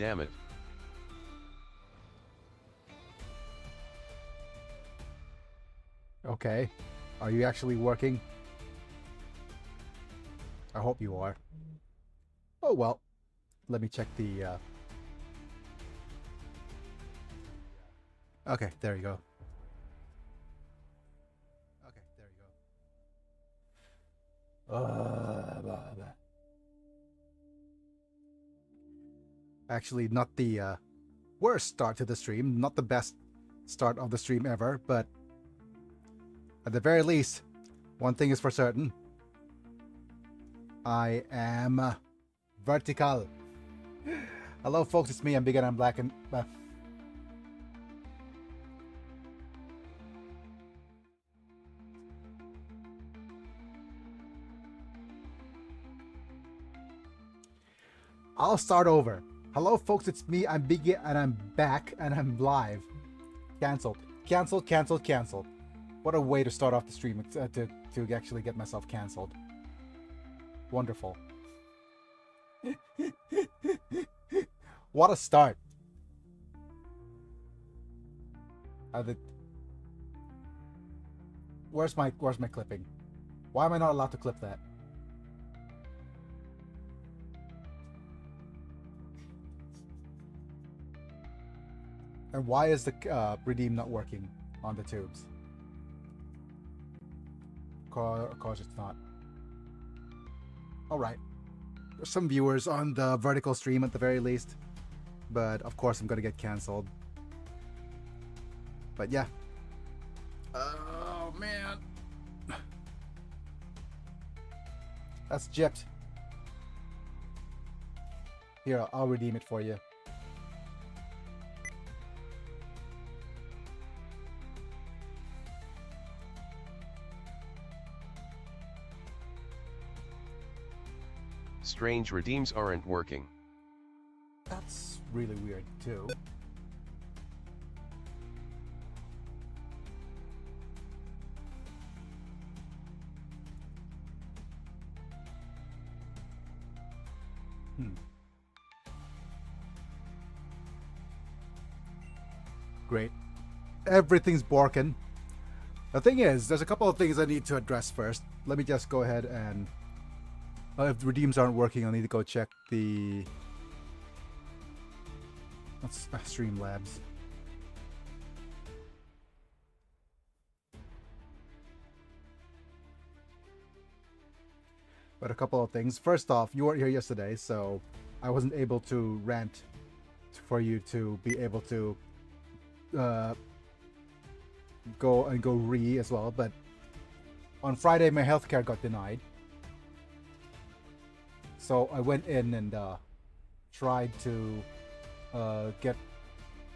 damn it. Okay. Are you actually working? I hope you are. Oh well. Let me check the Okay, there you go. Okay, there you go. Blah, blah. Actually, not the worst start to the stream, not the best start of the stream ever, but at the very least, one thing is for certain. I am vertical. Hello folks, it's me, I'm big and I'm black and... I'll start over. Hello folks, it's me, I'm Biggie and I'm back and I'm live. Cancelled. Cancelled, cancelled, cancelled. What a way to start off the stream to actually get myself cancelled. Wonderful. What a start. Where's my clipping? Why am I not allowed to clip that? And why is the redeem not working on the tubes? Of course it's not. Alright. There's some viewers on the vertical stream at the very least. But of course I'm gonna get cancelled. But yeah. Oh man. That's gypped. Here, I'll redeem it for you. Strange redeems aren't working. That's really weird too. Great. Everything's borking. The thing is, there's a couple of things I need to address first. Let me just go ahead and... if the redeems aren't working, I'll need to go check the... Let's Streamlabs. But a couple of things. First off, you weren't here yesterday, so I wasn't able to rant for you to be able to go re as well. But on Friday, my healthcare got denied. So I went in and tried to get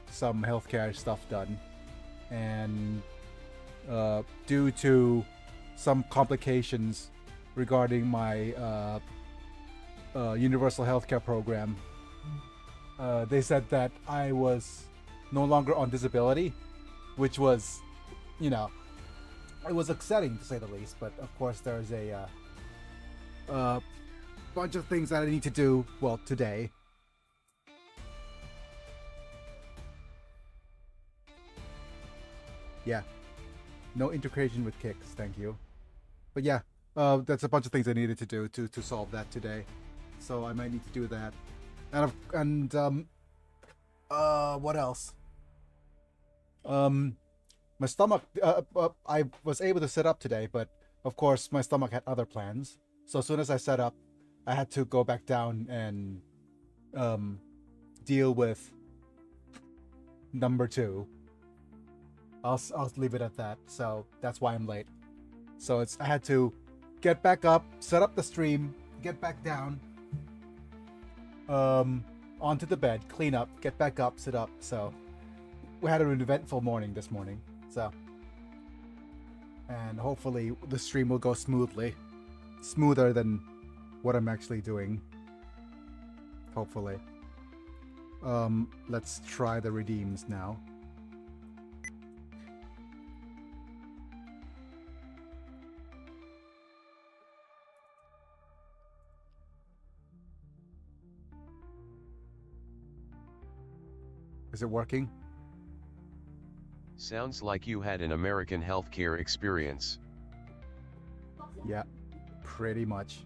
some healthcare stuff done. And due to some complications regarding my universal healthcare program, they said that I was no longer on disability, which was, you know, it was upsetting to say the least. But of course, there's a bunch of things that I need to do, well, today. Yeah, no integration with Kicks, thank you. But yeah, that's a bunch of things I needed to do to solve that today, so I might need to do that. And what else? My stomach, I was able to set up today, but of course my stomach had other plans. So as soon as I set up, I had to go back down and deal with number 2. I'll leave it at that. So that's why I'm late. So I had to get back up, set up the stream, get back down, onto the bed, clean up, get back up, sit up. So we had an eventful morning this morning. So, and hopefully the stream will go smoothly, smoother than what I'm actually doing. Hopefully. Let's try the redeems now. Is it working? Sounds like you had an American healthcare experience. Yeah, pretty much.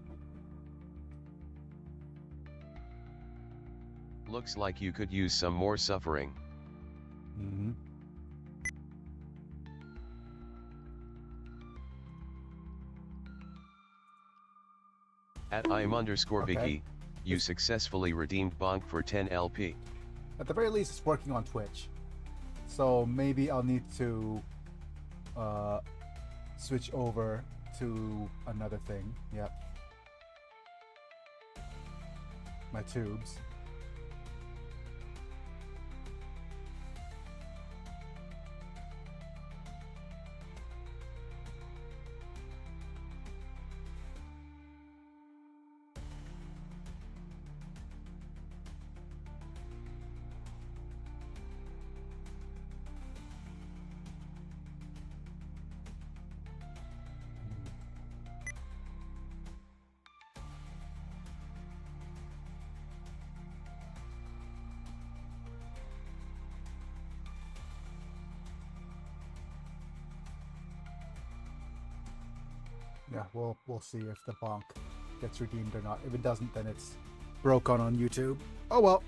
Looks like you could use some more suffering. Mm-hmm. At im_Vicky, Okay. you successfully redeemed Bonk for 10 LP. At the very least, it's working on Twitch. So maybe I'll need to switch over to another thing. Yep. My tubes. Yeah, we'll see if the bonk gets redeemed or not. If it doesn't, then it's broke on YouTube. Oh well.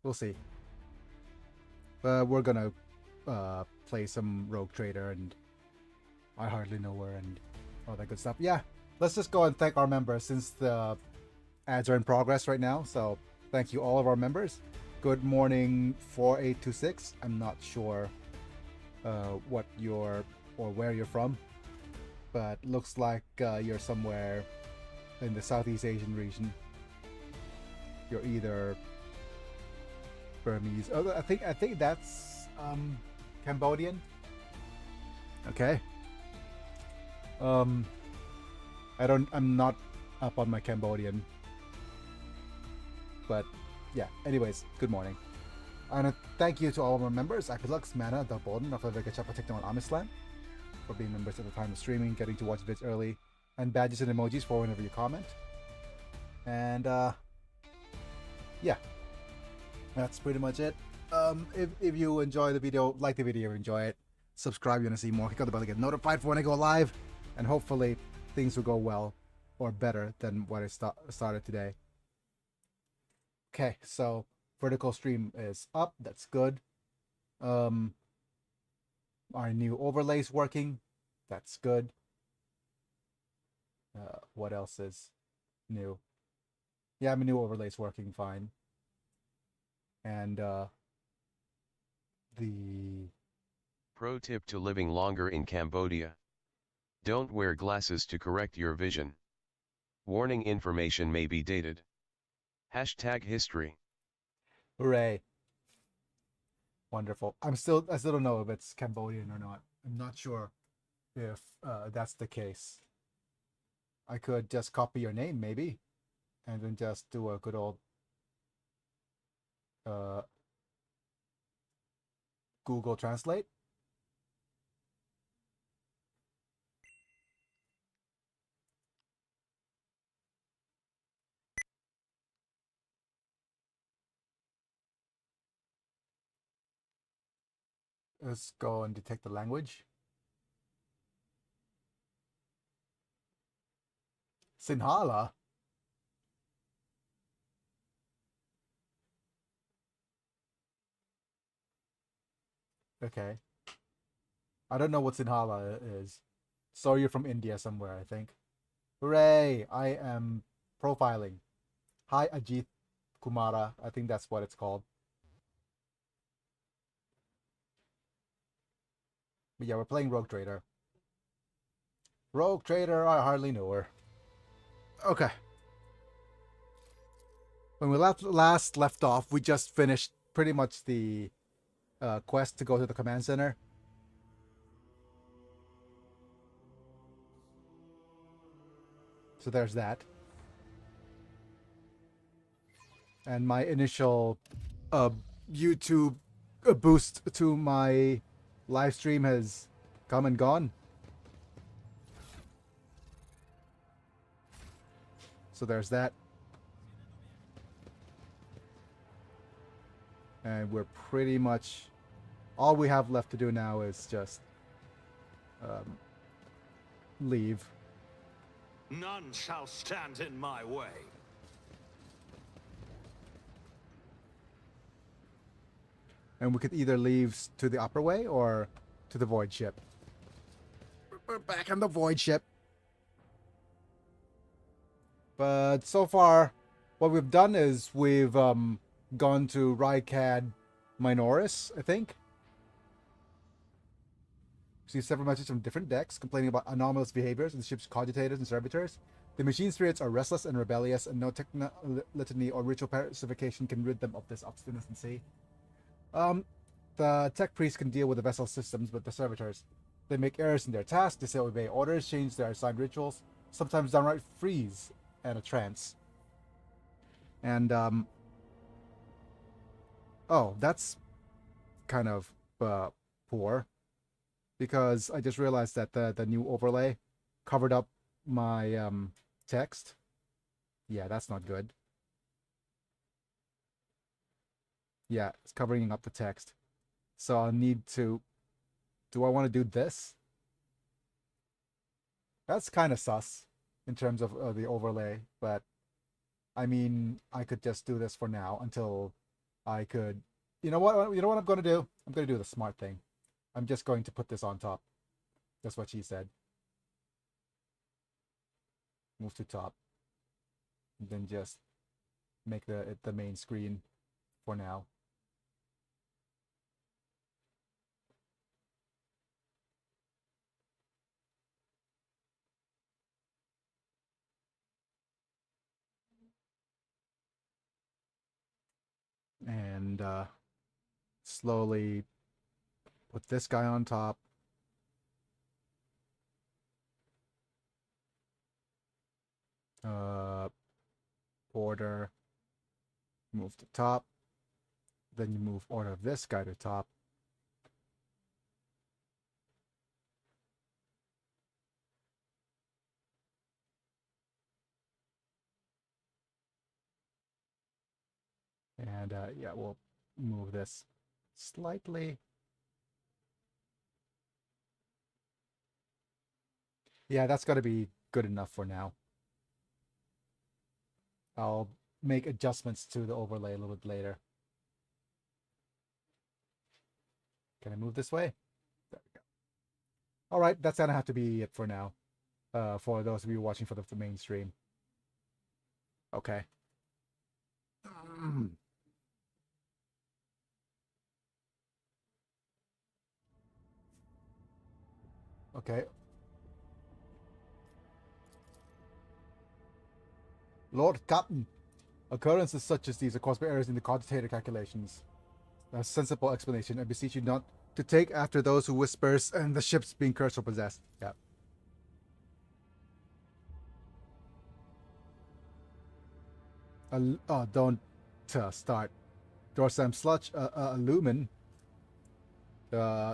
We'll see. We're gonna play some Rogue Trader and I Hardly Know Her and all that good stuff. Yeah, let's just go and thank our members since the ads are in progress right now. So thank you all of our members. Good morning 4826. I'm not sure what you're or where you're from, but looks like you're somewhere in the Southeast Asian region. You're either Burmese. Oh, I think that's Cambodian. Okay. I'm not up on my Cambodian, but yeah. Anyways, good morning. And thank you to all of our members: Akilux, Mana, Dalboden, Rafavega, Chapatikno, and Amislam for being members at the time of streaming, getting to watch vids early, and badges and emojis for whenever you comment. And yeah, that's pretty much it. If you enjoy the video, like the video, enjoy it, subscribe if you want to see more, click on the bell to get notified for when I go live, and hopefully things will go well or better than what I started today. Okay, so vertical stream is up. That's good. Our new overlays working. That's good. What else is new? Yeah, my new overlays working fine. And the Pro tip to living longer in Cambodia. Don't wear glasses to correct your vision. Warning information may be dated. #history. hooray. Wonderful. I still don't know if it's Cambodian or not. I'm not sure if that's the case. I could just copy your name maybe, and then just do a good old Google Translate. Let's go and detect the language. Sinhala? Okay. I don't know what Sinhala is. So you're from India somewhere, I think. Hooray! I am profiling. Hi, Ajit Kumara. I think that's what it's called. But yeah, we're playing Rogue Trader. Rogue Trader, I hardly know her. Okay. When we last left off, we just finished pretty much the quest to go to the command center. So there's that. And my initial YouTube boost to my live stream has come and gone. So there's that. And we're pretty much... all we have left to do now is just leave. None shall stand in my way. And we could either leave to the upper way or to the void ship. We're back on the void ship. But so far, what we've done is we've gone to Rykad Minoris, I think. See several messages from different decks complaining about anomalous behaviors in the ship's cogitators and servitors. The machine spirits are restless and rebellious, and no litany or ritual pacification can rid them of this obstinacy. The tech priests can deal with the vessel systems, but the servitors, they make errors in their tasks, disobey orders, change their assigned rituals, sometimes downright freeze and a trance. And oh, that's kind of poor, because I just realized that the new overlay covered up my text. Yeah, that's not good. Yeah, it's covering up the text. So I'll need to... do I want to do this? That's kind of sus in terms of the overlay, but I mean, I could just do this for now until I could... you know what I'm going to do? I'm going to do the smart thing. I'm just going to put this on top. That's what she said. Move to top. And then just make it the main screen for now. And slowly put this guy on top. Order, move to top. Then you move order of this guy to top. And yeah, we'll move this slightly. Yeah, that's got to be good enough for now. I'll make adjustments to the overlay a little bit later. Can I move this way? There we go. All right, that's gonna have to be it for now. For those of you watching for the main stream. Okay. Okay. Lord Captain, occurrences such as these are caused by errors in the cogitator calculations. A sensible explanation. I beseech you not to take after those who whispers and the ship's being cursed or possessed. Yeah. Don't start. Dorsam sludge, lumen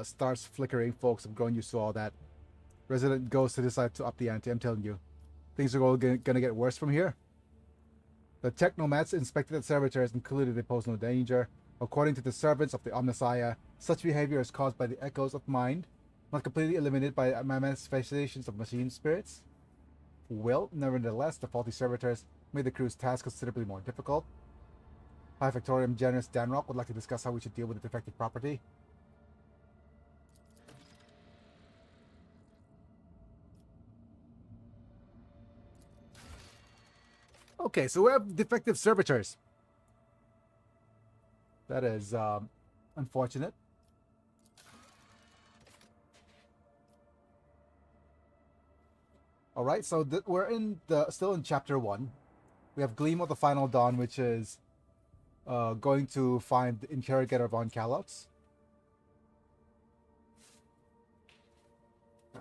starts flickering. Folks, I'm growing used to all that. Resident goes to decide to up the ante. I'm telling you, things are all gonna get worse from here. The technomats inspected the servitors and concluded they pose no danger. According to the servants of the Omnissiah, such behavior is caused by the echoes of mind, not completely eliminated by manifestations of machine spirits. Well, nevertheless, the faulty servitors made the crew's task considerably more difficult. High Factorium Generous Danrock would like to discuss how we should deal with the defective property. Okay, so we have defective servitors. That is unfortunate. All right, so we're still in chapter 1. We have Gleam of the Final Dawn, which is going to find the interrogator von Kalox.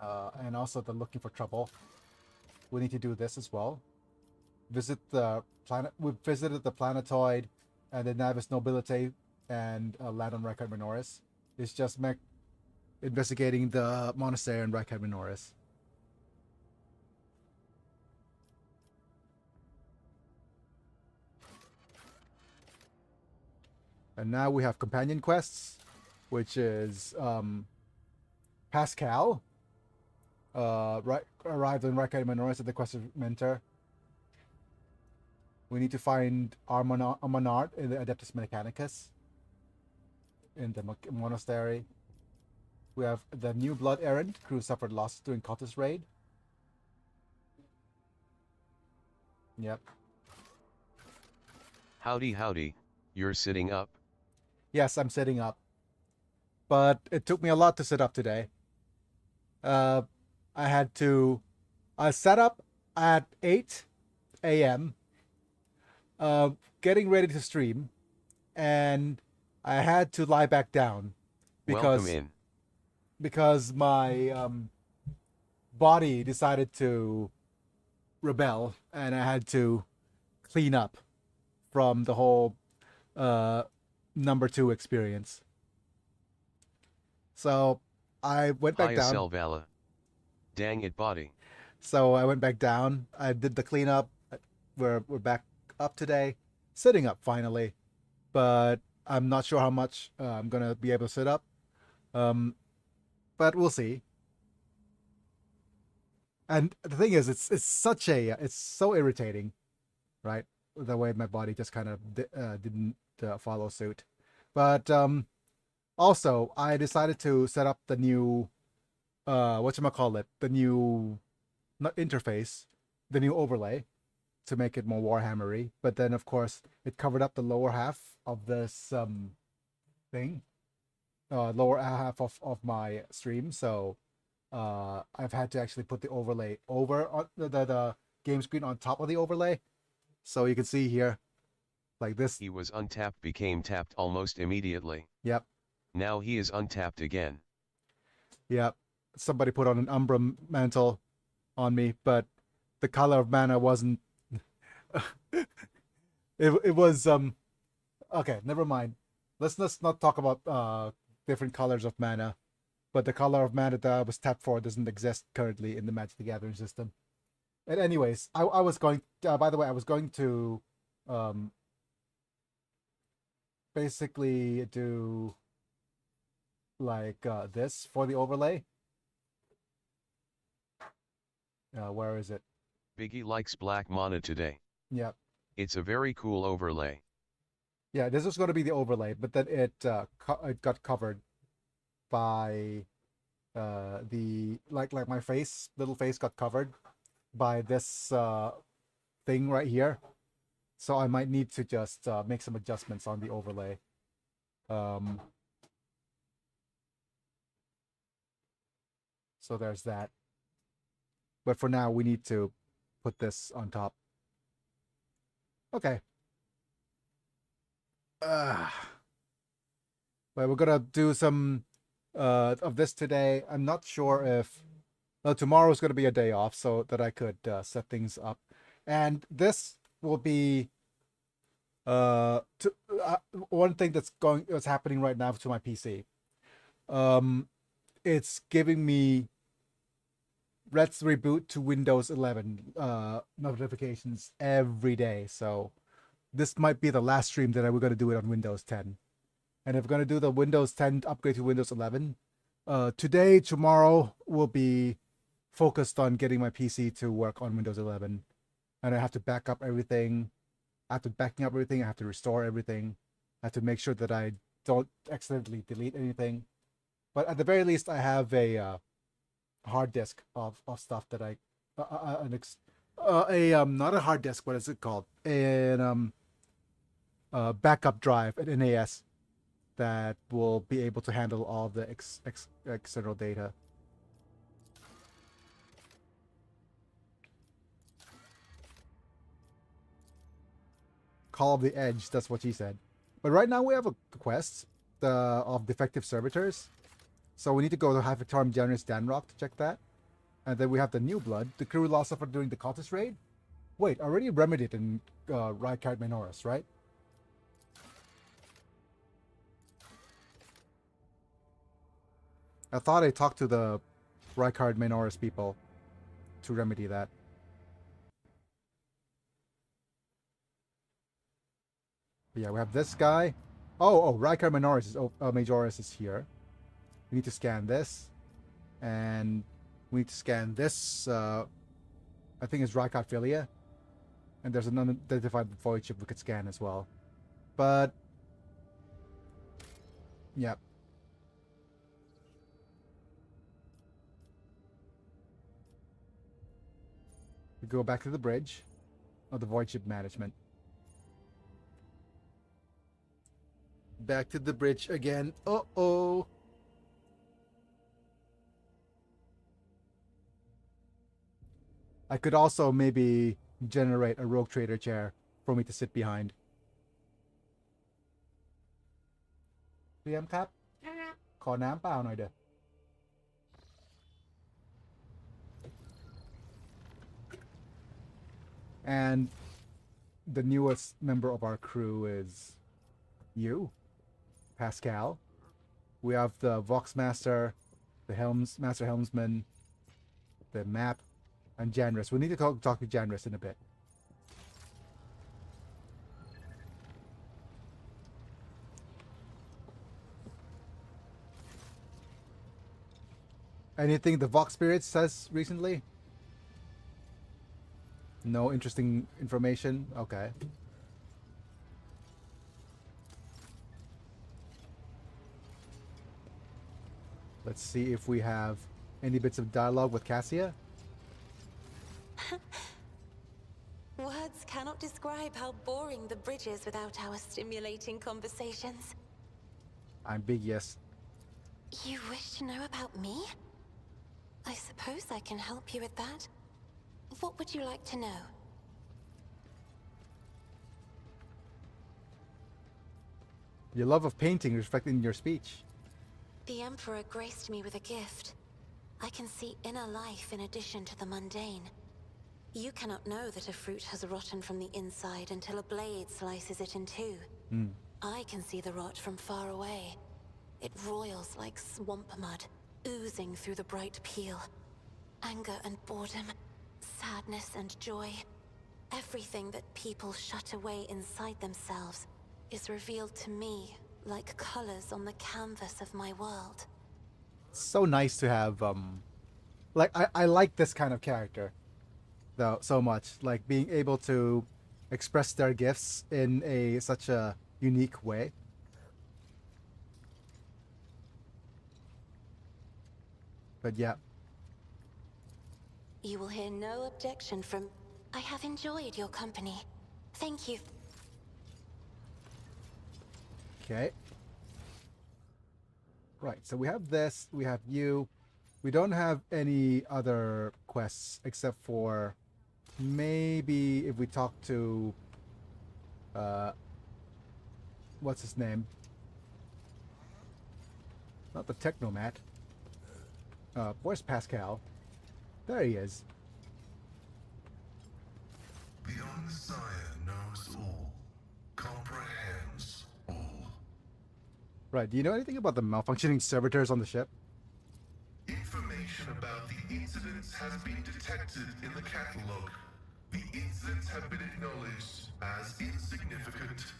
And also the Looking for Trouble. We need to do this as well. Visit the planet. We've visited the planetoid and the Navis Nobilite and land on Rykad Minoris. It's just investigating the monastery in Rykad Minoris. And now we have companion quests, which is Pascal. Arrived in Raikkonen Minoris at the quest of Mentor. We need to find Armonard in the Adeptus Mechanicus in the monastery. We have the New Blood errand. Crew suffered losses during cultist raid. Yep. Howdy, howdy. You're sitting up? Yes, I'm sitting up. But it took me a lot to sit up today. I set up at 8 a.m. Getting ready to stream, and I had to lie back down because my body decided to rebel, and I had to clean up from the whole number 2 experience. So I went back down. Selvala. Dang it, body. So I went back down. I did the cleanup. We're back up today, sitting up finally, but I'm not sure how much I'm gonna be able to sit up. But we'll see. And the thing is, it's so irritating, right? The way my body just kind of didn't follow suit. But also I decided to set up the new the new interface, the new overlay, to make it more Warhammery. But then of course it covered up the lower half of this thing, lower half of my stream. So I've had to actually put the overlay over on the game screen on top of the overlay, so you can see here, like this. He was untapped, became tapped almost immediately. Yep. Now he is untapped again. Yep. Somebody put on an Umbra mantle on me, but the color of mana wasn't. it was okay. Never mind. Let's not talk about different colors of mana. But the color of mana that I was tapped for doesn't exist currently in the Magic the Gathering system. And anyways, I was going. By the way, I was going to basically do like this for the overlay. Where is it? Biggie likes black mana today. Yep. It's a very cool overlay. Yeah, this was going to be the overlay, but then it got covered by the like my little face got covered by this thing right here. So I might need to just make some adjustments on the overlay. So there's that. But for now, we need to put this on top. Okay. But we're gonna do some of this today. I'm not sure if tomorrow is gonna be a day off, so that I could set things up. And this will be one thing that's happening right now to my PC. It's giving me let's reboot to Windows 11 notifications every day. So this might be the last stream that we're going to do it on Windows 10. And if we're going to do the Windows 10 upgrade to Windows 11, tomorrow will be focused on getting my PC to work on Windows 11. And I have to back up everything. After backing up everything, I have to restore everything. I have to make sure that I don't accidentally delete anything. But at the very least, I have a hard disk of stuff that I not a hard disk, what is it called, an backup drive at NAS that will be able to handle all the external data. Call of the Edge, that's what she said. But right now we have a quest of defective servitors. So we need to go to Hyphatorm Generous Danrock to check that. And then we have the New Blood. The crew lost suffer during the cultist raid. Wait, already remedied in Raikkonen Minoris, right? I thought I talked to the Raikkonen Minoris people to remedy that. But yeah, we have this guy. Oh, Rykar Majoris is here. We need to scan this. And we need to scan this. I think it's Rykar Philia. And there's an unidentified void ship we could scan as well. But... Yep. We go back to the bridge. Oh, the void ship management. Back to the bridge again. Uh-oh. I could also maybe generate a rogue trader chair for me to sit behind. PM ครับ ขอน้ำเปล่าหน่อยเด้อ And the newest member of our crew is you, Pascal. We have the Voxmaster, the Master Helmsman, the map, and Janris. We need to talk to Janris in a bit. Anything the Vox Spirit says recently? No interesting information? Okay. Let's see if we have any bits of dialogue with Cassia. Words cannot describe how boring the bridge is without our stimulating conversations. I'm big yes. You wish to know about me? I suppose I can help you with that. What would you like to know? Your love of painting reflected in your speech. The Emperor graced me with a gift. I can see inner life in addition to the mundane. You cannot know that a fruit has rotten from the inside until a blade slices it in two. I can see the rot from far away. It roils like swamp mud, oozing through the bright peel. Anger and boredom, sadness and joy. Everything that people shut away inside themselves is revealed to me like colors on the canvas of my world. So nice to have like I like this kind of character though so much, like being able to express their gifts in such a unique way. But yeah. You will hear no objection from... I have enjoyed your company. Thank you. Okay. Right, so we have this, we have you. We don't have any other quests except for maybe if we talk to what's his name? Not the Technomat. Where's Pascal? There he is. The Omnissiah knows all, comprehends all. Right, do you know anything about the malfunctioning servitors on the ship? Information about the incidents has been detected in the catalog. The incidents have been acknowledged as insignificant.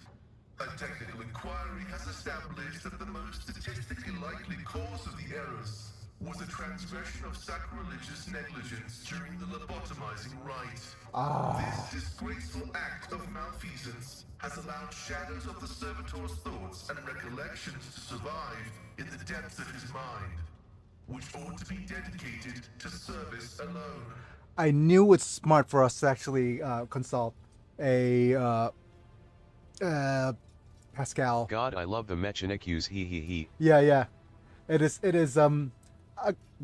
A technical inquiry has established that the most statistically likely cause of the errors was a transgression of sacrilegious negligence during the lobotomizing rite. This disgraceful act of malfeasance has allowed shadows of the servitor's thoughts and recollections to survive in the depths of his mind, which ought to be dedicated to service alone. I knew it's smart for us to actually consult a Pascal. God, I love the Mechanic-use he. Yeah. It is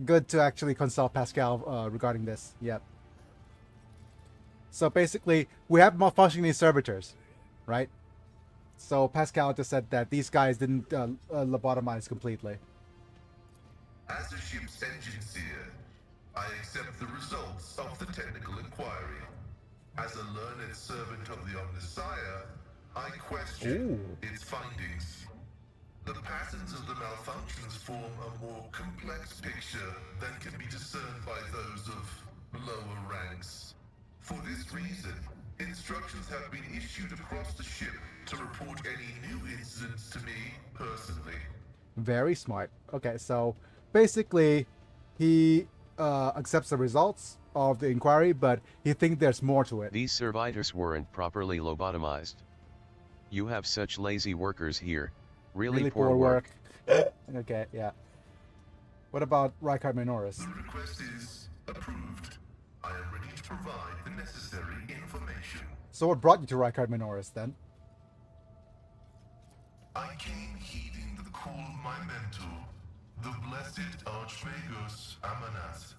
good to actually consult Pascal regarding this. Yep. So basically, we have malfunctioning servitors, right? So Pascal just said that these guys didn't lobotomize completely. As a ship's engine seer, I accept the results of the technical inquiry. As a learned servant of the Omnissiah, I question its findings. The patterns of the malfunctions form a more complex picture than can be discerned by those of lower ranks. For this reason, Instructions have been issued across the ship to report any new incidents to me personally. Very smart. Okay, so basically, he accepts the results of the inquiry, but he thinks there's more to it. These servitors weren't properly lobotomized. You have such lazy workers here. Really poor work. Okay, yeah. What about Rykard Minoris? The request is approved. I am ready to provide the necessary information. So what brought you to Rykard Minoris then? I came heeding the call of my mentor, the blessed Archmagos Amanat.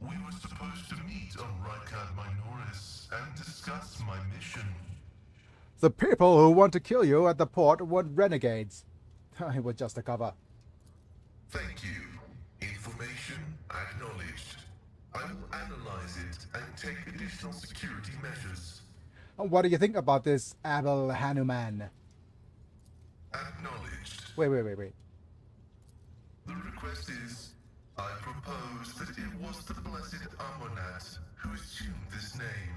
We were supposed to meet on Rykard Minoris and discuss my mission. The people who want to kill you at the port weren't renegades. It was just a cover. Thank you. Information acknowledged. I will analyze it and take additional security measures. And what do you think about this Abel Hanuman? Acknowledged. Wait. The request is, I propose that it was the blessed Amonat who assumed this name.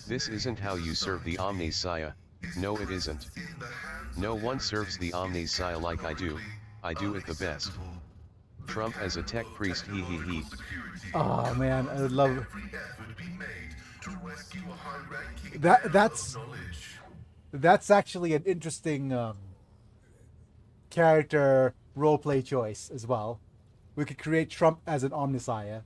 This isn't how you serve the Omnissiah. No, it isn't. No one serves the Omnissiah like I do. I do it the best. Trump as a tech priest, he. Oh man, I would love Every effort be made to rescue a high-ranking that's of knowledge. that's actually an interesting character roleplay choice as well. We could create Trump as an Omnissiah.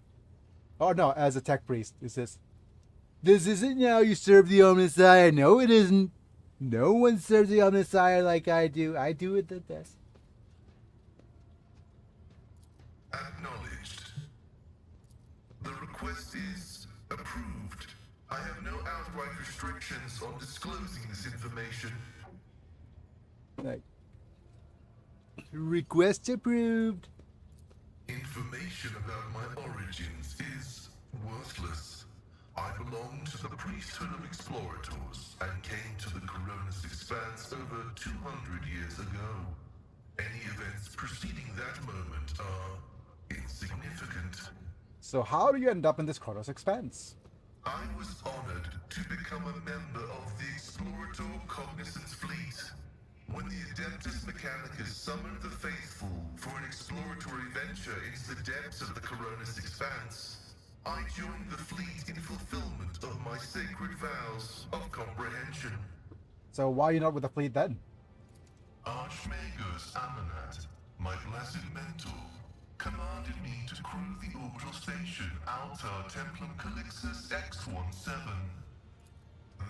Oh no, as a tech priest. This isn't how you serve the Omnissiah. No, it isn't. No one serves the Omnissiah like I do. I do it the best. Acknowledged. The request is approved. I have no outright restrictions on disclosing this information. Like, request approved. Information about my origins is worthless. I belong to the priesthood of explorators and came to the Coronis Expanse over 200 years ago. Any events preceding that moment are insignificant. So how do you end up in this Kronos Expanse? I was honored to become a member of the Explorator Cognizance Fleet. When the Adeptus Mechanicus summoned the faithful for an exploratory venture into the depths of the Coronis Expanse, I joined the fleet in fulfillment of my sacred vows of comprehension. So why are you not with the fleet then? Archmagos Amanat, my blessed mentor, commanded me to crew the orbital station Altar Templum Calixus X-17.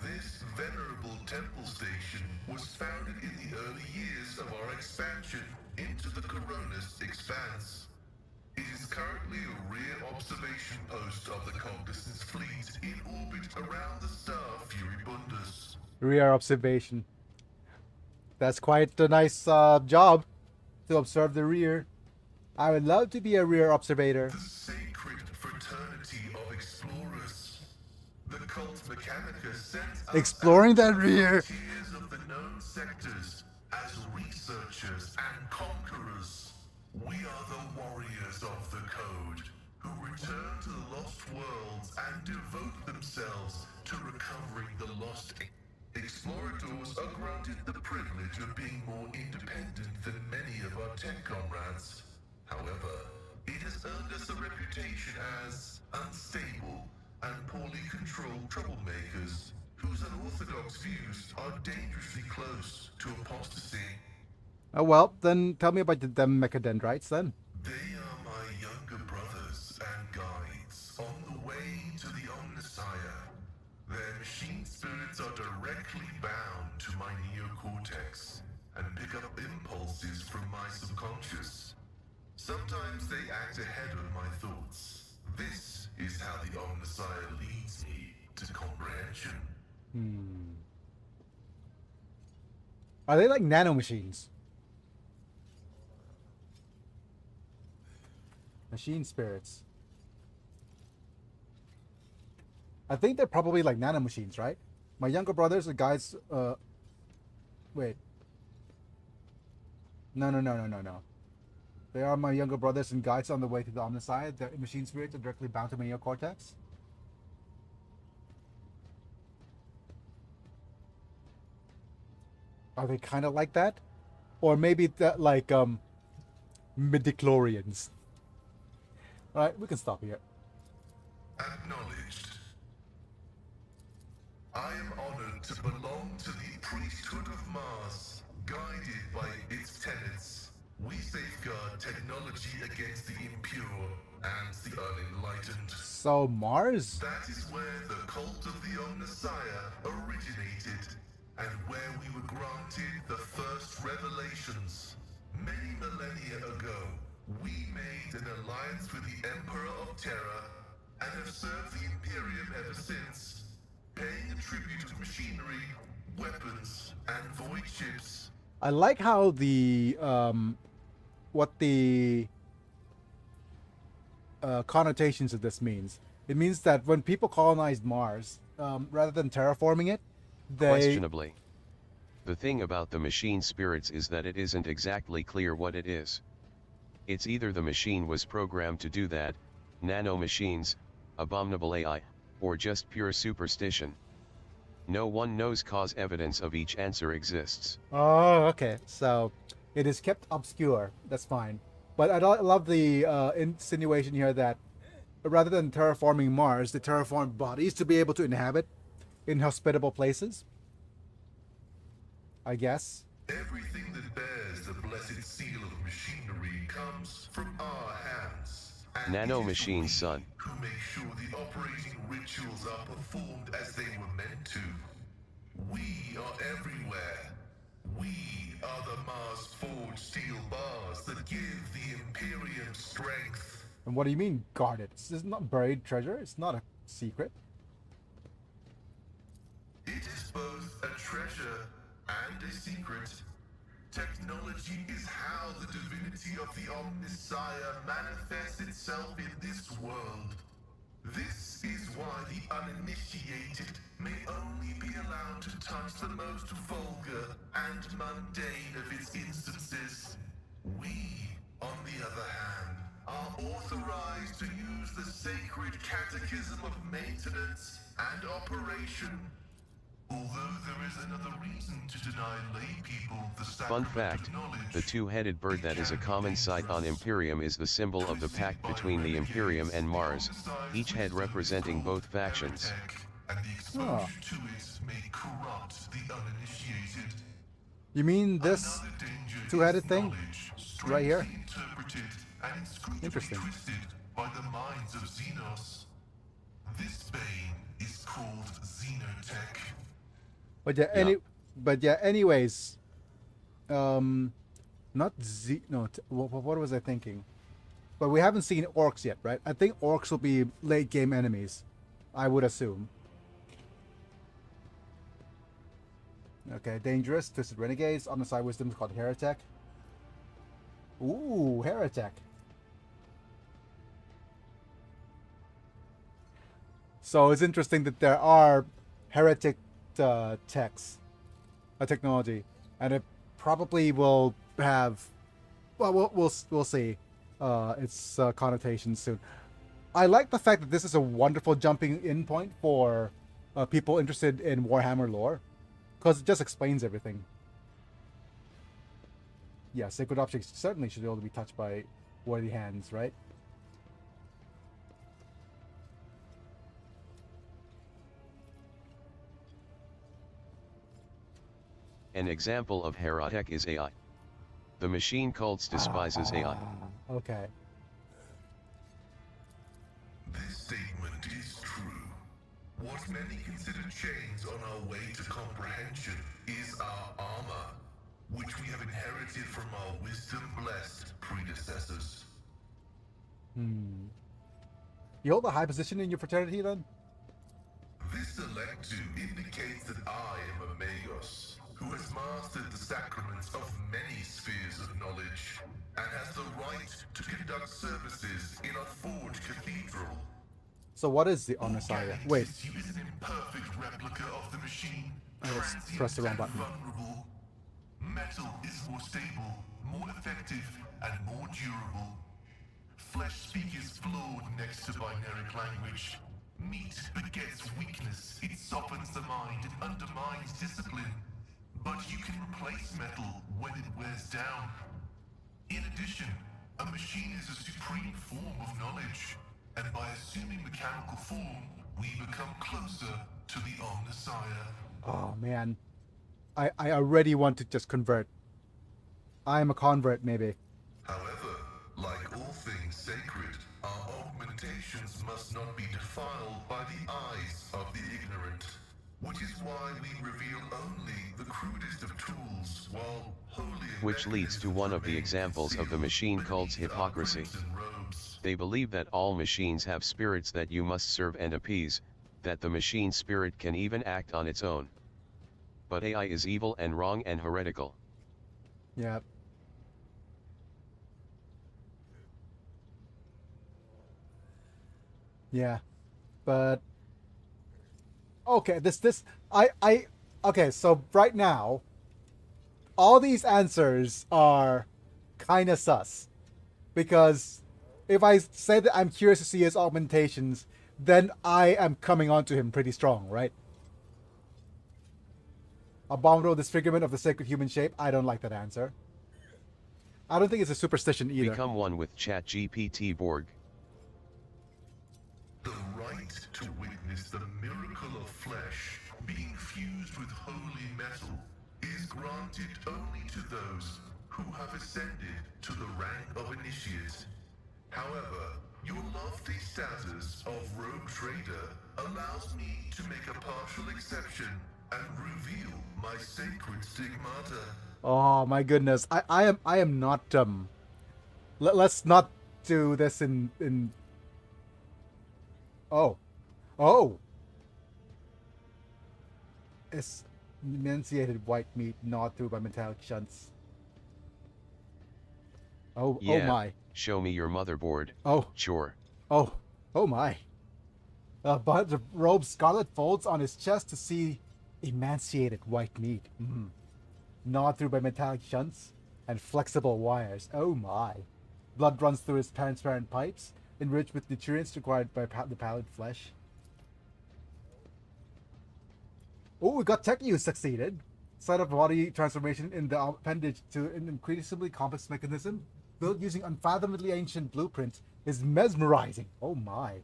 This venerable temple station was founded in the early years of our expansion into the Coronis Expanse. It is currently a rear observation post of the Cognizance Fleet in orbit around the star Furibundus. Rear observation. That's quite a nice job to observe the rear. I would love to be a rear observator. The sacred fraternity of explorers. The cult Mechanica sent us Exploring that as rear. frontiers of the known sectors as researchers and conquerors. We are the warriors of the code who return to the lost worlds and devote themselves to recovering the lost. Explorators are granted the privilege of being more independent than many of our tech comrades. However, it has earned us a reputation as unstable and poorly controlled troublemakers whose unorthodox views are dangerously close to apostasy. Oh well, then tell me about the Mechadendrites then. They are my younger brothers and guides on the way to the Omnissiah. Their machine spirits are directly bound to my neocortex and pick up impulses from my subconscious. Sometimes they act ahead of my thoughts. This is how the Omnissiah leads me to comprehension. Are they like nanomachines? Machine spirits. I think they're probably like nanomachines, right? My younger brothers are guys. Wait. No. They are my younger brothers and guides on the way to the Omnissiah. The machine spirits are directly bound to my neocortex. Are they kind of like that? Or maybe that like midichlorians. All right, we can stop here. Acknowledged. I am honored to belong to the priesthood of Mars, guided by its tenets. We safeguard technology against the impure and the unenlightened. So Mars? That is where the cult of the Omnissiah originated, and where we were granted the first revelations. Many millennia ago, we made an alliance with the Emperor of Terra, and have served the Imperium ever since, paying a tribute to machinery, weapons, and void ships. I like how the what the connotations of this means. It means that when people colonized Mars, rather than terraforming it, they Questionably. The thing about the machine spirits is that it isn't exactly clear what it is. It's either the machine was programmed to do that, nanomachines, abominable AI, or just pure superstition. No one knows cause evidence of each answer exists. Oh, okay. So it is kept obscure. That's fine. But I love the insinuation here that rather than terraforming Mars, they terraformed bodies to be able to inhabit inhospitable places. I guess. Everything that bears the blessed seal of machinery comes from our hands. And Nanomachines, it is we son. who make sure the operating rituals are performed as they were meant to. We are everywhere. We are the Mars forged steel bars that give the Imperium strength. And what do you mean guarded? This is not buried treasure. It's not a secret. It is both a treasure and a secret. Technology is how the divinity of the Omnissiah manifests itself in this world. This is why the uninitiated may only be allowed to touch the most vulgar and mundane of its instances. We, on the other hand, are authorized to use the sacred catechism of maintenance and operation. Although there is another reason to deny lay people the Fun sacrament fact, of knowledge. the two-headed bird that is a common sight on Imperium is the symbol of the pact between the Imperium and Mars, each head representing both factions. And the exposure to it may corrupt the uninitiated. You mean this Another danger two-headed is thing? knowledge Right here? strangely interpreted and inscrutably Interesting. twisted by the minds of Xenos. This bane is called Xenotech. But yeah, anyways, not Z. No, what was I thinking? But we haven't seen orcs yet, right? I think orcs will be late game enemies. I would assume. Okay, dangerous, twisted renegades. On the side, wisdom is called heretic. Ooh, heretic. So it's interesting that there are heretic techs, technology, and it probably will have. Well, we'll see its connotations soon. I like the fact that this is a wonderful jumping in point for people interested in Warhammer lore, because it just explains everything. Yeah, sacred objects certainly should be able to be touched by worthy hands, right? An example of heretic is AI. The machine cults despises AI. Okay. This statement is true. What many consider chains on our way to comprehension is our armor, which we have inherited from our wisdom-blessed predecessors. You hold a high position in your fraternity, then? This electum indicates that I am a Magos, who has mastered the sacraments of many spheres of knowledge, and has the right to conduct services in a forged cathedral. So what is the Omnissiah? Wait, Tissue is an imperfect replica of the machine. I just Transient pressed the wrong and button. Vulnerable. Metal is more stable, more effective, and more durable. Flesh speak is flawed next to binary language. Meat begets weakness. It softens the mind and undermines discipline. but you can replace metal when it wears down. In addition, a machine is a supreme form of knowledge, and by assuming mechanical form, we become closer to the Omnissiah. Oh man, I already want to just convert. I am a convert, maybe. However, like all things sacred, our augmentations must not be defiled by the eyes of the ignorant. Which is why we reveal only the crudest of tools, while holy Which leads to one of the examples of the machine cult's hypocrisy. They believe that all machines have spirits that you must serve and appease, that the machine spirit can even act on its own. But AI is evil and wrong and heretical. Yeah. Yeah, but okay, okay, so right now all these answers are kind of sus, because if I say that I'm curious to see his augmentations, then I am coming on to him pretty strong, right? Abominable disfigurement of the sacred human shape. I don't like that answer. I don't think it's a superstition either. Become one with ChatGPT Borg. The right to witness the miracle of flesh being fused with holy metal is granted only to those who have ascended to the rank of initiate. However, your lofty status of rogue trader allows me to make a partial exception and reveal my sacred stigmata. Oh my goodness. I am not let's not do this in Oh. Oh. It's emaciated white meat gnawed through by metallic shunts. Oh, Yeah, oh my. show me your motherboard. Oh. Sure. Oh. Oh my. But the robe's scarlet folds on his chest to see emaciated white meat. Gnawed through by metallic shunts and flexible wires. Oh my. Blood runs through his transparent pipes, enriched with nutrients required by the pallid flesh. Oh, we got tech use succeeded. Site of body transformation in the appendage to an increasingly complex mechanism built using unfathomably ancient blueprints is mesmerizing. Oh my.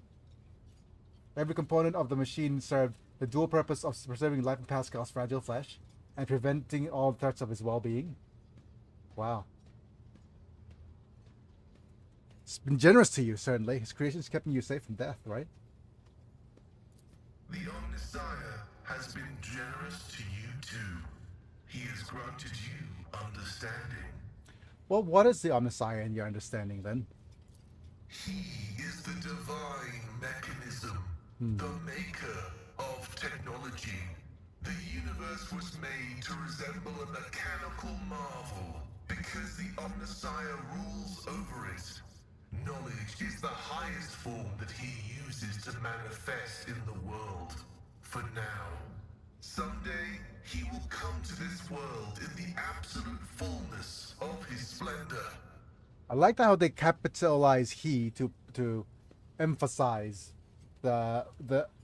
Every component of the machine served the dual purpose of preserving life in Pascal's fragile flesh and preventing all threats of his well-being. Wow. It's been generous to you, certainly. His creations kept you safe from death, right? The Omnissiah has been generous to you too. He has granted you understanding. Well, what is the Omnissiah in your understanding, then? He is the divine mechanism, the maker of technology. The universe was made to resemble a mechanical marvel because the Omnissiah rules over it. Knowledge is the highest form that he uses to manifest in the world. For now. Someday, he will come to this world in the absolute fullness of his splendor. I like how they capitalize he to emphasize the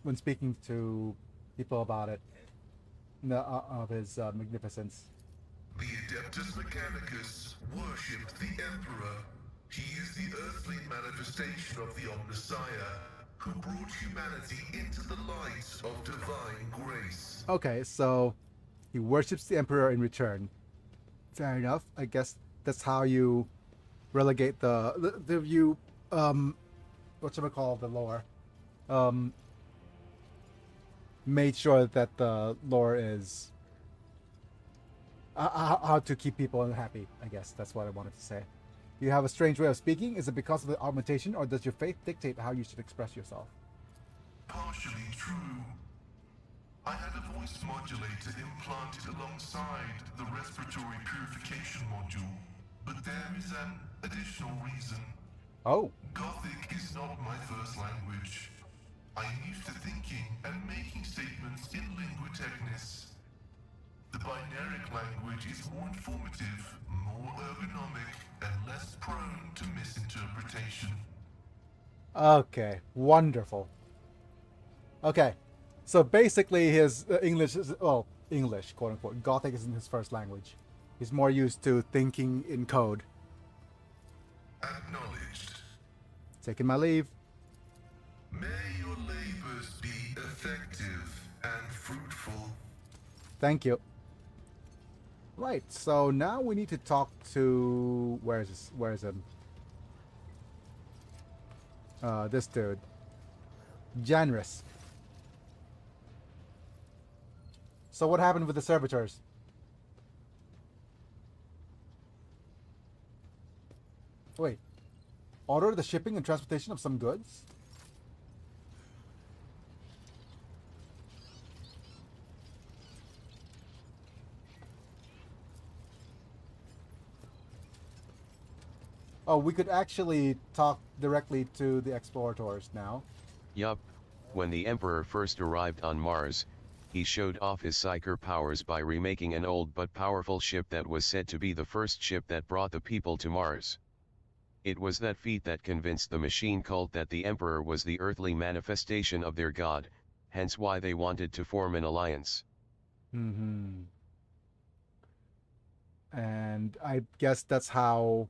when speaking to people about it, of his magnificence. The Adeptus Mechanicus worship the Emperor. He is the earthly manifestation of the Omnissiah, who brought humanity into the light of divine grace. Okay, so he worships the Emperor in return. Fair enough. I guess that's how you relegate the you whatchamacallit, the lore. Made sure that the lore is how to keep people happy. I guess that's what I wanted to say. You have a strange way of speaking. Is it because of the augmentation, or does your faith dictate how you should express yourself? Partially true. I had a voice modulator implanted alongside the respiratory purification module, but there is an additional reason. Oh. Gothic is not my first language. I'm used to thinking and making statements in lingua technis. The binaric language is more informative, more ergonomic, and less prone to misinterpretation. Okay, wonderful. Okay, so basically his English is, well, English, quote unquote. Gothic isn't his first language. He's more used to thinking in code. Acknowledged. Taking my leave. May your labors be effective and fruitful. Thank you. Right, so now we need to talk to... Where is this? Where is him? This dude. Janris. So what happened with the servitors? Wait. Order the shipping and transportation of some goods? Oh, we could actually talk directly to the explorators now. Yup. When the Emperor first arrived on Mars, he showed off his psyker powers by remaking an old but powerful ship that was said to be the first ship that brought the people to Mars. It was that feat that convinced the machine cult that the Emperor was the earthly manifestation of their god, hence why they wanted to form an alliance. Mm-hmm. And I guess that's how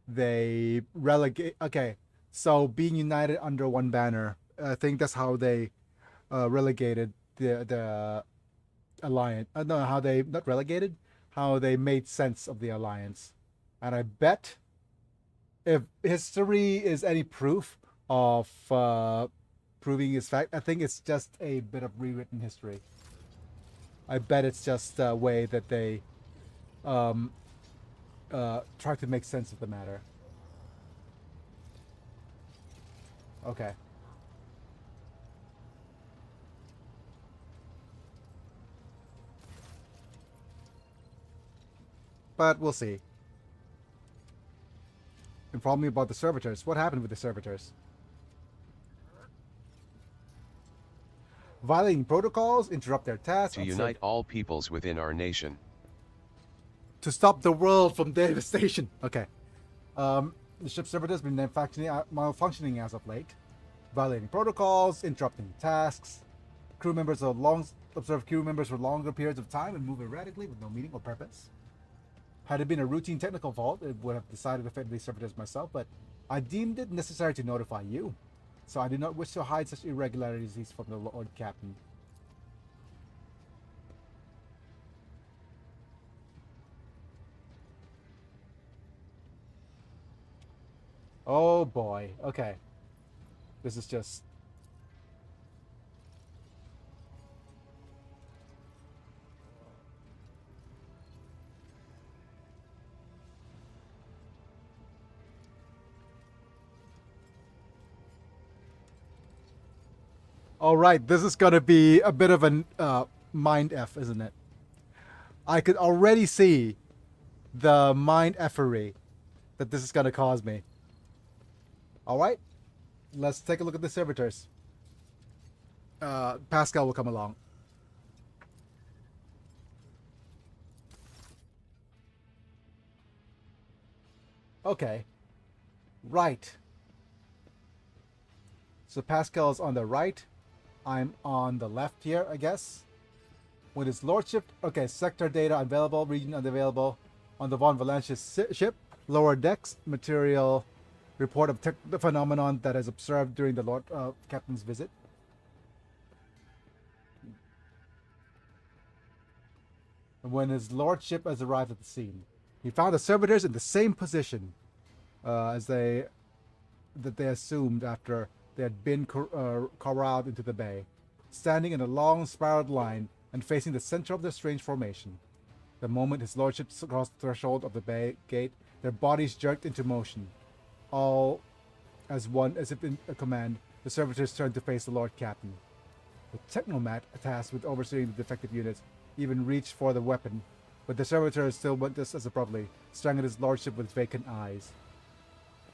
they relegate... Okay, so being united under one banner, I think that's how they relegated the alliance. No, how they... Not relegated, how they made sense of the alliance. And I bet if history is any proof of proving its fact, I think it's just a bit of rewritten history. I bet it's just a way that they try to make sense of the matter. Okay. But we'll see. Inform me about the servitors. What happened with the servitors? Violating protocols, interrupt their tasks. To unite all peoples within our nation. To stop the world from devastation. Okay. The ship's servitor has been malfunctioning as of late. Violating protocols, interrupting tasks. Crew members have observed crew members for longer periods of time and move erratically with no meaning or purpose. Had it been a routine technical fault, it would have decided to fit these servitors myself, but I deemed it necessary to notify you. So I do not wish to hide such irregularities from the Lord Captain. Oh boy. Okay. This is just... All right, this is going to be a bit of a mind F, isn't it? I could already see the mind effery that this is going to cause me. All right, let's take a look at the servitors. Pascal will come along. Okay, right. So Pascal is on the right. I'm on the left here, I guess. With his lordship, okay, sector data available, region unavailable. On the Von Valancius ship, lower decks, material report of the phenomenon that is observed during the Lord Captain's visit. And when his lordship has arrived at the scene, he found the servitors in the same position as they assumed after they had been corralled into the bay, standing in a long spiraled line and facing the center of their strange formation. The moment his lordship crossed the threshold of the bay gate, their bodies jerked into motion. All as one, as if in a command, the servitors turned to face the Lord Captain. The technomat, tasked with overseeing the defective units, even reached for the weapon, but the servitors still went just as abruptly, staring at his lordship with vacant eyes.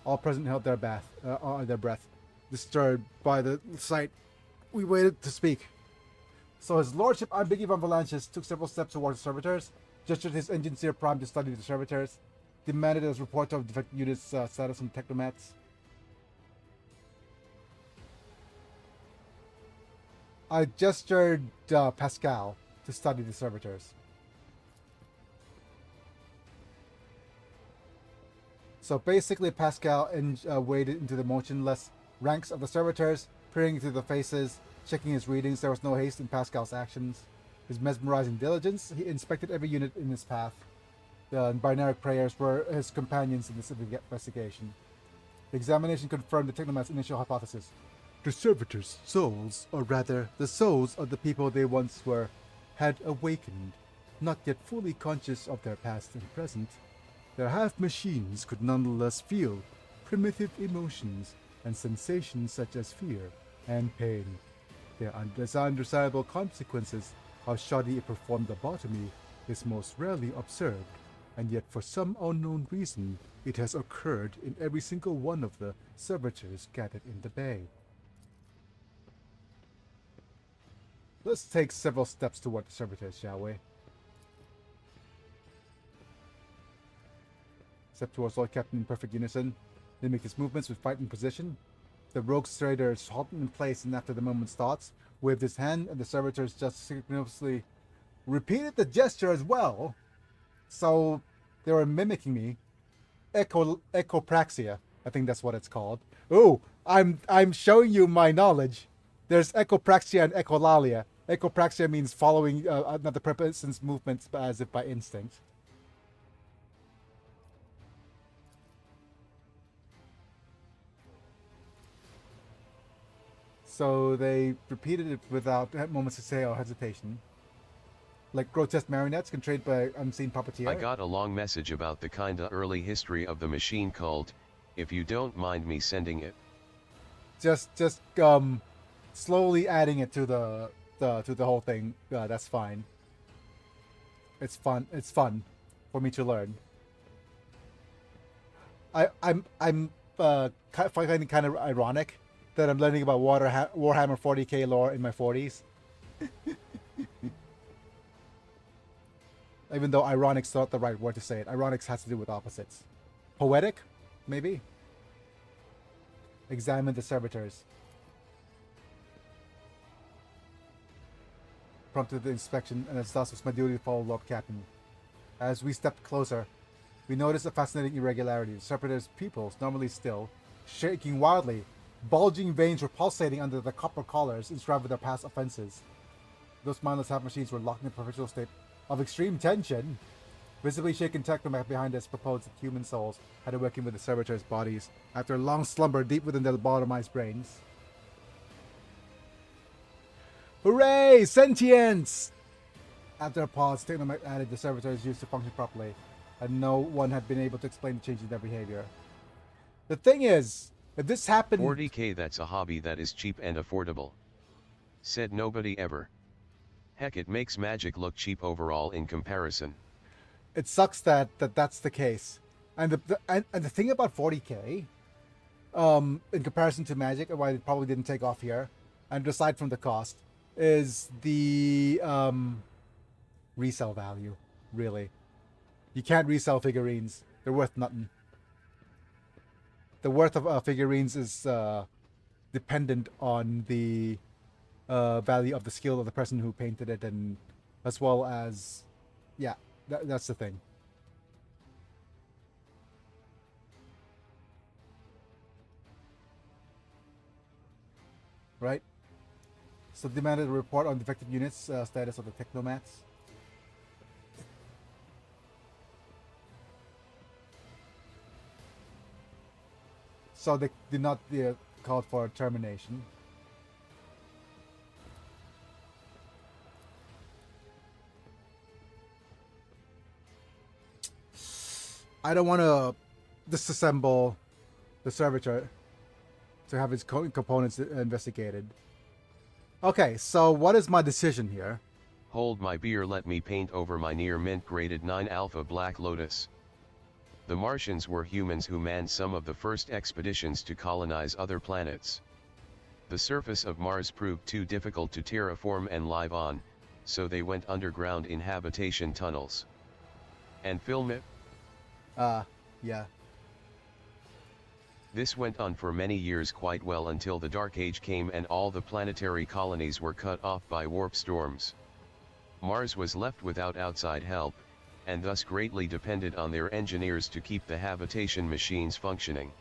All present held their breath, disturbed by the sight. We waited to speak. So his lordship, Biggie Von Valancius, took several steps towards the servitors, gestured his engine seer prime to study the servitors, demanded a report of defective units' status from technomats. I gestured Pascal to study the servitors. So basically, Pascal waded into the motionless ranks of the servitors, peering into the faces, checking his readings. There was no haste in Pascal's actions. His mesmerizing diligence, he inspected every unit in his path. The binary prayers were his companions in this investigation. The examination confirmed the Technoman's initial hypothesis. The servitors' souls, or rather, the souls of the people they once were, had awakened, not yet fully conscious of their past and present. Their half-machines could nonetheless feel primitive emotions and sensations such as fear and pain. The undesirable consequences of shoddy performed lobotomy is most rarely observed, and yet for some unknown reason it has occurred in every single one of the servitors gathered in the bay. Let's take several steps toward the servitors, shall we? Step towards Lord Captain in perfect unison. Mimic his movements with fighting precision. The rogue trader halted in place, and after the moment's thoughts, waved his hand, and the servitors just synchronously repeated the gesture as well. So they were mimicking me. Echopraxia, I think that's what it's called. Ooh, I'm showing you my knowledge. There's echopraxia and echolalia. Echopraxia means following another person's movements as if by instinct. So they repeated it without moments of say or hesitation. Like grotesque marionettes controlled by unseen puppeteer. I got a long message about the kinda early history of the machine cult, if you don't mind me sending it. Just slowly adding it to the whole thing. That's fine. It's fun. It's fun for me to learn. I'm finding kind of ironic that I'm learning about Warhammer 40k lore in my 40s. Even though ironic's not the right word to say it. Ironics has to do with opposites. Poetic? Maybe? Examine the servitors. Prompted the inspection, and as thus was my duty to follow Lord Captain. As we stepped closer, we noticed a fascinating irregularity. The servitors' pupils, normally still, shaking wildly. Bulging veins were pulsating under the copper collars inscribed with their past offenses. Those mindless half-machines were locked in a perpetual state of extreme tension. Visibly shaken technomat behind us proposed that human souls had awakened with the servitors' bodies after a long slumber deep within their lobotomized brains. Hooray! Sentience! After a pause, technomat added the servitors used to function properly, and no one had been able to explain the change in their behavior. The thing is, if this happened... 40k, that's a hobby that is cheap and affordable. Said nobody ever. Heck, it makes magic look cheap overall in comparison. It sucks that that's the case. And the thing about 40k, in comparison to magic, and why it probably didn't take off here, and aside from the cost, is the resale value, really. You can't resell figurines. They're worth nothing. The worth of figurines is dependent on the value of the skill of the person who painted it, and as well as, yeah, that's the thing. Right? So demanded a report on defective units, status of the technomats. So they did not call for termination. I don't want to disassemble the servitor to have its components investigated. Okay, so what is my decision here? Hold my beer, let me paint over my near mint graded 9 Alpha Black Lotus. The Martians were humans who manned some of the first expeditions to colonize other planets. The surface of Mars proved too difficult to terraform and live on, so they went underground in habitation tunnels. And film it? Yeah. This went on for many years quite well until the Dark Age came and all the planetary colonies were cut off by warp storms. Mars was left without outside help, and thus greatly depended on their engineers to keep the habitation machines functioning.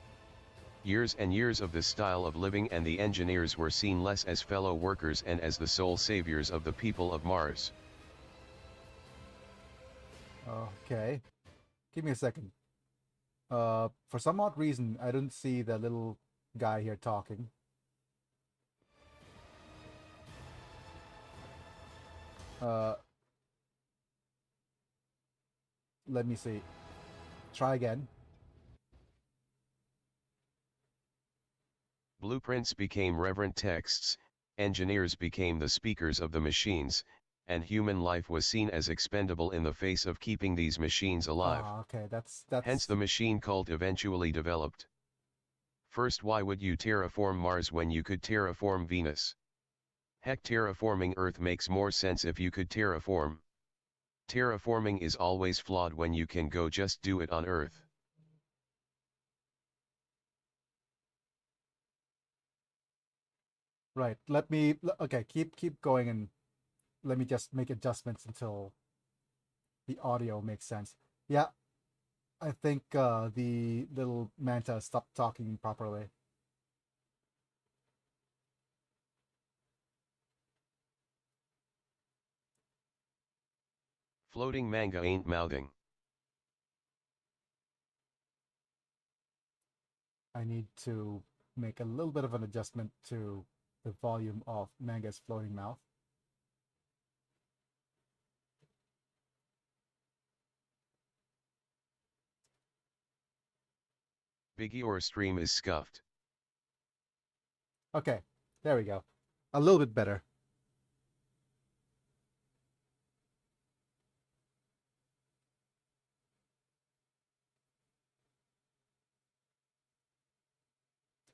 Years and years of this style of living, and the engineers were seen less as fellow workers and as the sole saviors of the people of Mars. Okay. Give me a second. For some odd reason, I don't see the little guy here talking. Let me see. Try again. Blueprints became reverent texts, engineers became the speakers of the machines, and human life was seen as expendable in the face of keeping these machines alive. Okay, that's Hence the machine cult eventually developed. First, why would you terraform Mars when you could terraform Venus? Heck, terraforming Earth makes more sense if you could terraform. Terraforming is always flawed when you can go just do it on Earth. right. Okay, keep going, and let me just make adjustments until the audio makes sense. Yeah, I think the little manta stopped talking properly. Floating manga ain't mouthing. I need to make a little bit of an adjustment to the volume of Manga's floating mouth. Biggie or stream is scuffed. Okay, there we go. A little bit better.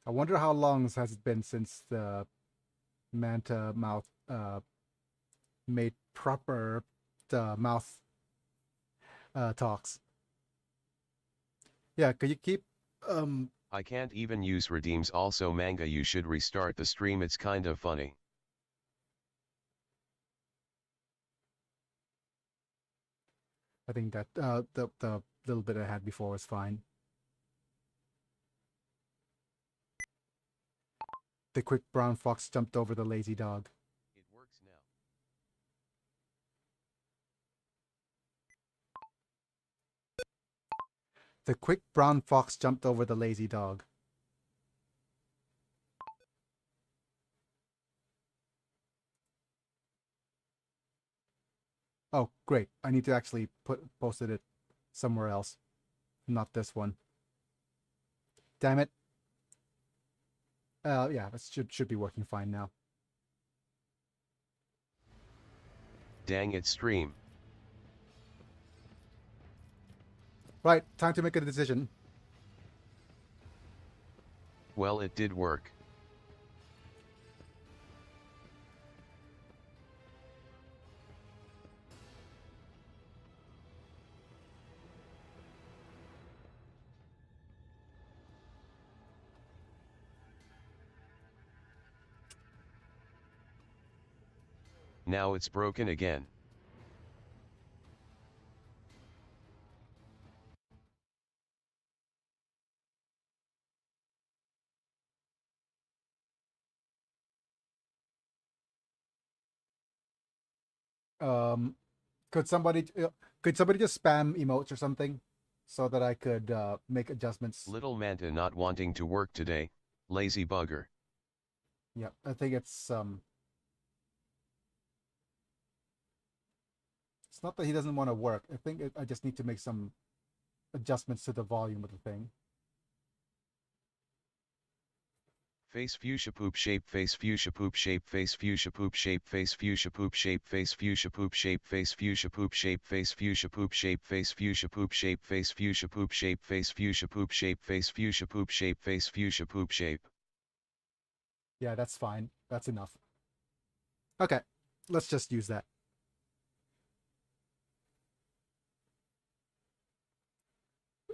I wonder how long has it been since the manta mouth made proper mouth talks. Yeah, could you keep I can't even use redeems. Also manga, you should restart the stream, it's kind of funny. I think that the little bit I had before was fine. The quick brown fox jumped over the lazy dog. It works now. The quick brown fox jumped over the lazy dog. Oh, great. I need to actually posted it somewhere else. Not this one. Damn it. Yeah, it should be working fine now. Dang it, stream. Right, time to make a decision. Well, it did work. Now it's broken again. Could somebody just spam emotes or something so that I could make adjustments? Little Manta not wanting to work today, lazy bugger. Yeah, I think it's not that he doesn't want to work. I think I just need to make some adjustments to the volume of the thing. Face fuchsia poop shape, face fuchsia poop shape, face fuchsia poop shape, face fuchsia poop shape, face fuchsia poop shape, face fuchsia poop shape, face fuchsia poop shape, face fuchsia poop shape, face fuchsia poop shape, face fuchsia poop shape, face fuchsia poop shape, face fuchsia poop shape. Yeah, that's fine. That's enough. Okay, let's just use that.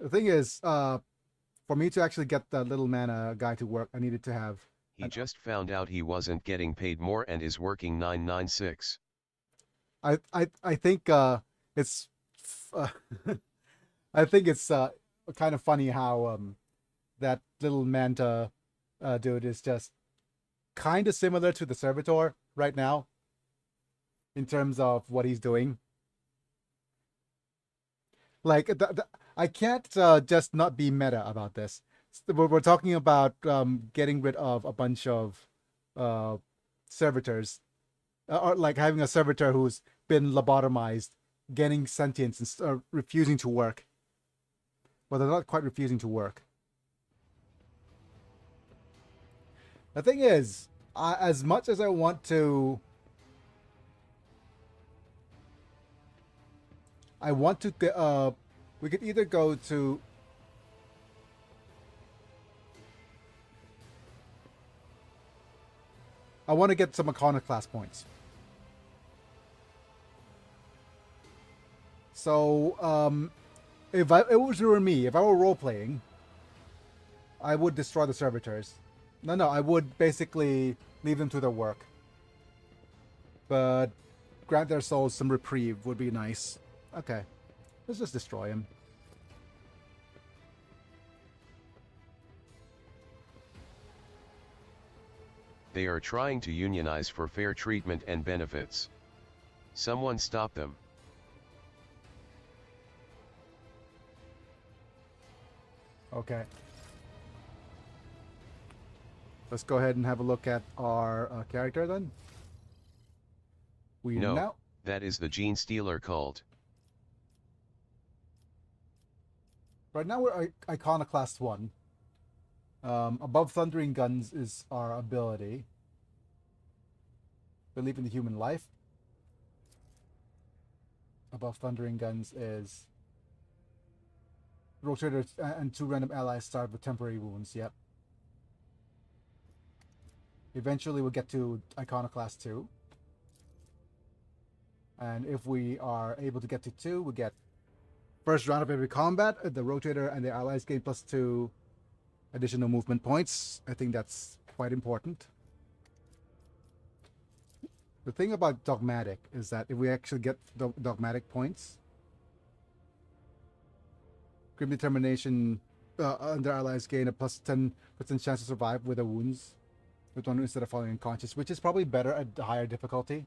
The thing is, for me to actually get the little mana guy to work, I needed to have... He just found out he wasn't getting paid more and is working 996. I think it's uh, I think it's kind of funny how that little manta dude is just kind of similar to the servitor right now in terms of what he's doing. Like I can't just not be meta about this. We're talking about getting rid of a bunch of uh, servitors, or like having a servitor who's been lobotomized, getting sentience and refusing to work. Well, they're not quite refusing to work. The thing is, as much as I want to, I want to get. We could either go to. I want to get some iconoclast points. So, if it were me, if I were role playing, I would destroy the servitors. No, I would basically leave them to their work. But grant their souls some reprieve would be nice. Okay, let's just destroy him. They are trying to unionize for fair treatment and benefits. Someone stop them. Okay. Let's go ahead and have a look at our character then. We No, now. that is the Gene Stealer cult. Right now we're Iconoclast 1. Above Thundering Guns is our ability. Believe in the human life. Above Thundering Guns is Rotator and 2 random allies starved with temporary wounds. Yep. Eventually we'll get to Iconoclast 2. And if we are able to get to 2, we get first round of every combat. The Rotator and the allies gain +2 additional movement points. I think that's quite important. The thing about Dogmatic is that if we actually get Dogmatic points, Grim Determination and their allies gain a +10% chance to survive with their wounds with one instead of falling unconscious, which is probably better at the higher difficulty.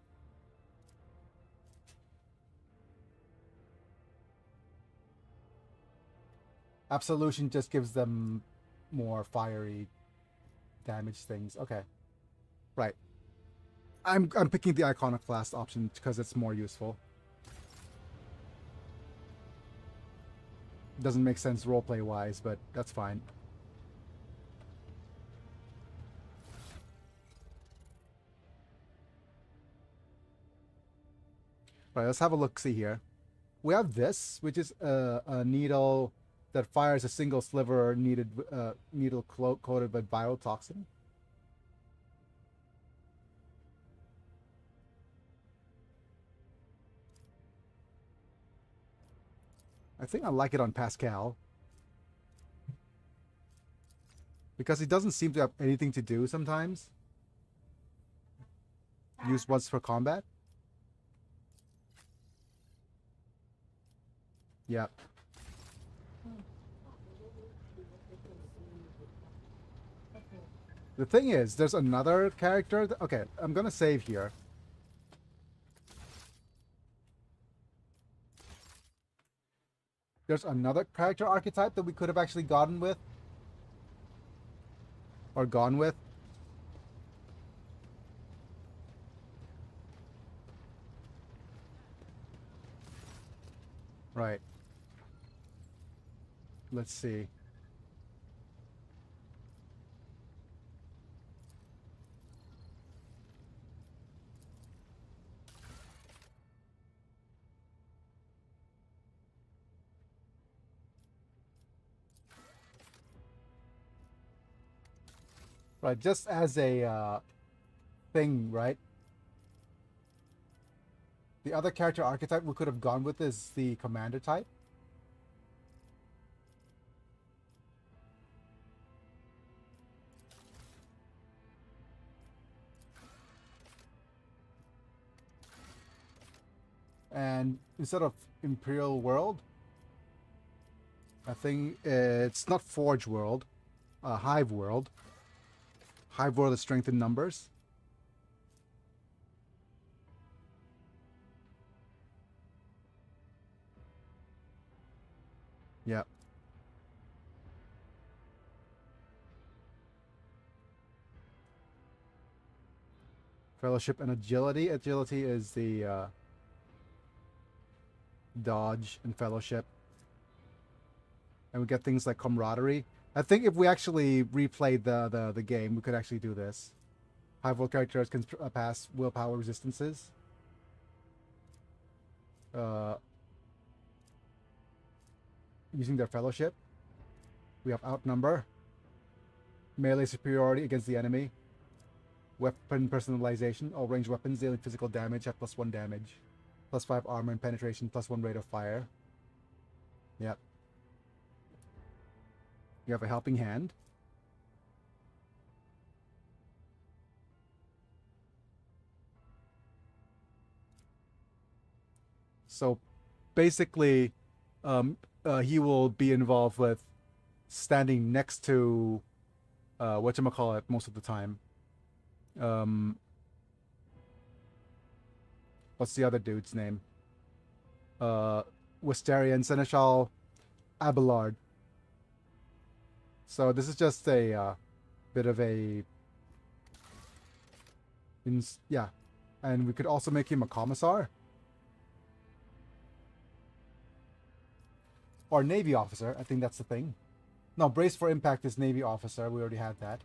Absolution just gives them more fiery damage things. Okay. Right. I'm picking the Iconoclast option because it's more useful. Doesn't make sense roleplay wise, but that's fine. Right, let's have a look-see here. We have this, which is a needle that fires a single sliver needle coated with viral toxin. I think I like it on Pascal. Because he doesn't seem to have anything to do sometimes. Used once for combat. Yep. The thing is, there's another character. Okay, I'm gonna save here. There's another character archetype that we could have actually gotten with. Or gone with. Right. Let's see. Right, just as a thing, right? The other character archetype we could have gone with is the commander type. And instead of Imperial World, I think it's not Forge World, Hive World. Hive World is strength in numbers. Yep. Fellowship and Agility. Agility is the dodge and fellowship. And we get things like camaraderie. I think if we actually replayed the game, we could actually do this. Hive World characters can pass willpower resistances. Using their fellowship. We have outnumber. Melee superiority against the enemy. Weapon personalization. All ranged weapons dealing physical damage have +1 damage. +5 armor and penetration, +1 rate of fire. Yep. You have a helping hand. So basically, he will be involved with standing next to whatchamacallit most of the time. What's the other dude's name? Wisterian Seneschal Abelard. So this is just a bit of a... yeah. And we could also make him a commissar. Or Navy officer. I think that's the thing. No, Brace for Impact is Navy officer. We already had that.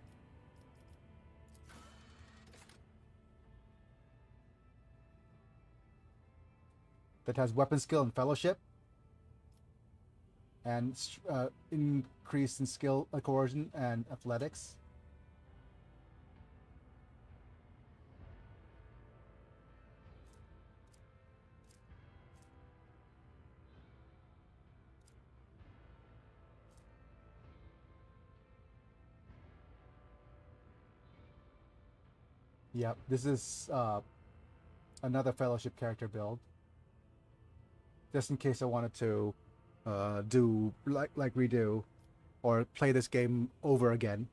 That has weapon skill and fellowship. And increase in skill, coercion, and athletics. Yep, this is another fellowship character build. Just in case I wanted to do like redo or play this game over again.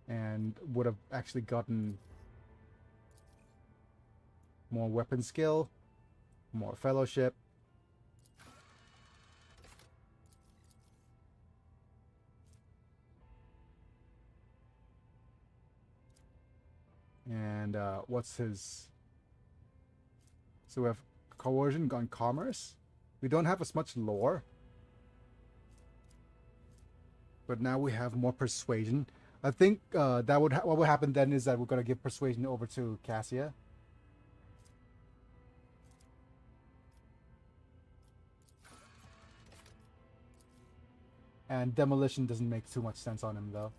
And would have actually gotten more weapon skill, more fellowship. And what's his... So we have coercion on commerce. We don't have as much lore. But now we have more persuasion. I think that would what would happen then is that we're going to give persuasion over to Cassia. And demolition doesn't make too much sense on him though.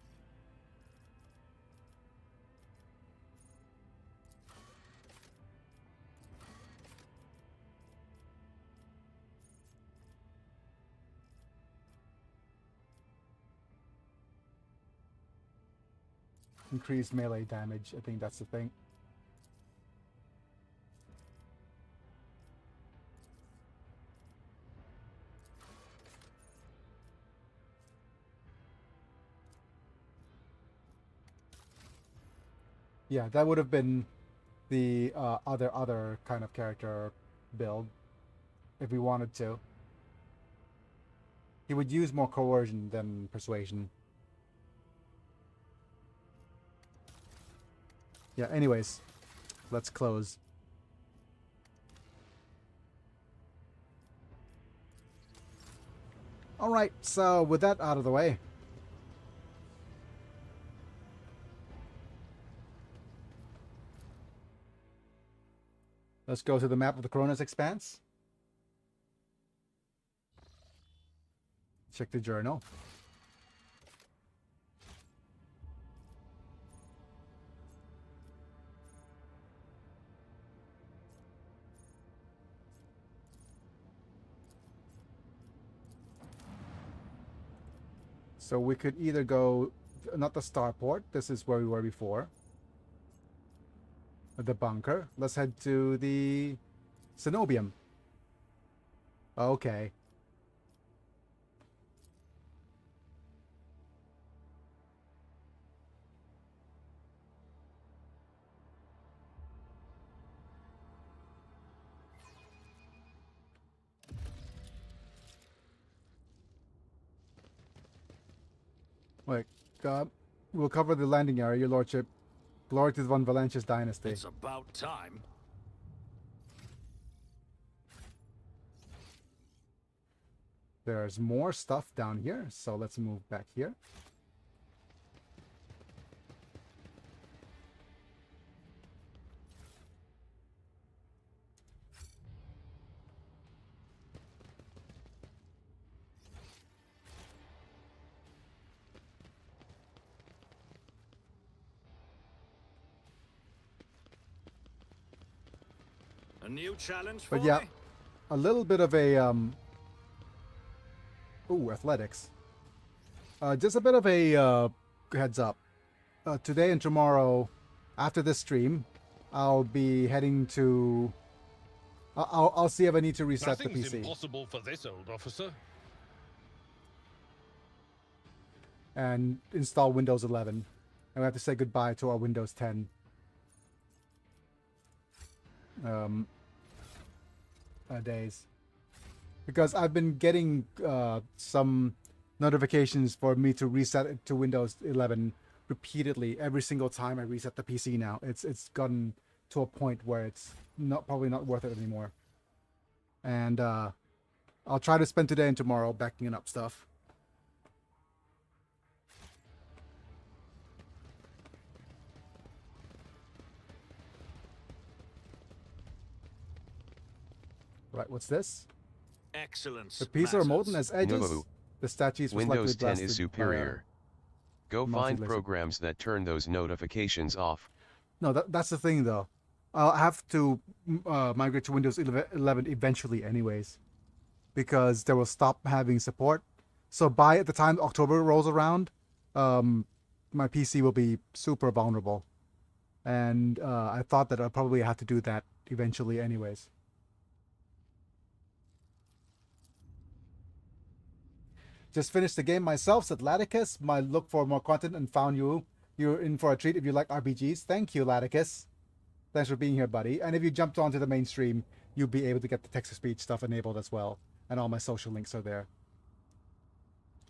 Increased melee damage, I think that's the thing. Yeah, that would have been the other kind of character build if we wanted to. He would use more coercion than persuasion. Yeah, anyways, let's close. Alright, so with that out of the way, let's go to the map of the Coronis Expanse. Check the journal. So we could either go, not the starport. This is where we were before. The bunker. Let's head to the Cenobium. Okay. Wait, we'll cover the landing area, your lordship. Glory to the Von Valentius dynasty. It's about time. There's more stuff down here, so let's move back here. A new challenge for But yeah, me? a little bit of a ooh, athletics. Just a bit of a heads up. Today and tomorrow, after this stream, I'll be heading to. I'll see if I need to reset the Nothing's PC impossible for this old officer. and install Windows 11, and we have to say goodbye to our Windows 10. Days, because I've been getting some notifications for me to reset it to Windows 11 repeatedly every single time I reset the PC. Now it's gotten to a point where it's probably not worth it anymore, and I'll try to spend today and tomorrow backing up stuff. Right, what's this? Excellence. The pieces are molten matters. as edges. No. The statues was Windows likely 10 blasted is by, superior. Go find multi-laser. programs that turn those notifications off. No, that's the thing though. I'll have to migrate to Windows 11 eventually anyways, because they will stop having support. So by the time October rolls around, my PC will be super vulnerable. And I thought that I'll probably have to do that eventually anyways. Just finished the game myself, said Laticus. My look for more content and found you. You're in for a treat if you like RPGs. Thank you, Laticus. Thanks for being here, buddy. And if you jumped onto the mainstream, you'll be able to get the text-to-speech stuff enabled as well. And all my social links are there.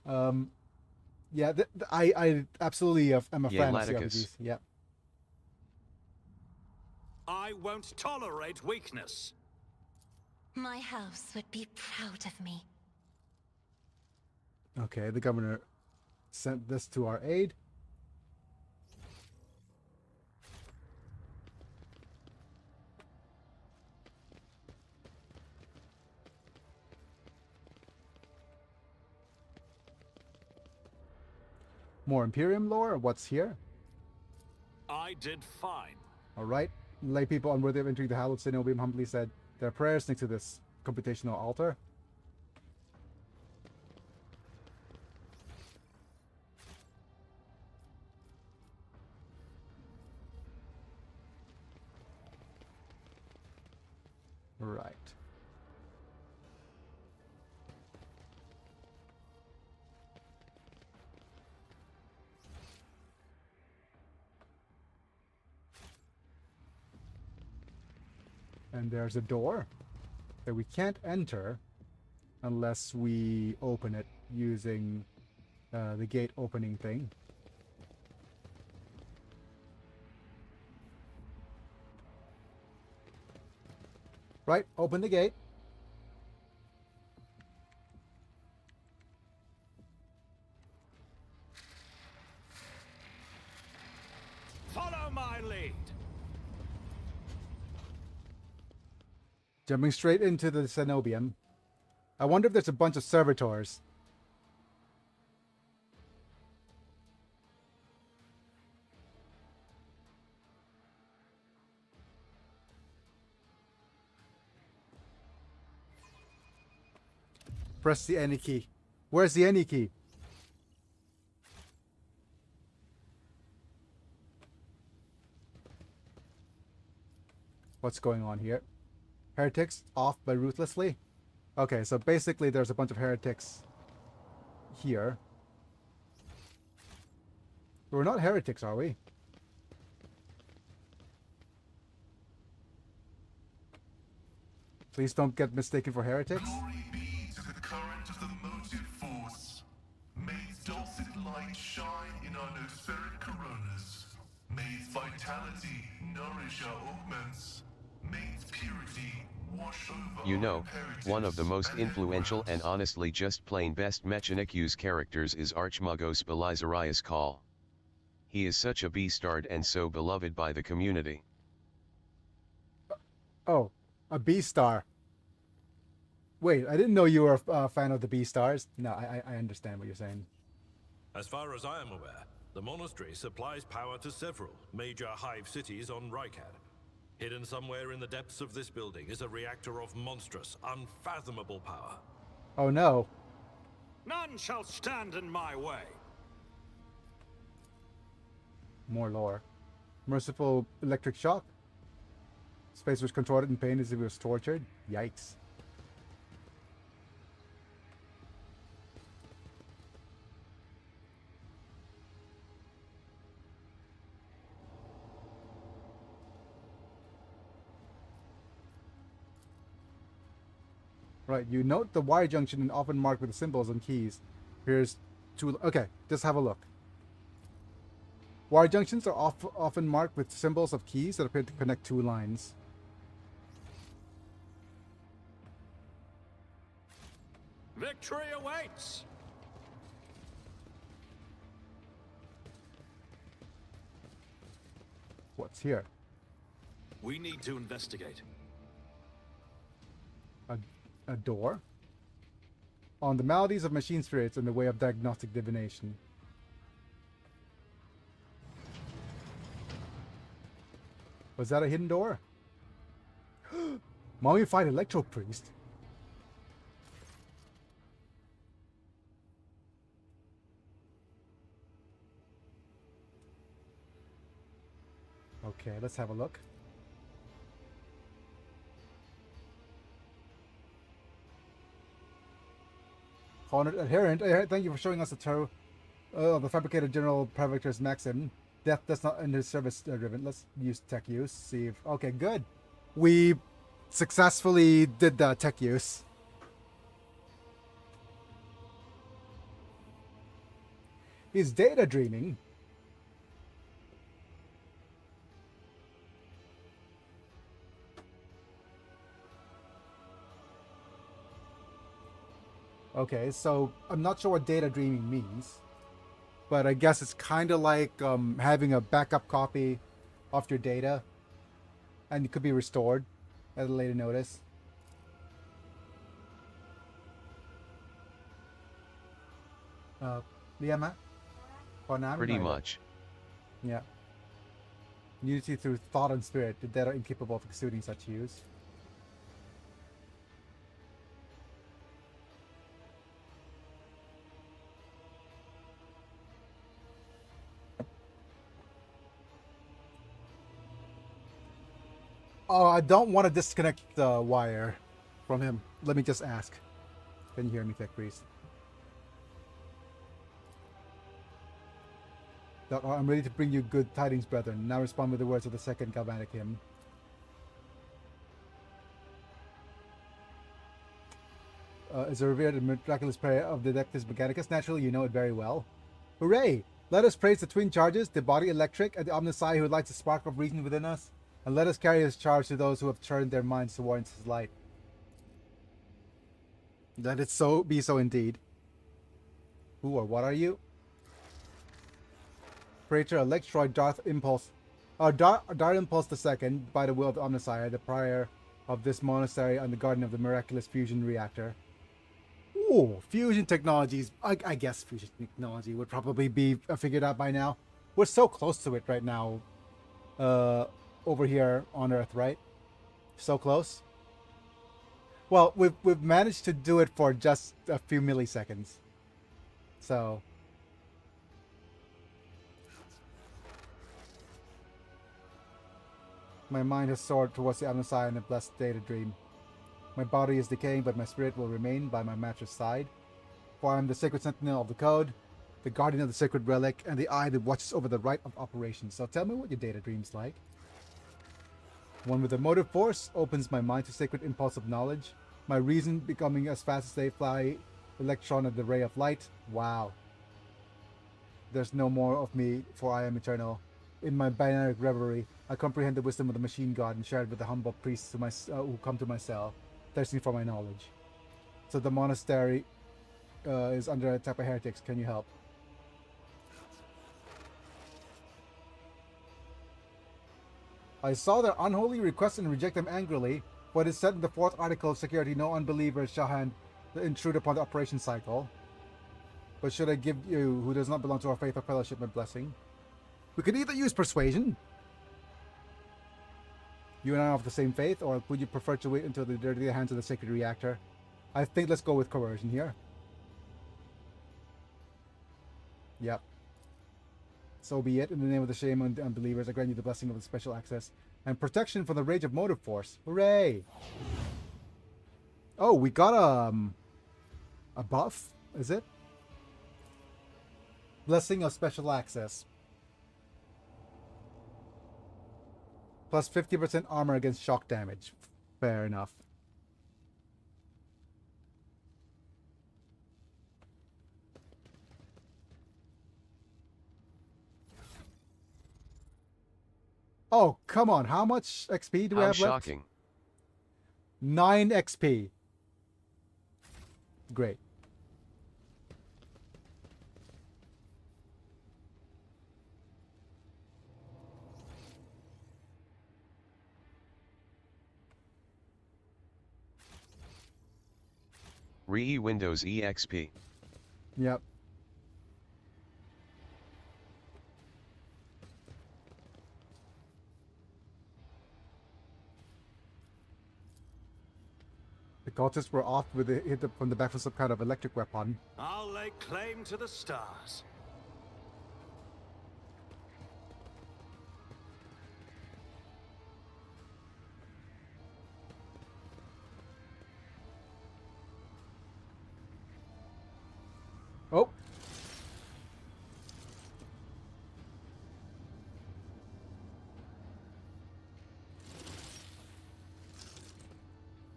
Yeah, I absolutely am a Yeah, fan Laticus. of CRPGs. Yeah. I won't tolerate weakness. My house would be proud of me. Okay, the governor sent this to our aid. More Imperium lore? What's here? I did fine. Alright. Lay people unworthy of entering the hallowed Cenobium humbly said their prayers next to this computational altar. Right. And there's a door that we can't enter unless we open it using the gate opening thing. Right, open the gate. Follow my lead. Jumping straight into the Cenobium. I wonder if there's a bunch of servitors. Press the any key. Where's the any key? What's going on here? Heretics off by ruthlessly? Okay, so basically there's a bunch of heretics here. We're not heretics, are we? Please don't get mistaken for heretics. Glory be to the current of the motive force. May its dulcet light shine in our nospheric coronas. May its vitality nourish our augments. May its purity wash over You our know, one of the imperatives most influential and honestly just plain best Mechanic use characters is Archmagos Belisarius Call. He is such a beastard and so beloved by the community. Oh, a B-star. Wait, I didn't know you were a fan of the B-stars. No, I understand what you're saying. As far as I am aware, the monastery supplies power to several major hive cities on Rykad. Hidden somewhere in the depths of this building is a reactor of monstrous, unfathomable power. Oh no. None shall stand in my way. More lore. Merciful electric shock. Space was contorted in pain as he was tortured. Yikes. Right, you note the wire junction and often marked with symbols and keys. Here's two. Okay, just have a look. Wire junctions are often marked with symbols of keys that appear to connect two lines. Victory awaits! What's here? We need to investigate. A door? On the maladies of machine spirits and the way of diagnostic divination. Was that a hidden door? Mummified Electro Priest? Okay, let's have a look. Honored Adherent, thank you for showing us the tarot of the fabricated General Pravictor's Maxim. Death does not end his service driven. Let's use tech use. See if. Okay, good. We successfully did the tech use. He's data dreaming. Okay, so I'm not sure what data dreaming means, but I guess it's kind of like having a backup copy of your data, and it could be restored at a later notice. Liama? Pretty much. Yeah. Unity through thought and spirit, the dead are incapable of exuding such use. Oh, I don't want to disconnect the wire from him. Let me just ask. Can you hear me, Tech Priest? I'm ready to bring you good tidings, brethren. Now respond with the words of the second Galvanic hymn. Is a revered and miraculous prayer of the Dectus Mechanicus. Naturally, you know it very well. Hooray! Let us praise the twin charges, the body electric, and the Omnissiah who lights the spark of reason within us. And let us carry his charge to those who have turned their minds towards his light. Let it so be so indeed. Who or what are you? Praetor Electroid Darth Impulse. Darth Impulse II, by the will of the Omnissiah, the prior of this monastery and the guardian of the miraculous fusion reactor. Ooh, fusion technologies. I guess fusion technology would probably be figured out by now. We're so close to it right now. Over here on Earth, right? So close. Well, we've managed to do it for just a few milliseconds. So My mind has soared towards the Amnesia in a blessed data dream. My body is decaying, but my spirit will remain by my master's side. For I am the sacred sentinel of the code, the guardian of the sacred relic, and the eye that watches over the right of operations. So tell me what your data dream's like. One with a motive force opens my mind to sacred impulse of knowledge. My reason becoming as fast as they fly, electron of the ray of light. Wow. There's no more of me, for I am eternal. In my binary reverie, I comprehend the wisdom of the machine god and share it with the humble priests who come to my cell, thirsting for my knowledge. So the monastery is under attack by heretics. Can you help? I saw their unholy requests and reject them angrily. What is said in the 4th article of security, no unbeliever shall hand the intruder upon the operation cycle. But should I give you, who does not belong to our faith or fellowship, my blessing? We could either use persuasion. You and I are of the same faith, or would you prefer to wait until the dirty hands of the sacred reactor? I think let's go with coercion here. Yep. So be it. In the name of the shame on unbelievers, I grant you the blessing of the special access and protection from the rage of motive force. Hooray! Oh, we got a buff, is it? Blessing of special access. Plus 50% armor against shock damage. Fair enough. Oh, come on. How much XP do we How have left? shocking. 9 XP. Great. Re Windows EXP. Yep. The cultists were off with a hit from the back of some kind of electric weapon. I'll lay claim to the stars. Oh!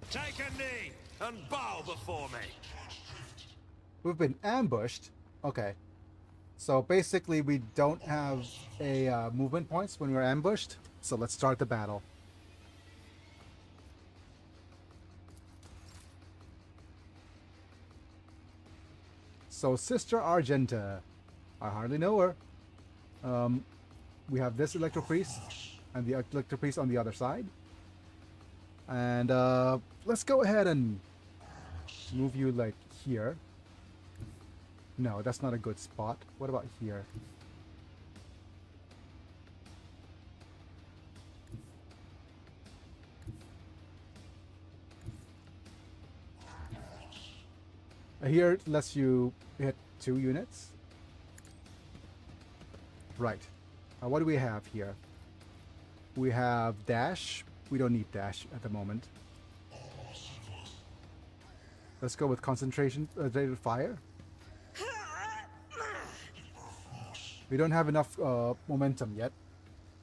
Take a knee and bow before me. We've been ambushed. Okay. So basically we don't have a movement points when we're ambushed. So let's start the battle. So Sister Argenta. I hardly know her. We have this Electro Priest and the Electro Priest on the other side. And let's go ahead and move you like here. No, that's not a good spot. What about here? Here it lets you hit 2 units. Right. What do we have here? We have dash. We don't need dash at the moment. Let's go with concentration rated fire. We don't have enough momentum yet.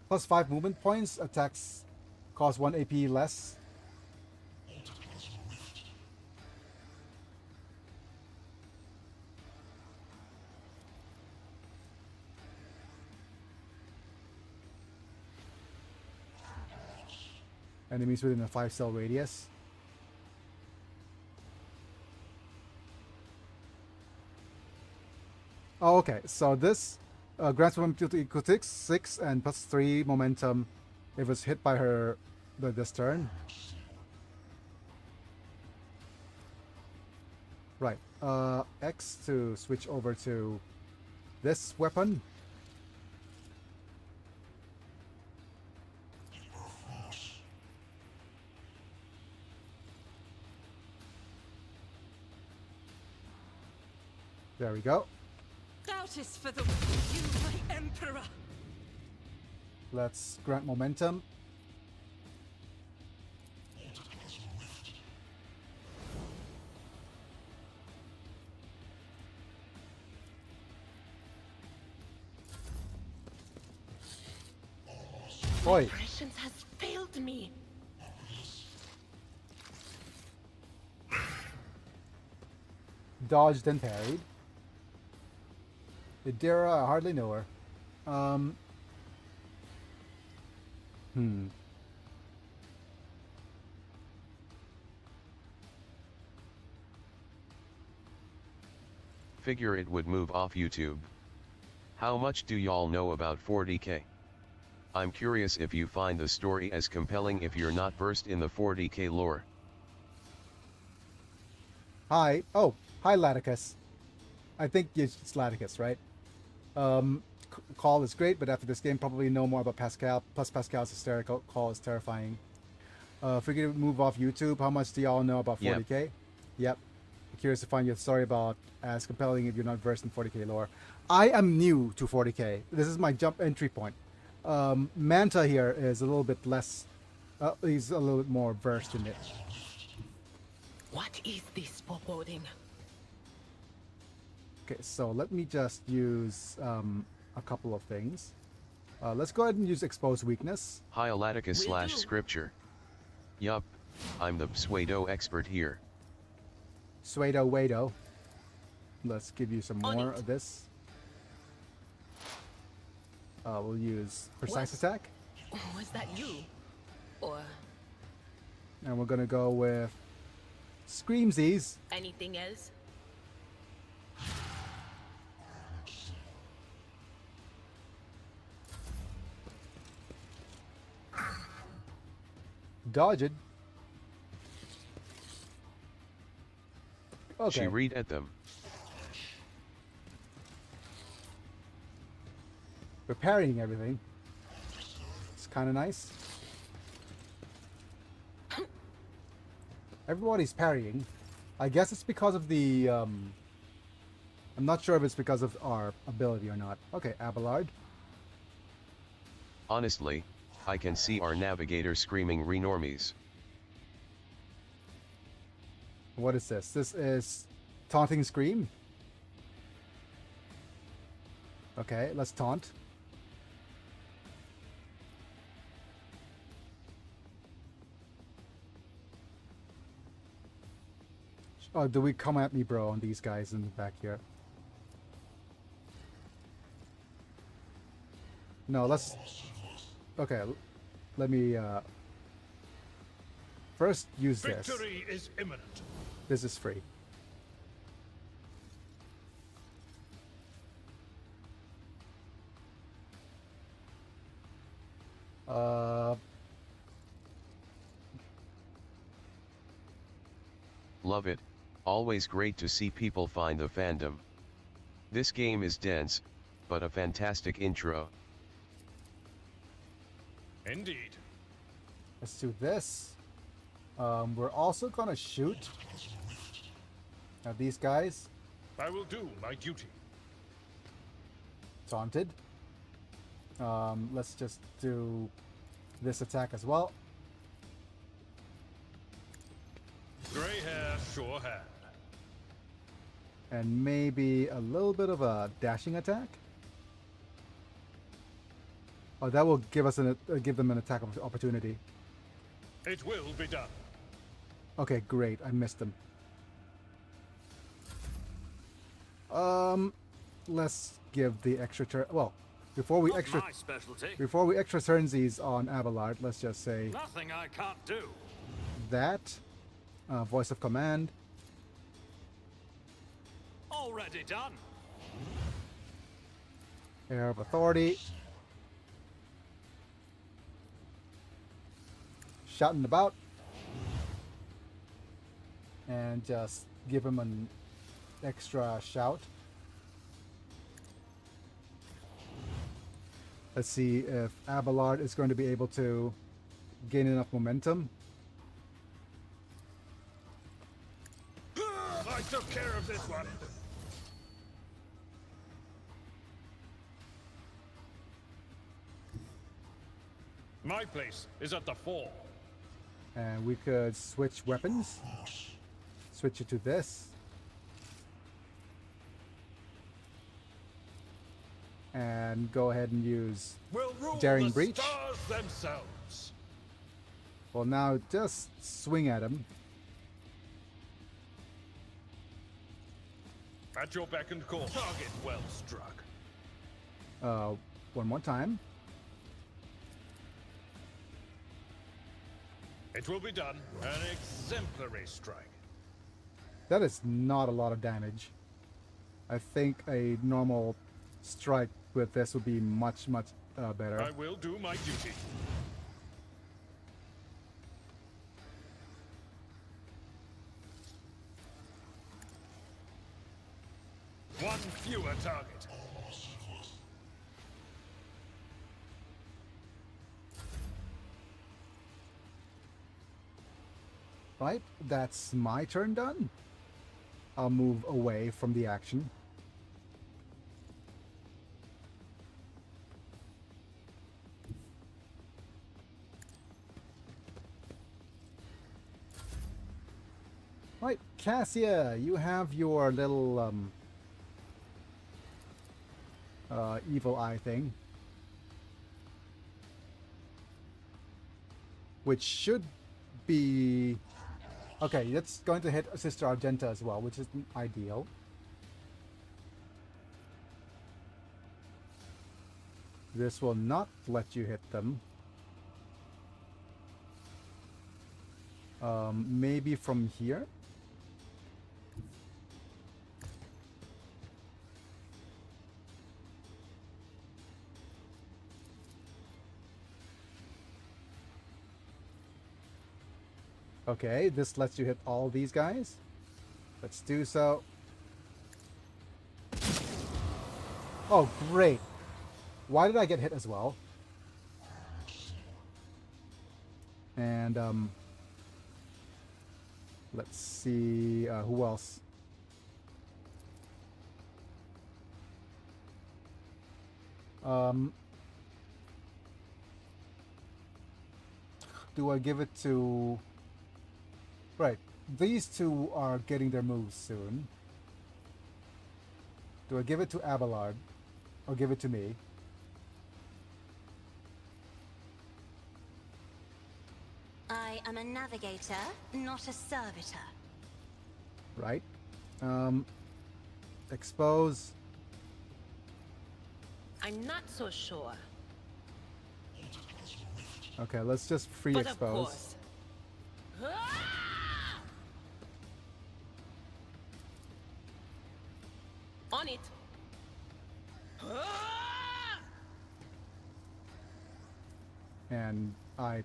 Plus 5 movement points. Attacks cost 1 AP less. Enemies within a 5-cell radius. Oh, okay. So this grants momentum to equal 6 and plus 3 momentum if it's hit by her this turn. Right. X to switch over to this weapon. There we go. Doubt is for the you, my emperor. Let's grant momentum. Oi. Preparations has failed me. Dodged and parried. Idira, I hardly know her. Figure it would move off YouTube. How much do y'all know about 40k? I'm curious if you find the story as compelling if you're not versed in the 40k lore. Hi. Oh, hi, Laticus. I think it's Laticus, right? Call is great, but after this game, probably know more about Pascal. Plus, Pascal's hysterical. Call is terrifying. Figure to move off YouTube. How much do y'all know about 40k? Yep. Curious to find your story about as compelling if you're not versed in 40k lore. I am new to 40k. This is my jump entry point. Manta here is a little bit less. He's a little bit more versed in it. What is this foreboding? Okay, so let me just use a couple of things. Let's go ahead and use expose weakness. Hialaticus / scripture. Yup, I'm the pseudo expert here. Suedo Wado. Let's give you some more of this. We'll use precise attack. Was that you? Or And we're gonna go with Screamsies. anything else? Dodge it. Okay. She read at them. We're parrying everything. It's kind of nice. Everybody's parrying. I guess it's because of the... I'm not sure if it's because of our ability or not. Okay, Abelard. Honestly, I can see our navigator screaming renormies. What is this? This is Taunting Scream. Okay, let's taunt. Oh, do we come at me, bro, on these guys in the back here? No, let's... Okay, let me, first use this. Victory is imminent. This is free. Love it, always great to see people find the fandom. This game is dense, but a fantastic intro. Indeed. Let's do this. We're also gonna shoot at these guys. I will do my duty. Taunted. Let's just do this attack as well. Grey hair, sure hand. And maybe a little bit of a dashing attack. Oh, that will give us give them an attack opportunity. It will be done. Okay, great. I missed them. Let's give the extra turn. Well, before we Not extra my specialty. turnsies on Abelard, let's just say Nothing I can't do. that. Voice of command. Already done. Air of authority. Shouting about. And just give him an extra shout. Let's see if Abelard is going to be able to gain enough momentum. I took care of this one. My place is at the fore. And we could switch weapons. Switch it to this. and go ahead and use Will rule Daring the Breach. stars themselves. Well, now just swing at him. At your beck and call. Target well struck. One more time. It will be done. An exemplary strike. That is not a lot of damage. I think a normal strike with this would be much better. I will do my duty. One fewer target. Right, that's my turn done. I'll move away from the action. Right, Cassia, you have your little evil eye thing, which should be okay. That's going to hit Sister Argenta as well, which isn't ideal. This will not let you hit them. Maybe from here. Okay, this lets you hit all these guys. Let's do so. Oh, great. Why did I get hit as well? And, let's see, who else? Do I give it to... Right, these two are getting their moves soon. Do I give it to Abelard or give it to me? I am a navigator, not a servitor. Right. Expose. I'm not so sure. Okay, let's just free But expose. of course. Ah! On it. Ah! And I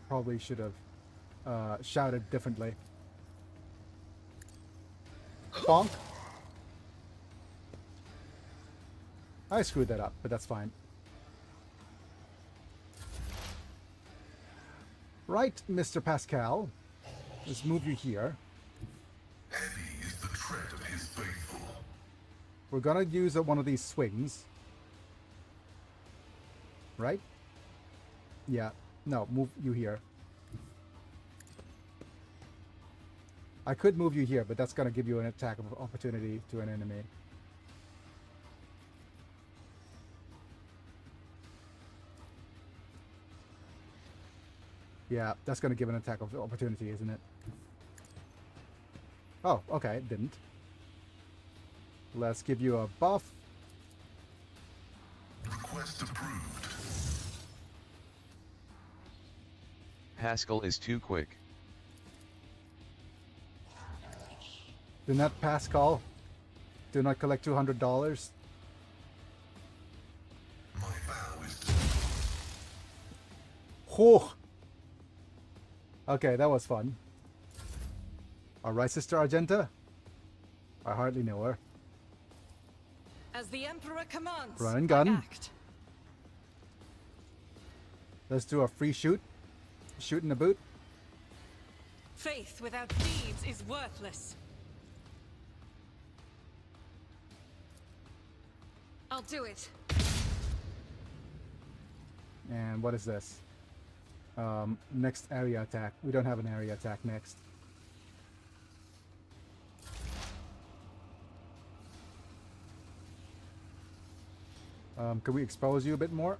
probably should have shouted differently. Bonk. I screwed that up, but that's fine. Right, Mr. Pascal. Let's move you here. Heavy is the tread of his faithful. We're gonna use one of these swings. Right? Yeah. No, move you here. I could move you here, but that's gonna give you an attack of opportunity to an enemy. Yeah, that's gonna give an attack of opportunity, isn't it? Oh, okay, it didn't. Let's give you a buff. Request approved. Pascal is too quick. Do not Pascal. Do not collect $200. My vow is to... Whew. Okay, that was fun. Alright, Sister Argenta. I hardly know her. As the Emperor commands, Run and I gun. act. Let's do a free shoot. Shoot in the boot. Faith without deeds is worthless. I'll do it. And what is this? Next area attack. We don't have an area attack next. Can we expose you a bit more?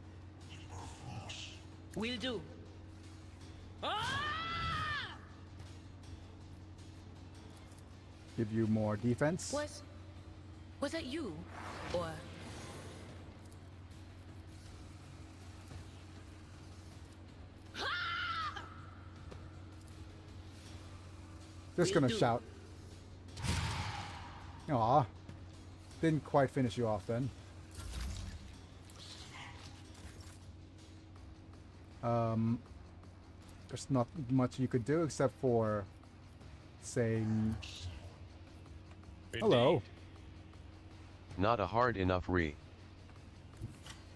Will do. Ah! Give you more defense? Was that you? Or Just Will gonna do. shout. Aw. Didn't quite finish you off then. There's not much you could do except for saying hello. Not a hard enough re.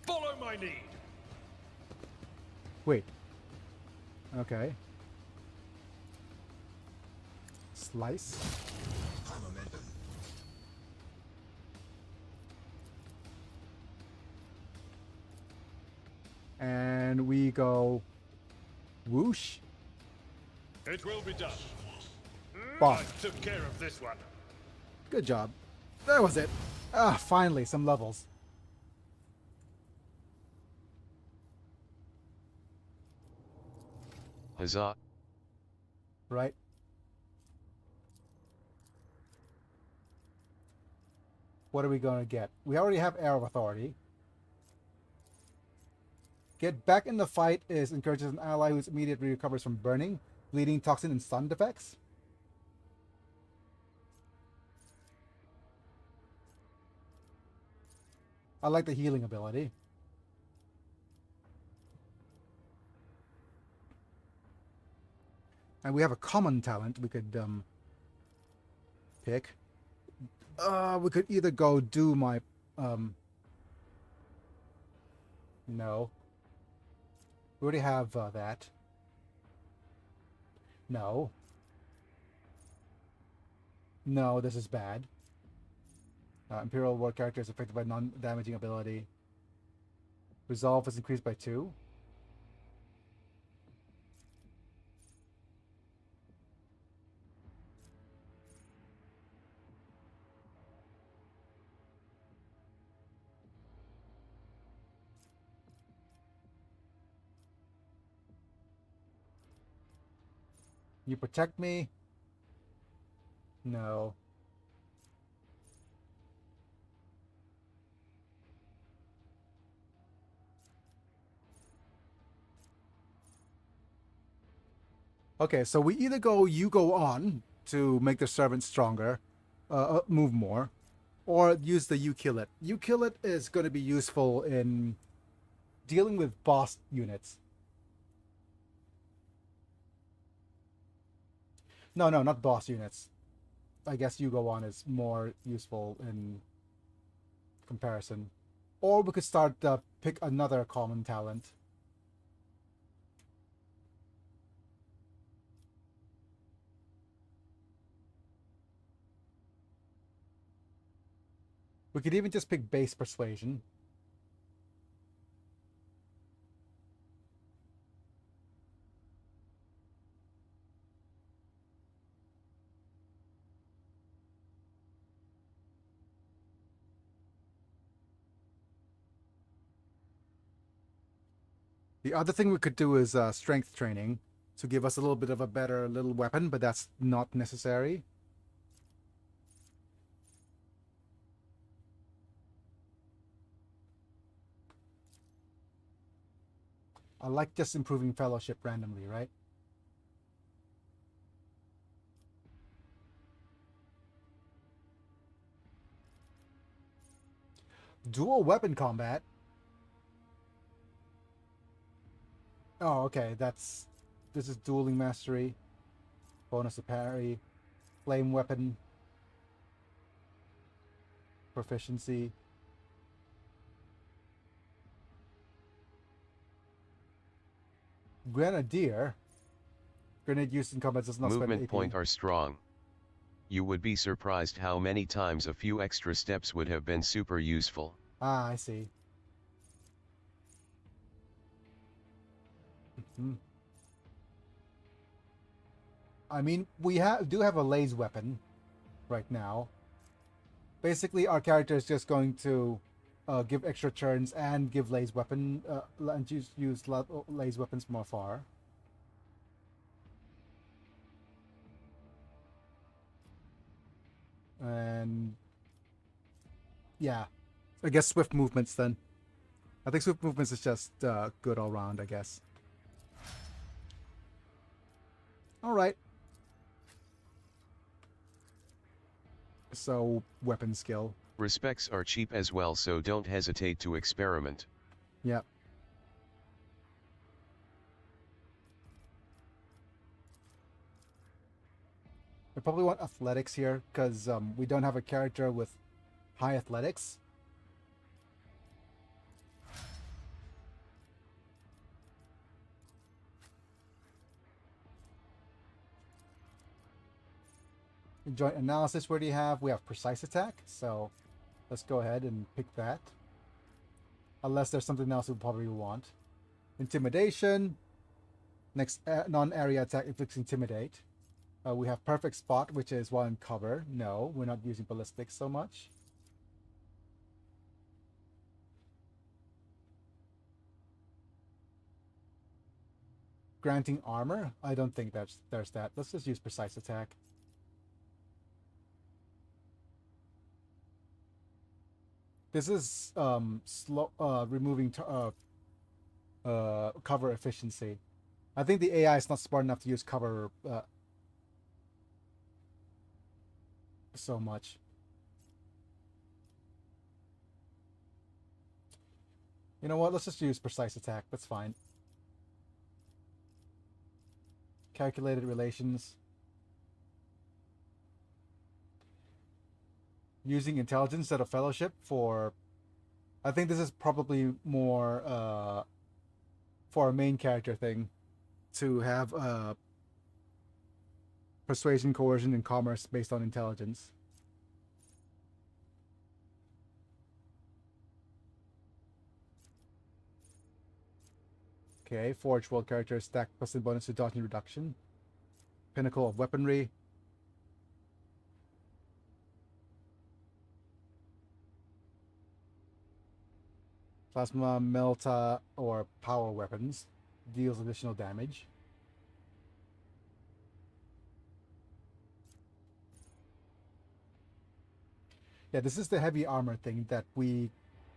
Follow my lead. Wait. Okay. Slice. And we go whoosh. It will be done. Bonk. Took care of this one. Good job. That was it. Ah, finally, some levels. Huzzah. Right? What are we going to get? We already have Air of Authority. Get back in the fight is encourages an ally whose immediately recovers from burning, bleeding, toxin, and stun defects. I like the healing ability. And we have a common talent we could pick. We could either go do my no. We already have that. No. No, this is bad. Imperial War character is affected by non-damaging ability. Resolve is increased by 2. You protect me? No. Okay, so we either go you go on to make the servant stronger, move more, or use the you kill it. You kill it is going to be useful in dealing with boss units. No, not boss units. I guess you go on is more useful in comparison. Or we could start pick another common talent. We could even just pick base persuasion. The other thing we could do is strength training to give us a little bit of a better little weapon, but that's not necessary. I like just improving fellowship randomly, right? Dual weapon combat. Oh, okay. This is dueling mastery. Bonus to parry. Flame weapon. Proficiency. Grenadier. Grenade used in combat does not spend Movement AP. point are strong. You would be surprised how many times a few extra steps would have been super useful. Ah, I see. I mean, we do have a laser weapon right now. Basically, our character is just going to give extra turns and give laser weapon and use laser weapons from afar. And yeah, I guess swift movements then. I think swift movements is just good all round, I guess. All right. So weapon skill. Respects are cheap as well, so don't hesitate to experiment. Yep. I probably want athletics here because we don't have a character with high athletics. Joint analysis, where do you have? We have precise attack, so let's go ahead and pick that. Unless there's something else we probably want. Intimidation. Next non-area attack inflicts intimidate. We have perfect spot, which is while in cover. No, we're not using ballistics so much. Granting armor? I don't think there's that. Let's just use precise attack. This is removing cover efficiency. I think the AI is not smart enough to use cover so much. You know what? Let's just use precise attack. That's fine. Calculated relations. Using intelligence instead of fellowship for... I think this is probably more for a main character thing. To have persuasion, coercion, and commerce based on intelligence. Okay, Forge World character stack plus the bonus to dodging reduction. Pinnacle of Weaponry. Plasma, Melta, or Power Weapons. Deals additional damage. Yeah, this is the heavy armor thing that we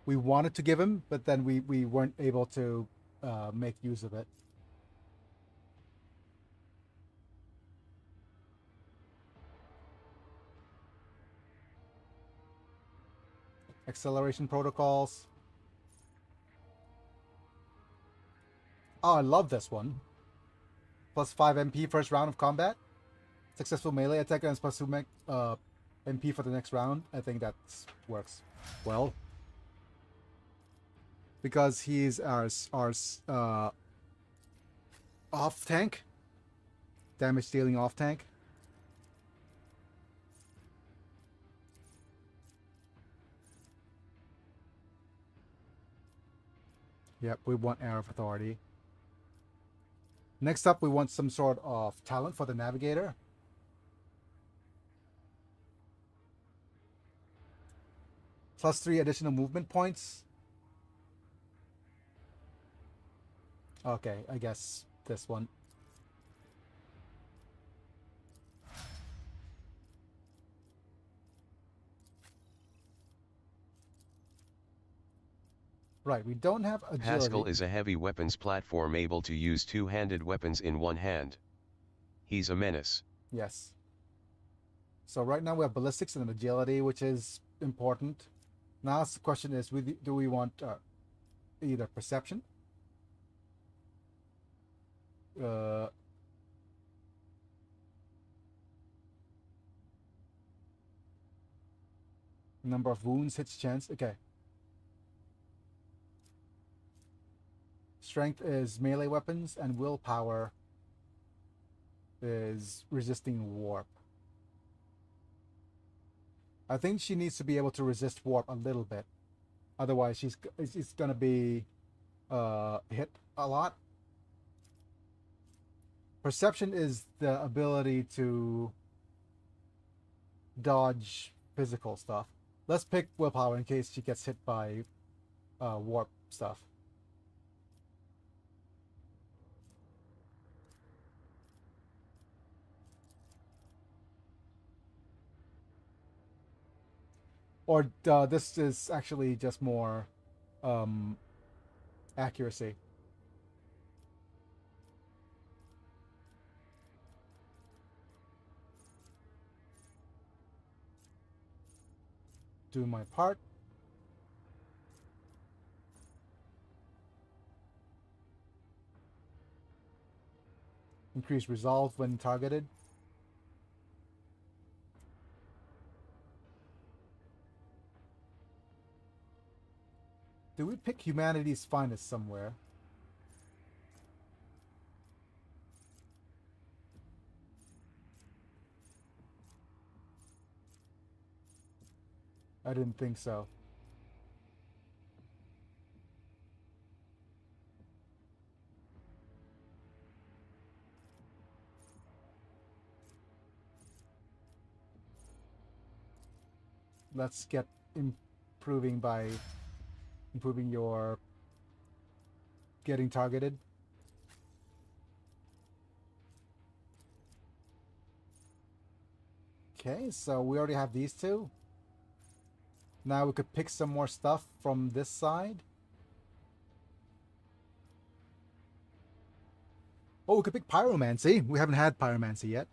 wanted to give him, but then we weren't able to make use of it. Acceleration protocols. Oh, I love this one. Plus 5 MP first round of combat. Successful melee attack and plus 2 MP for the next round. I think that works well. Because he's our off tank. Damage dealing off tank. Yep, we want Air of Authority. Next up, we want some sort of talent for the Navigator. Plus 3 additional movement points. Okay, I guess this one. Right, we don't have agility. Haskell is a heavy weapons platform able to use two-handed weapons in one hand. He's a menace. Yes. So right now we have ballistics and agility, which is important. Now the question is, do we want either perception? Number of wounds, hits chance. Okay. Strength is melee weapons, and willpower is resisting warp. I think she needs to be able to resist warp a little bit. Otherwise, she's going to be hit a lot. Perception is the ability to dodge physical stuff. Let's pick willpower in case she gets hit by warp stuff. Or this is actually just more accuracy. Do my part. Increase resolve when targeted. Do we pick humanity's finest somewhere? I didn't think so. Let's get improving by improving your getting targeted. Okay, so we already have these two. Now we could pick some more stuff from this side. Oh, we could pick Pyromancy. We haven't had Pyromancy yet.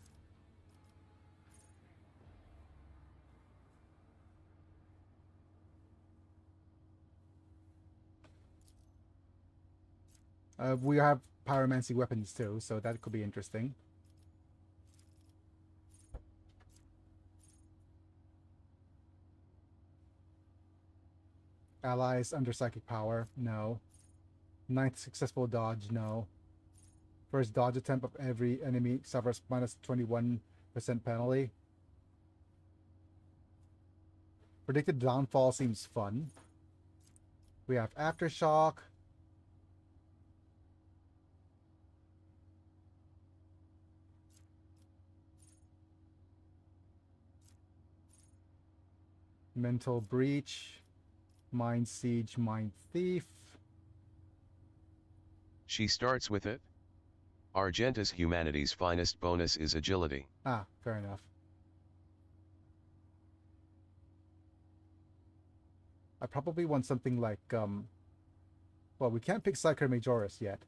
We have Pyromancy weapons too, so that could be interesting. Allies under psychic power, no. Ninth successful dodge, no. First dodge attempt of every enemy suffers minus 21% penalty. Predicted downfall seems fun. We have Aftershock. Mental Breach. Mind Siege, Mind Thief. She starts with it. Argentus Humanity's finest bonus is agility. Ah, fair enough. I probably want something like, well, we can't pick Psyker Majoris yet.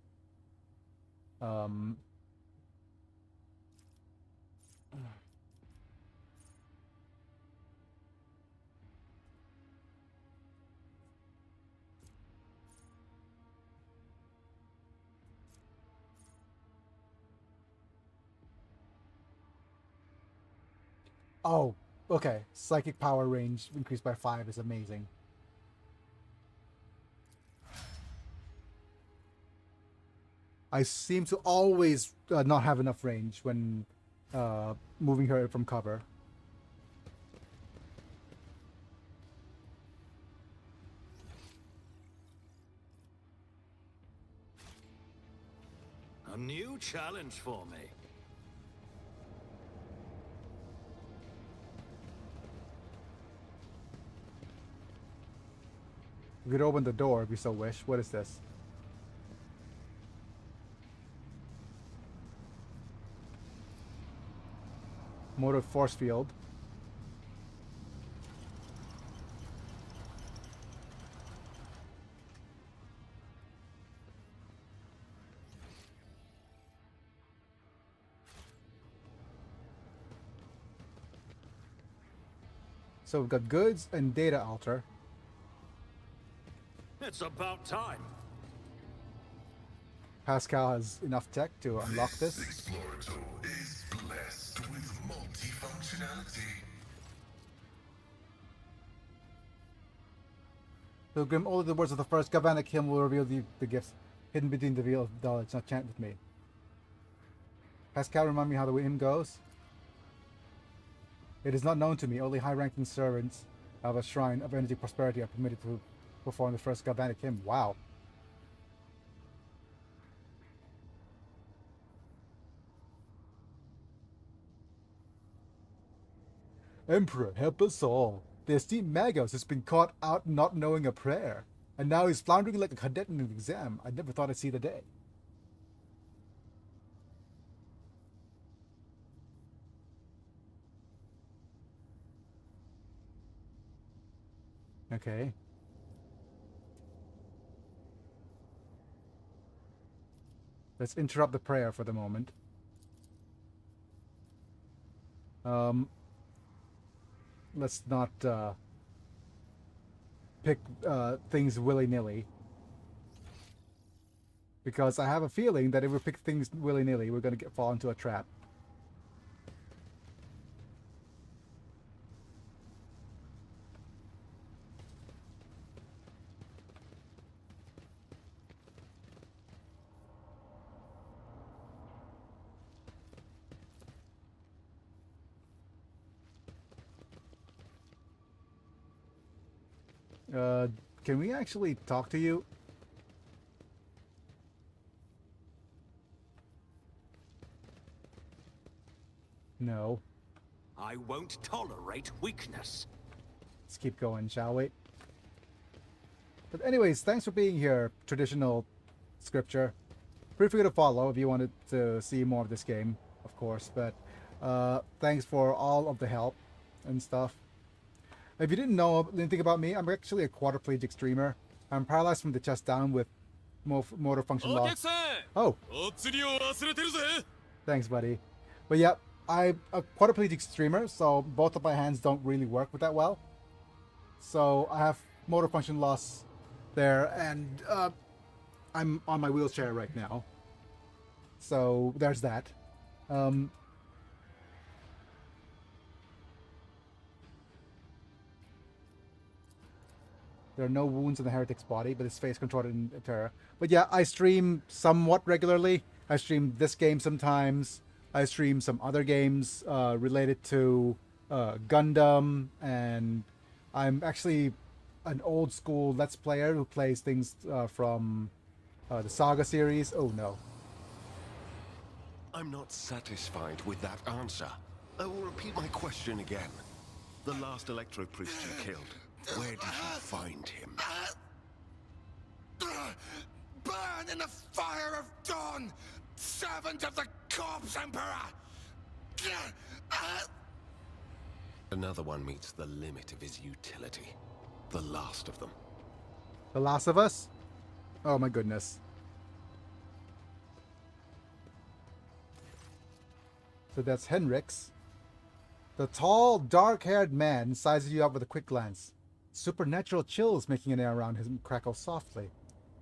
Oh, okay. Psychic power range increased by 5 is amazing. I seem to always not have enough range when moving her from cover. A new challenge for me. We could open the door if we so wish. What is this? Motive force field. So we've got goods and data altar. It's about time. Pascal has enough tech to unlock this. Explorator is blessed with multifunctionality. Pilgrim, only the words of the first Galvanic hymn will reveal the gifts hidden between the veil of knowledge. Now chant with me. Pascal, remind me how the hymn goes. It is not known to me. Only high-ranking servants of a shrine of energy prosperity are permitted to perform the first Galvanic hymn. Wow. Emperor, help us all. The esteemed Magos has been caught out not knowing a prayer. And now he's floundering like a cadet in an exam. I never thought I'd see the day. Okay. Let's interrupt the prayer for the moment. Let's not pick things willy-nilly. Because I have a feeling that if we pick things willy-nilly, we're going to fall into a trap. Can we actually talk to you? No. I won't tolerate weakness. Let's keep going, shall we? But anyways, thanks for being here, Traditional Scripture. Feel free to follow if you wanted to see more of this game, of course. But thanks for all of the help and stuff. If you didn't know anything about me, I'm actually a quadriplegic streamer. I'm paralyzed from the chest down with motor function loss. Oh! Thanks, buddy. But yeah, I'm a quadriplegic streamer, so both of my hands don't really work with that well. So I have motor function loss there, and I'm on my wheelchair right now. So there's that. There are no wounds in the heretic's body, but his face contorted in terror. But yeah, I stream somewhat regularly. I stream this game sometimes. I stream some other games related to Gundam, and I'm actually an old school Let's Player who plays things from the Saga series. Oh no. I'm not satisfied with that answer. I will repeat my question again. The last Electro Priest you killed, where did you find him? Burn in the fire of dawn, servant of the Corpse Emperor! Another one meets the limit of his utility. The last of them. The Last of Us? Oh my goodness. So that's Henrix. The tall, dark-haired man sizes you up with a quick glance. Supernatural chills making an air around him crackle softly.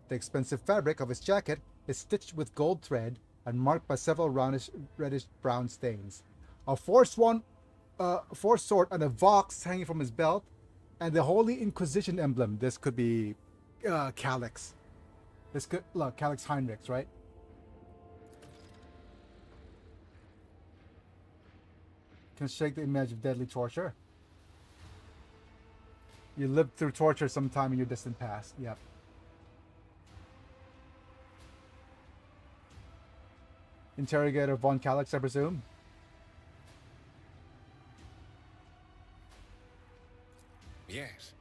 The expensive fabric of his jacket is stitched with gold thread and marked by several roundish, reddish-brown stains. A force sword and a vox hanging from his belt, and the Holy Inquisition emblem. This could be Calyx. This could look Calyx Heinrichs, right? Can shake the image of deadly torture. You lived through torture sometime in your distant past. Yep. Interrogator von Calyx, I presume. Yes.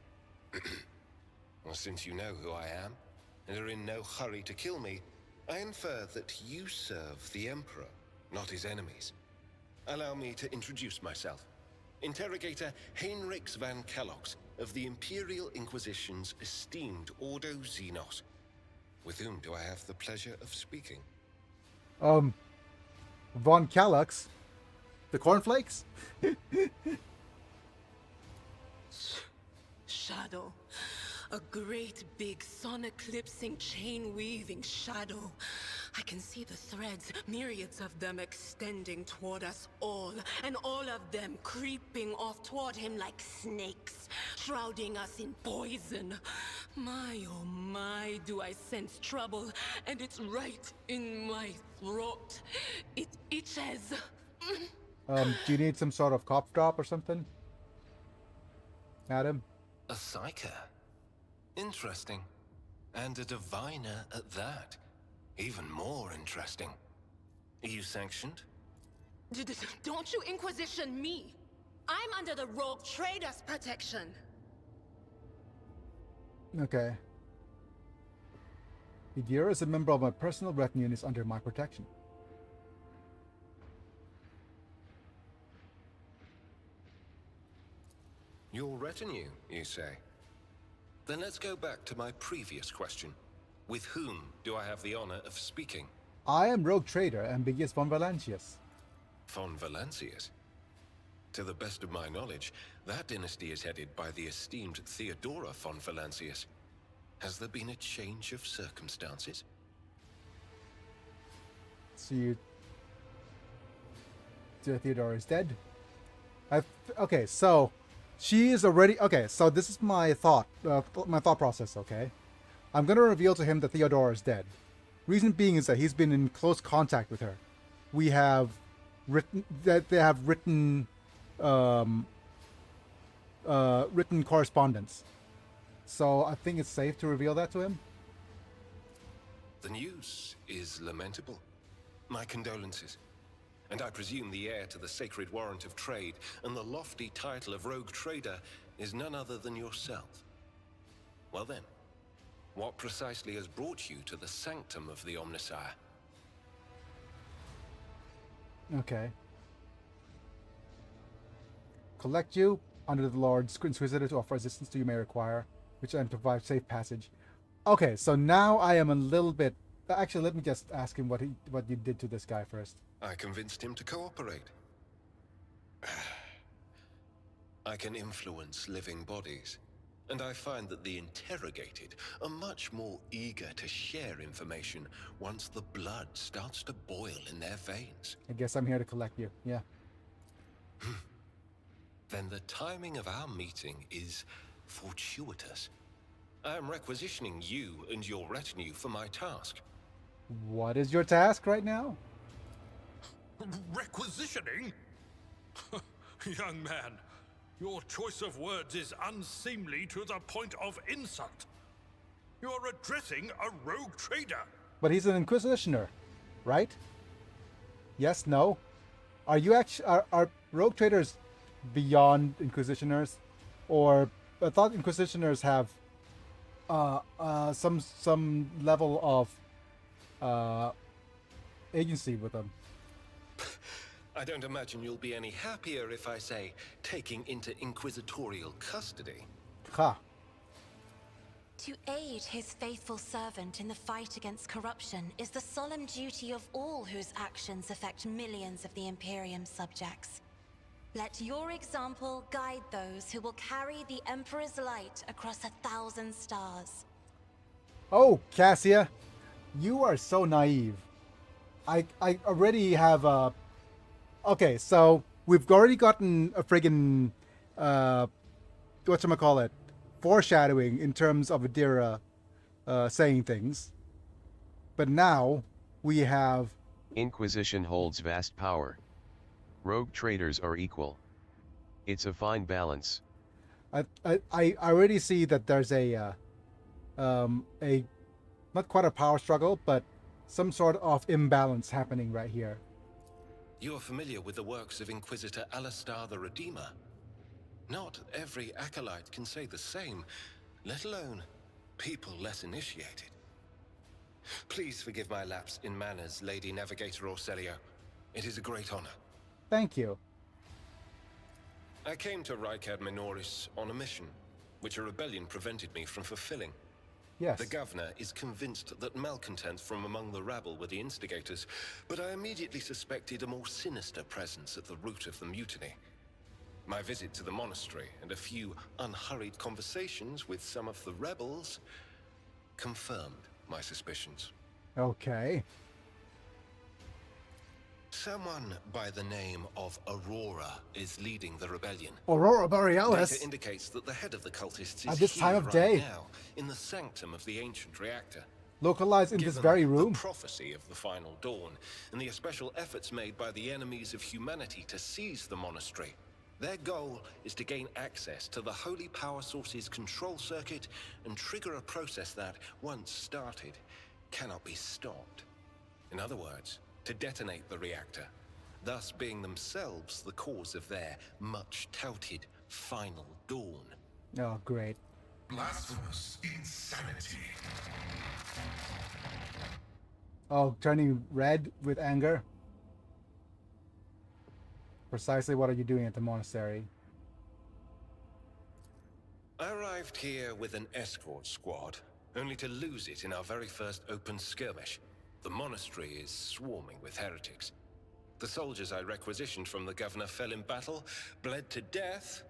Well, since you know who I am, and are in no hurry to kill me, I infer that you serve the Emperor, not his enemies. Allow me to introduce myself. Interrogator Heinrix van Kellogg's of the Imperial Inquisition's esteemed Ordo Xenos. With whom do I have the pleasure of speaking? Von Calyx? The cornflakes? Shadow. A great big sun-eclipsing, chain-weaving shadow. I can see the threads, myriads of them extending toward us all, and all of them creeping off toward him like snakes, shrouding us in poison. My, oh my, do I sense trouble, and it's right in my throat. It itches. Do you need some sort of cough drop or something? Adam? A psyker. Interesting. And a diviner at that. Even more interesting. Are you sanctioned? Don't you Inquisition me! I'm under the Rogue Trader's protection! Okay. Idira is a member of my personal retinue and is under my protection. Your retinue, you say? Then let's go back to my previous question. With whom do I have the honor of speaking? I am Rogue Trader Ambigius von Valancius. Von Valancius? To the best of my knowledge, that dynasty is headed by the esteemed Theodora von Valancius. Has there been a change of circumstances? So you... Theodora is dead? Okay, so... She is already... Okay, so this is my thought process, okay? I'm gonna reveal to him that Theodora is dead. Reason being is that he's been in close contact with her. We have written... That they have written... written correspondence. So I think it's safe to reveal that to him. The news is lamentable. My condolences. And I presume the heir to the sacred warrant of trade and the lofty title of Rogue Trader is none other than yourself. Well then, what precisely has brought you to the sanctum of the Omnissiah? Okay. Collect you under the Lord's Inquisitor to offer assistance to you may require, which and provide safe passage. Okay, so now I am a little bit... Actually, let me just ask him what you did to this guy first. I convinced him to cooperate. I can influence living bodies, and I find that the interrogated are much more eager to share information once the blood starts to boil in their veins. I guess I'm here to collect you, yeah. Then the timing of our meeting is fortuitous. I am requisitioning you and your retinue for my task. What is your task right now? Requisitioning? Young man, your choice of words is unseemly to the point of insult. You're addressing a rogue trader. But he's an Inquisitioner, right? Yes, no? Are you actually... Are Rogue Traders beyond Inquisitioners? Or... I thought Inquisitioners have... some level of... agency with them. I don't imagine you'll be any happier if I say taking into inquisitorial custody. Ha. To aid his faithful servant in the fight against corruption is the solemn duty of all whose actions affect millions of the Imperium's subjects. Let your example guide those who will carry the Emperor's light across 1,000 stars. Oh, Cassia, you are so naive. I already have a... Okay, so we've already gotten a friggin' whatchamacallit, foreshadowing in terms of Idira saying things. But now we have... Inquisition holds vast power. Rogue traders are equal. It's a fine balance. I already see that there's a not quite a power struggle, but some sort of imbalance happening right here. You are familiar with the works of Inquisitor Alistar the Redeemer. Not every acolyte can say the same, let alone people less initiated. Please forgive my lapse in manners, Lady Navigator Orselio. It is a great honor. Thank you. I came to Rykad Minoris on a mission, which a rebellion prevented me from fulfilling. Yes. The governor is convinced that malcontents from among the rabble were the instigators, but I immediately suspected a more sinister presence at the root of the mutiny. My visit to the monastery and a few unhurried conversations with some of the rebels confirmed my suspicions. Okay. Someone by the name of Aurora is leading the rebellion. Aurora Borealis? Data indicates that the head of the cultists is At this time of right day. now, in the sanctum of the ancient reactor. Localized in this Given very room. the prophecy of the final dawn, and the special efforts made by the enemies of humanity to seize the monastery, their goal is to gain access to the holy power source's control circuit and trigger a process that, once started, cannot be stopped. In other words, to detonate the reactor, thus being themselves the cause of their much-touted final dawn. Oh, great. blasphemous insanity. Oh, turning red with anger. Precisely what are you doing at the monastery? I arrived here with an escort squad, only to lose it in our very first open skirmish. The monastery is swarming with heretics. The soldiers I requisitioned from the governor fell in battle, bled to death,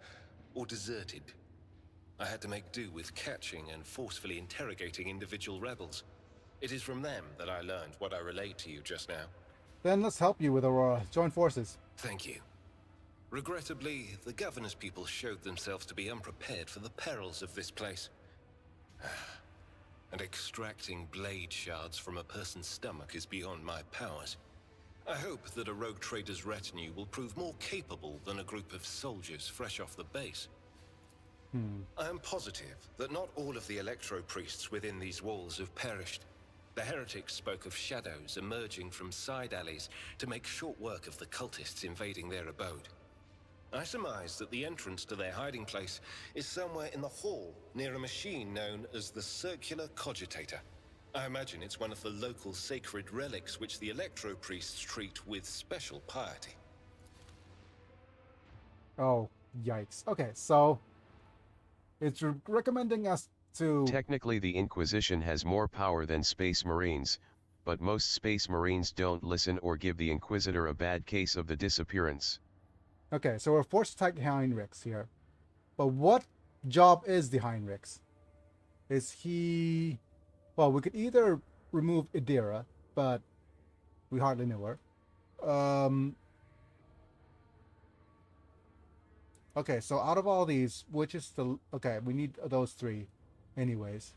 or deserted. I had to make do with catching and forcefully interrogating individual rebels. It is from them that I learned what I relayed to you just now. Then let's help you with Aurora. Join forces. Thank you. Regrettably, the governor's people showed themselves to be unprepared for the perils of this place. And extracting blade shards from a person's stomach is beyond my powers. I hope that a rogue trader's retinue will prove more capable than a group of soldiers fresh off the base. I am positive that not all of the electro-priests within these walls have perished. The heretics spoke of shadows emerging from side alleys to make short work of the cultists invading their abode. I surmise that the entrance to their hiding place is somewhere in the hall, near a machine known as the Circular Cogitator. I imagine it's one of the local sacred relics which the electro-priests treat with special piety. Oh, yikes. Okay, so it's recommending us to... Technically the Inquisition has more power than Space Marines, but most Space Marines don't listen or give the Inquisitor a bad case of the disappearance. Okay, so we're forced to attack Heinrichs here. But what job is the Heinrichs? Is he... Well, we could either remove Idira, but we hardly knew her. Okay, so out of all these, which is the... Okay, we need those three anyways.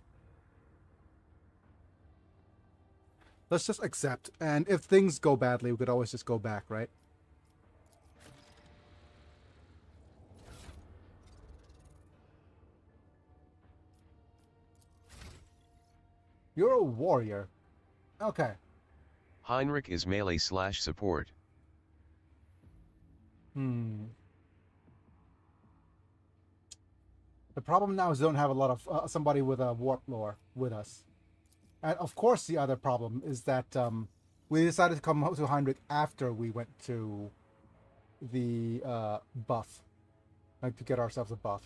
Let's just accept. And if things go badly, we could always just go back, right? You're a warrior. Okay. Heinrich is melee / support. The problem now is we don't have a lot of somebody with a warp lore with us. And of course the other problem is that we decided to come to Heinrich after we went to the buff. Like to get ourselves a buff.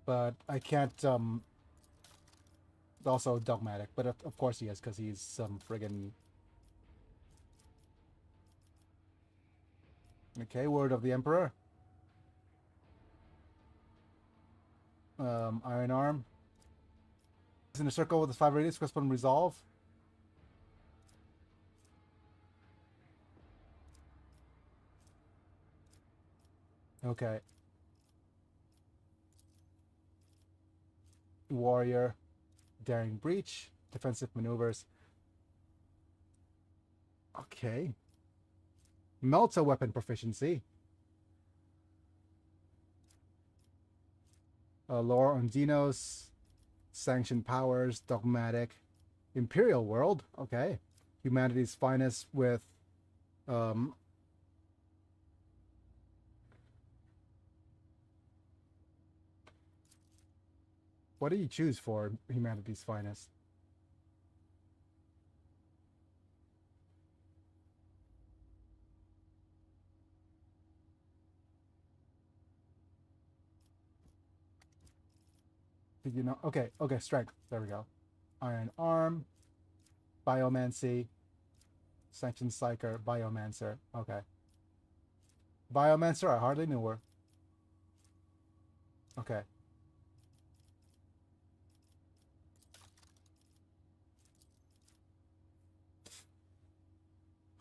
But I can't, also dogmatic, but of course he is, because he's some friggin... Okay, word of the Emperor. Iron Arm. He's in a circle with the 5 radius, corresponding resolve. Okay. Warrior, daring breach, defensive maneuvers. Okay. Melta weapon proficiency. Lore on Dinos, sanctioned powers, dogmatic, Imperial world. Okay. Humanity's finest with what do you choose for humanity's finest? Did you know? Okay, okay, strength. There we go. Iron Arm, Biomancy, Sanctioned Psyker, Biomancer. Okay. Biomancer, I hardly knew her. Okay.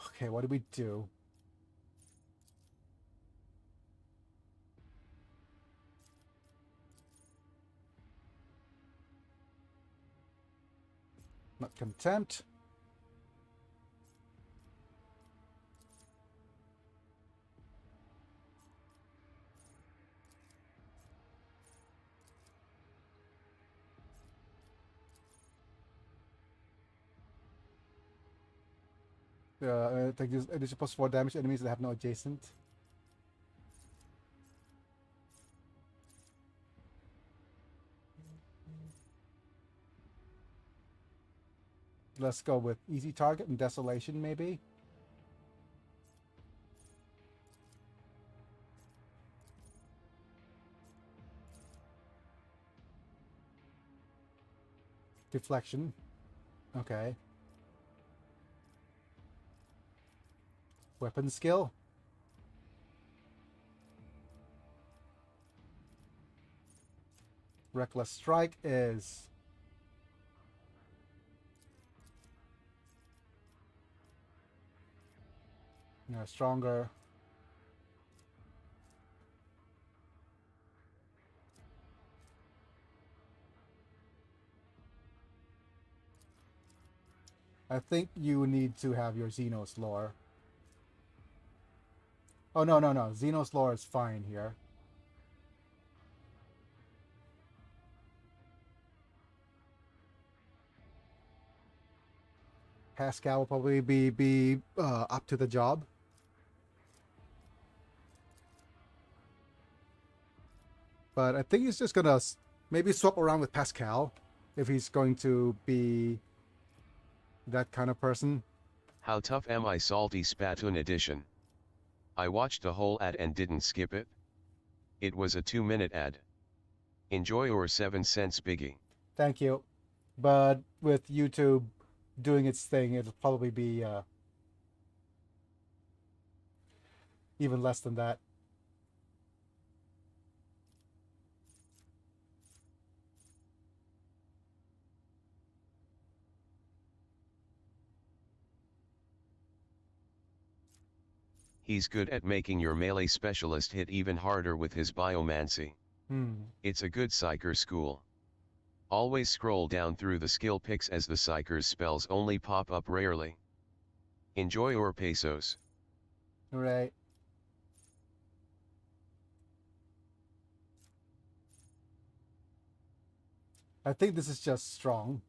Okay, what do we do? Not contempt. Take this additional +4 damage to enemies that have no adjacent. Let's go with easy target and desolation, maybe. Deflection. Okay. Weapon skill. Reckless strike is stronger. I think you need to have your Xenos lore. Oh, no. Xenos lore is fine here. Pascal will probably be up to the job. But I think he's just gonna maybe swap around with Pascal if he's going to be that kind of person. How tough am I? Salty Splatoon edition. I watched the whole ad and didn't skip it. It was a 2-minute ad. Enjoy your 7 cents biggie. Thank you. But with YouTube doing its thing, it'll probably be even less than that. He's good at making your melee specialist hit even harder with his biomancy. It's a good Psyker school. Always scroll down through the skill picks as the Psyker's spells only pop up rarely. Enjoy your pesos. Right. I think this is just strong.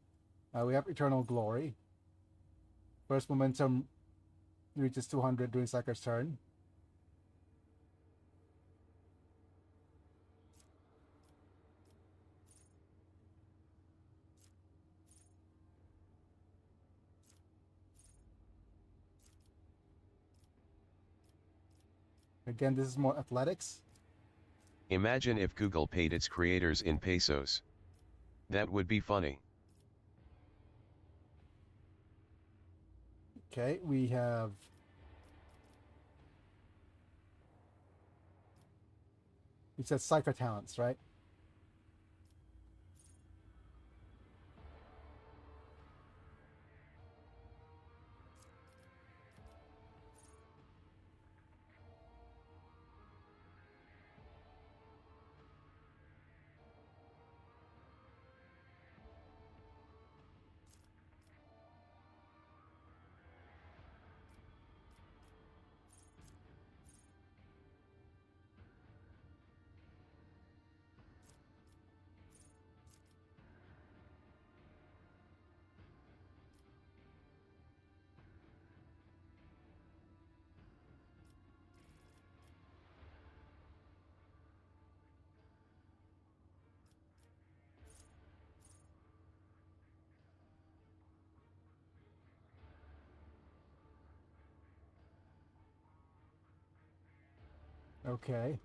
We have Eternal Glory. Burst momentum reaches 200 during Psyker's turn. Again, this is more athletics. Imagine if Google paid its creators in pesos. That would be funny. Okay, we have you said Psyker talents, right? Okay.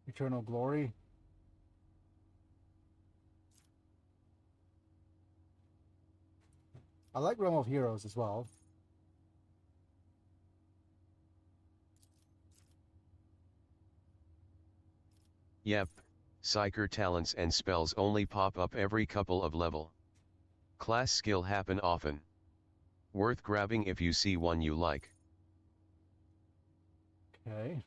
Eternal Glory. I like Realm of Heroes as well. Yep, Psyker talents and spells only pop up every couple of level. Class skill happen often. Worth grabbing if you see one you like. Okay.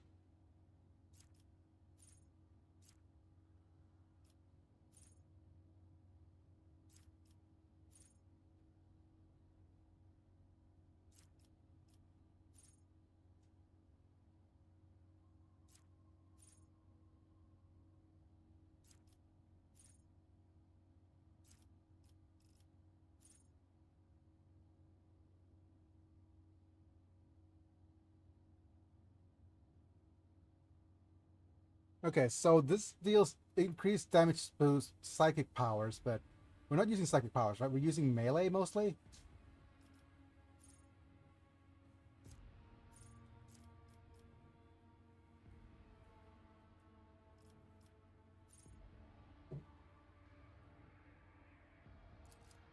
Okay, so this deals increased damage boost psychic powers, but we're not using psychic powers, right? We're using melee mostly.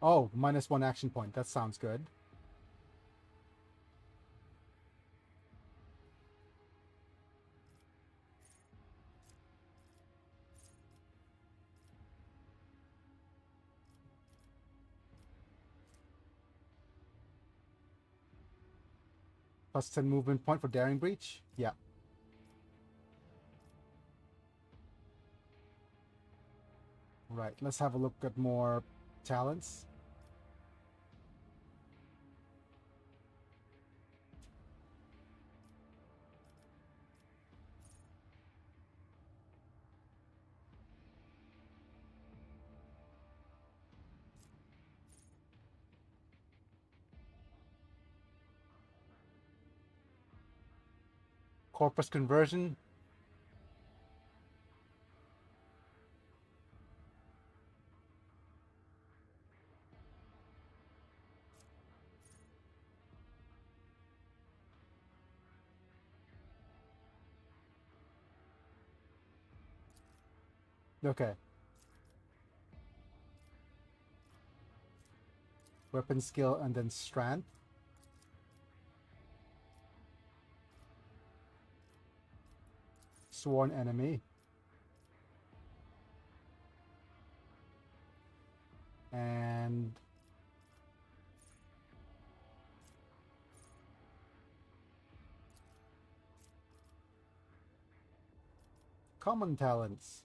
Oh, -1 action point. That sounds good. +10 movement point for Daring Breach. Yeah. Right, let's have a look at more talents. Corpus Conversion. Okay. Weapon skill and then strength. Sworn enemy. And common talents.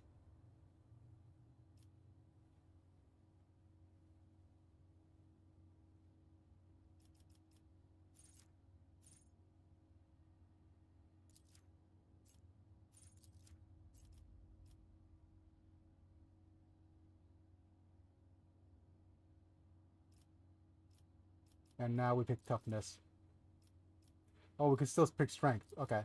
And now we pick toughness. Oh, we can still pick strength. Okay.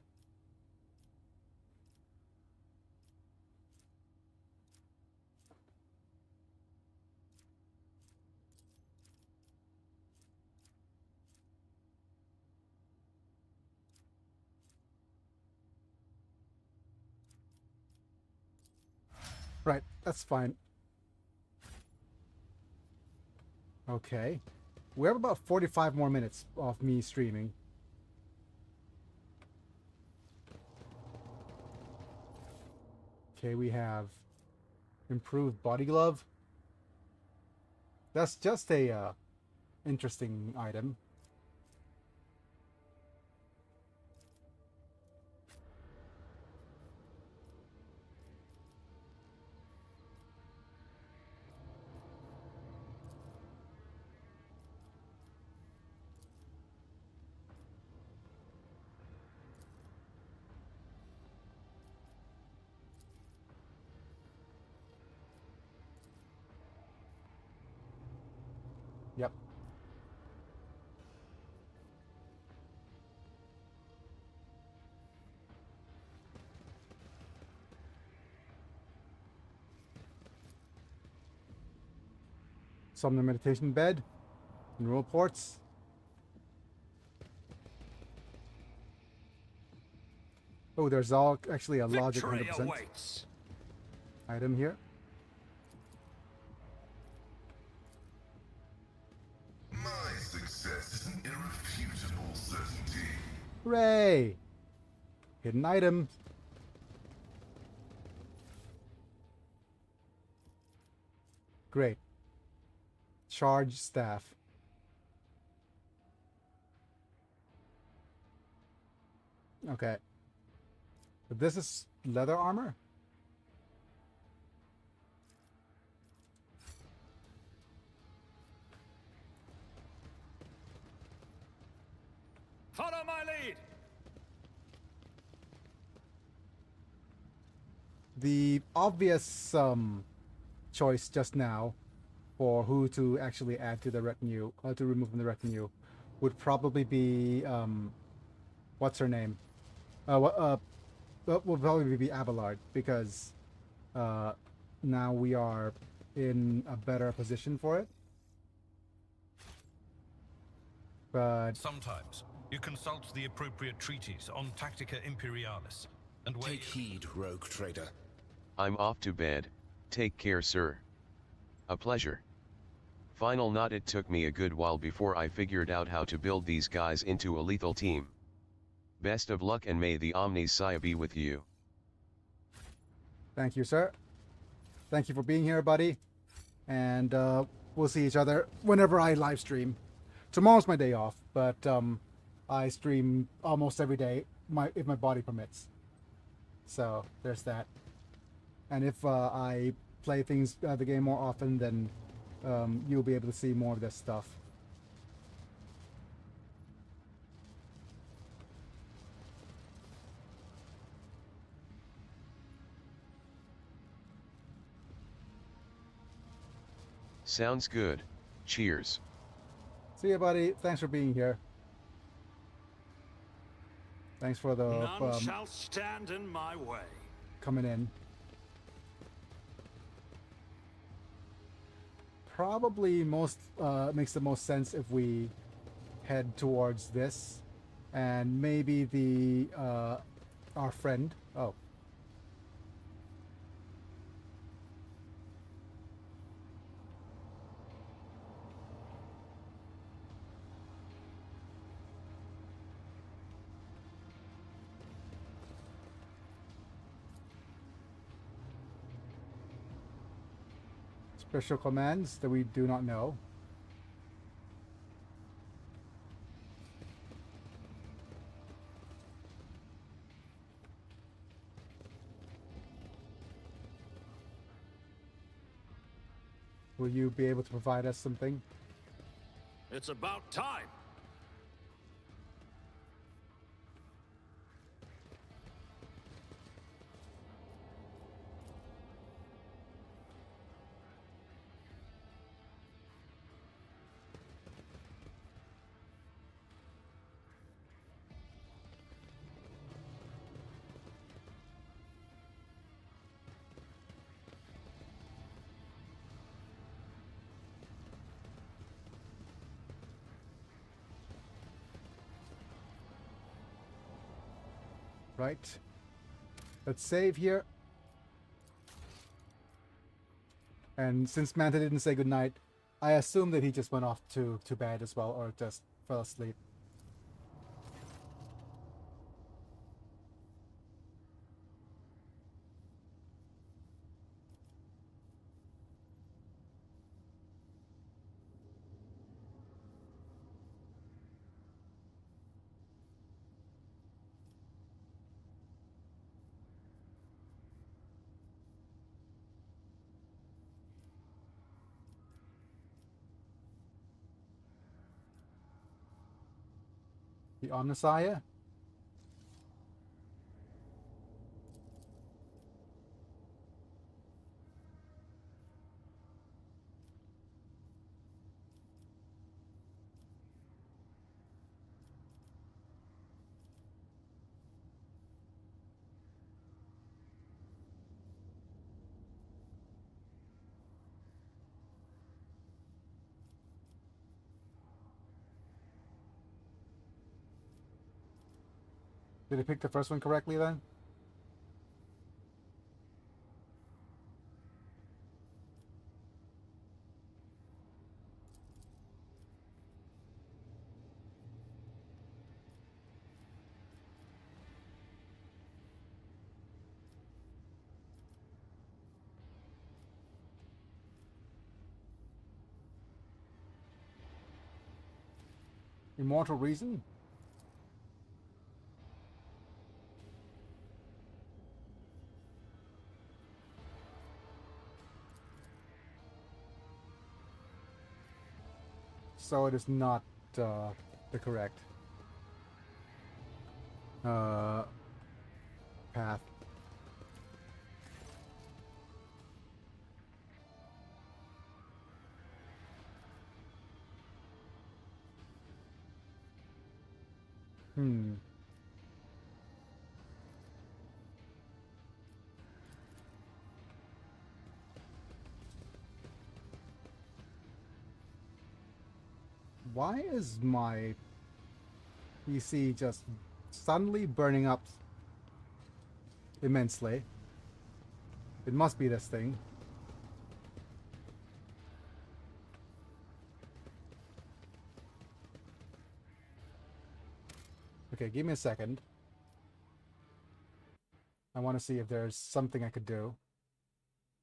Right, that's fine. Okay. We have about 45 more minutes of me streaming. Okay, we have improved body glove. That's just a interesting item. Yep. Summon meditation bed. Neural ports. Oh, there's actually a logic 100% item here. My success is an irrefutable certainty. Hooray! Hidden item. Great. Charge staff. Okay. But this is leather armor? Follow my lead! The obvious choice just now for who to actually add to the retinue, or to remove from the retinue, would probably be what's her name? will probably be Abelard because now we are in a better position for it. But Sometimes you consult the appropriate treatise on Tactica Imperialis, and weigh Take heed, rogue trader. I'm off to bed, take care sir. A pleasure. Final note: it took me a good while before I figured out how to build these guys into a lethal team. Best of luck and may the Omnissiah be with you. thank you, sir. Thank you for being here, buddy. And we'll see each other whenever I live stream. Tomorrow's my day off, but I stream almost every day, if my body permits. So there's that. And if I play the game more often, then you'll be able to see more of this stuff. Sounds good. Cheers. See ya, buddy. Thanks for being here. Thanks for the None shall stand in my way. coming in. Probably makes the most sense if we head towards this, and maybe the our friend. Oh. Special commands that we do not know. Will you be able to provide us something? It's about time. Right. Let's save here. And since Manta didn't say goodnight, I assume that he just went off to bed as well, or just fell asleep. The Omnissiah? Did I pick the first one correctly then? Immortal Reason? So it is not the correct path. Why is my PC just suddenly burning up immensely? It must be this thing. Okay, give me a second. I want to see if there's something I could do.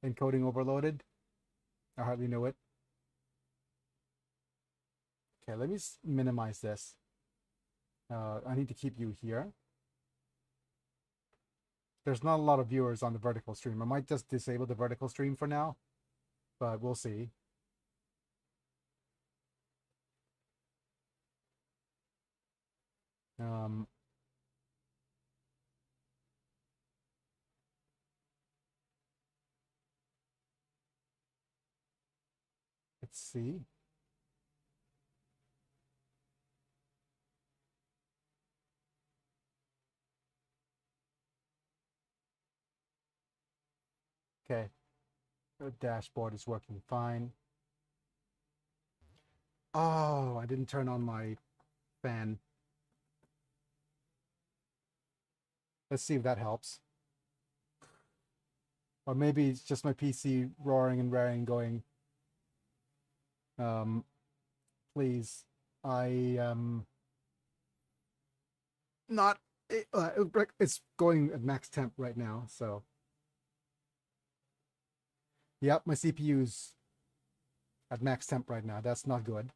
Encoding overloaded. I hardly know it. Okay, let me minimize this. I need to keep you here. There's not a lot of viewers on the vertical stream. I might just disable the vertical stream for now, but we'll see. Let's see. Okay, the dashboard is working fine. Oh, I didn't turn on my fan. Let's see if that helps. Or maybe it's just my PC roaring and raring going, please, not, it's going at max temp right now, so. Yep, my CPU's at max temp right now. That's not good.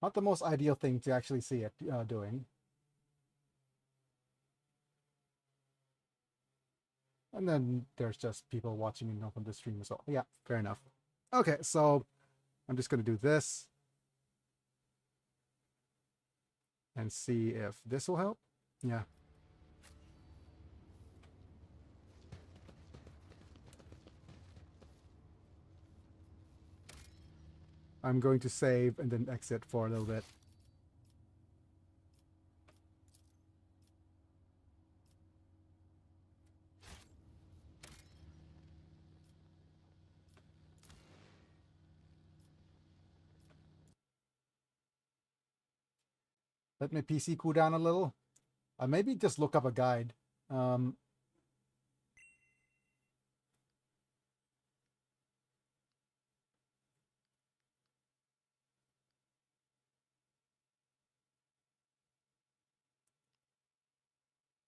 Not the most ideal thing to actually see it doing. And then there's just people watching and open the stream as well. Yeah, fair enough. Okay, so I'm just going to do this. And see if this will help. Yeah. I'm going to save and then exit for a little bit. Let my PC cool down a little. Maybe just look up a guide. And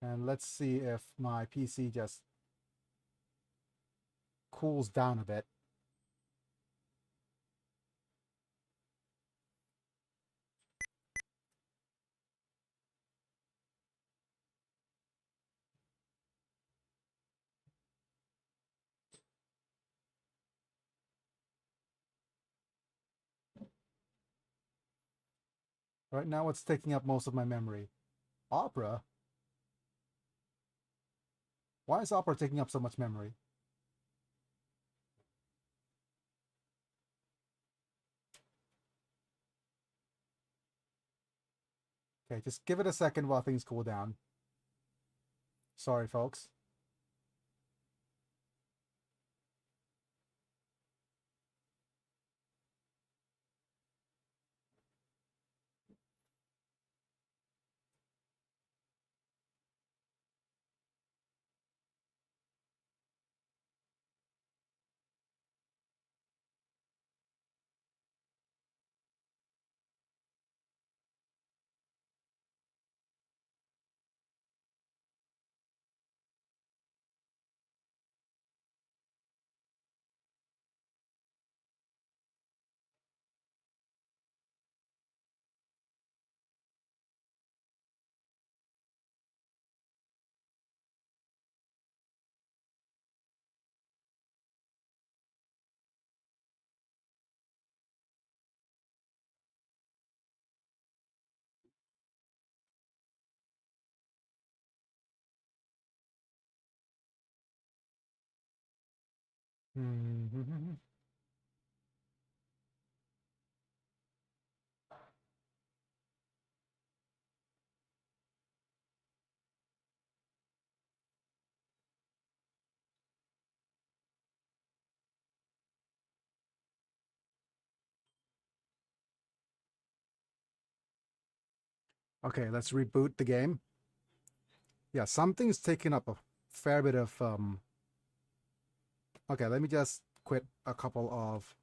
let's see if my PC just cools down a bit. Right now it's taking up most of my memory. Opera? Why is Opera taking up so much memory? Okay, just give it a second while things cool down. Sorry, folks. Okay, let's reboot the game. Yeah, something's taking up a fair bit of Okay, let me just quit a couple of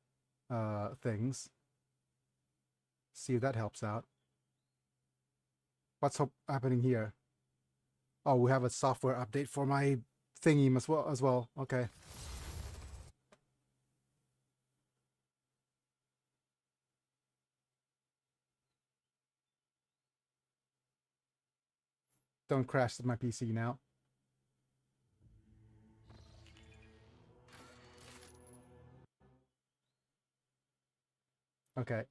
things. See if that helps out. What's happening here? Oh, we have a software update for my thingy as well. Okay. Don't crash my PC now. Okay.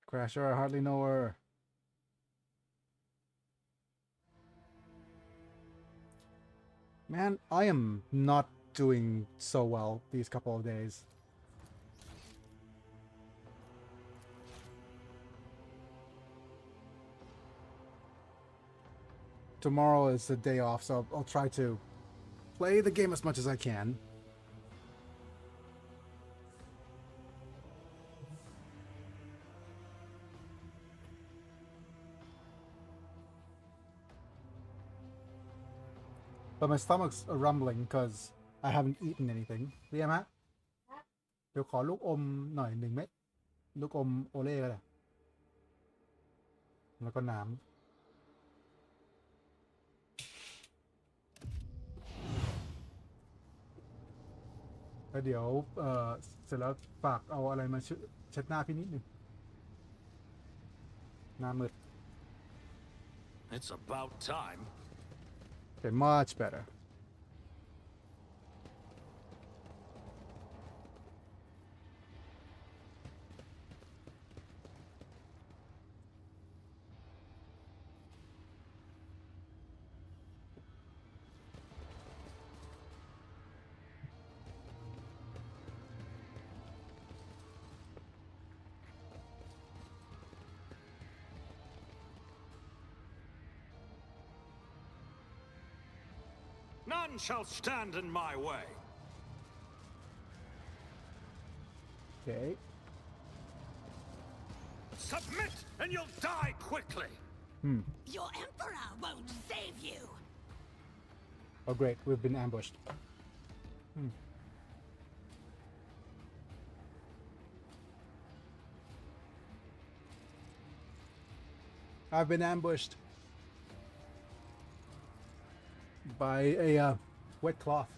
Crasher, I hardly know her. Man, I am not doing so well these couple of days. Tomorrow is a day off, so I'll try to play the game as much as I can. But my stomach's rumbling because I haven't eaten anything. เรียกฮะเดี๋ยวขอลูกอมหน่อย1 เม็ดลูกอมโอเล่ก็ได้แล้วก็น้ำแล้วเดี๋ยวเสร็จแล้วฝากเอาอะไรมาเช็ดหน้าพี่นิดนึงหน้ามืด It's about time. Okay, much better. None shall stand in my way. Okay. Submit, and you'll die quickly. Your Emperor won't save you. Oh great, we've been ambushed. I've been ambushed by a wet cloth.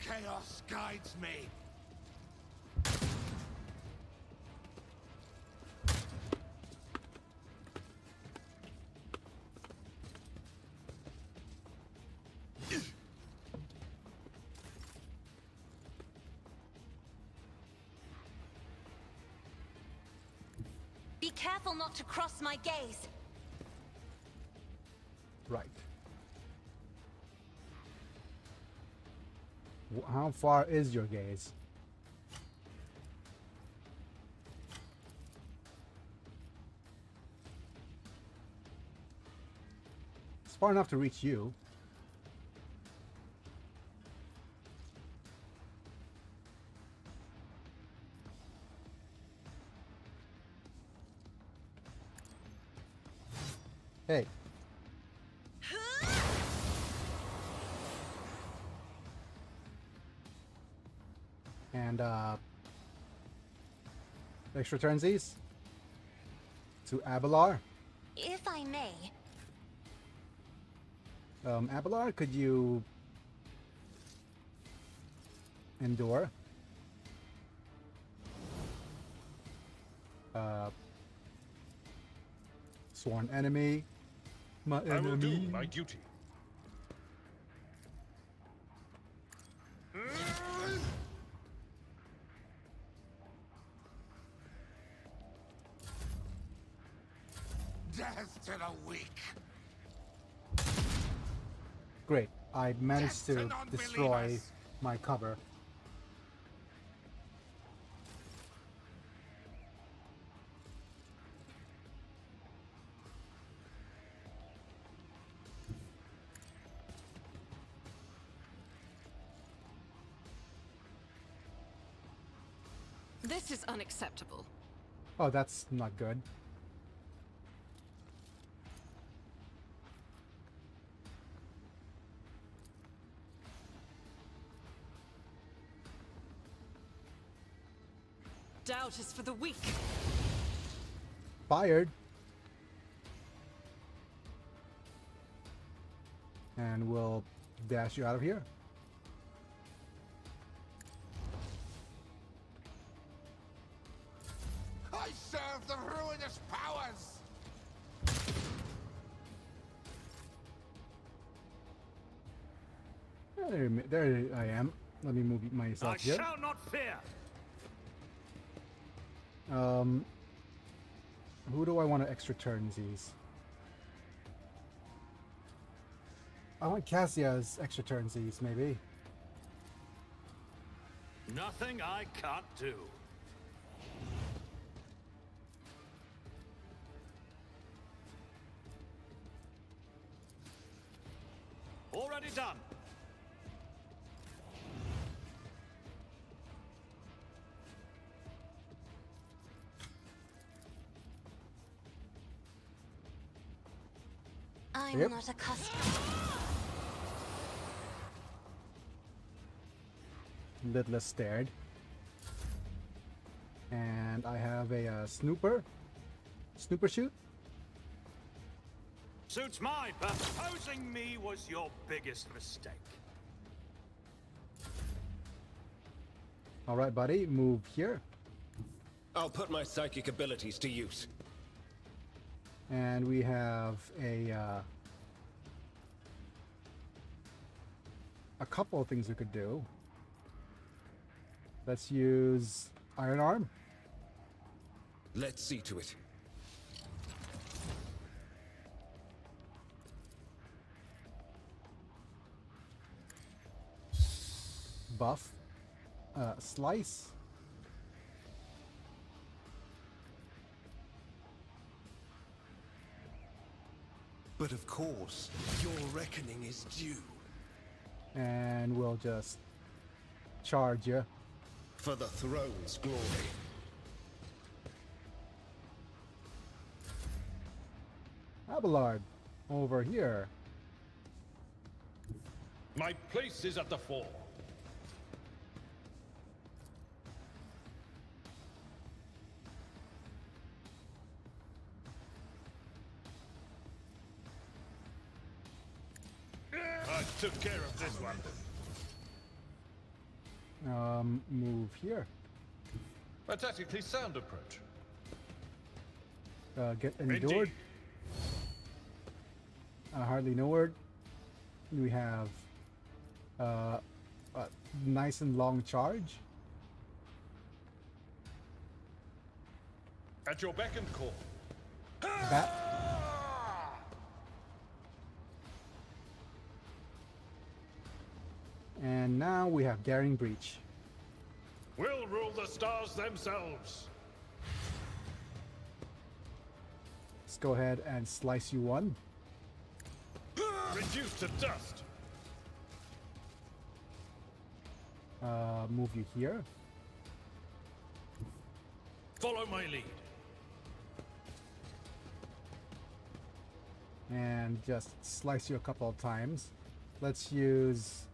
Chaos guides me. Be careful not to cross my gaze. Right. How far is your gaze? It's far enough to reach you. Hey. And let's return these to Abelard. If I may. Abelard, could you endure? Sworn enemy. My enemy. I will do my duty. Death to the weak. Great. I managed to destroy my cover. This is unacceptable. Oh, that's not good. Doubt is for the weak. Fired. And we'll dash you out of here. I serve the ruinous powers! There I am. Let me move myself I here. shall not fear. Who do I want to extra turn these? I want Cassia's extra turn these, maybe. Nothing I can't do. Already done. I'm Yep. not accustomed. Lidless stared. And I have a snooper. Snooper shoot. Suits mine, but opposing me was your biggest mistake. Alright, buddy. Move here. I'll put my psychic abilities to use. And we have a couple of things we could do. Let's use Iron Arm. Let's see to it. Buff. Slice. But of course, your reckoning is due. And we'll just charge you. For the throne's glory. Abelard, over here. My place is at the fore. I took care of this one. Move here. A tactically sound approach. Get endured. Indeed. Hardly no word. We have a nice and long charge. At your beck and call. Bat. And now we have Daring Breach. We'll rule the stars themselves. Let's go ahead and slice you one. Reduced to dust. Move you here. Follow my lead. And just slice you a couple of times. Let's use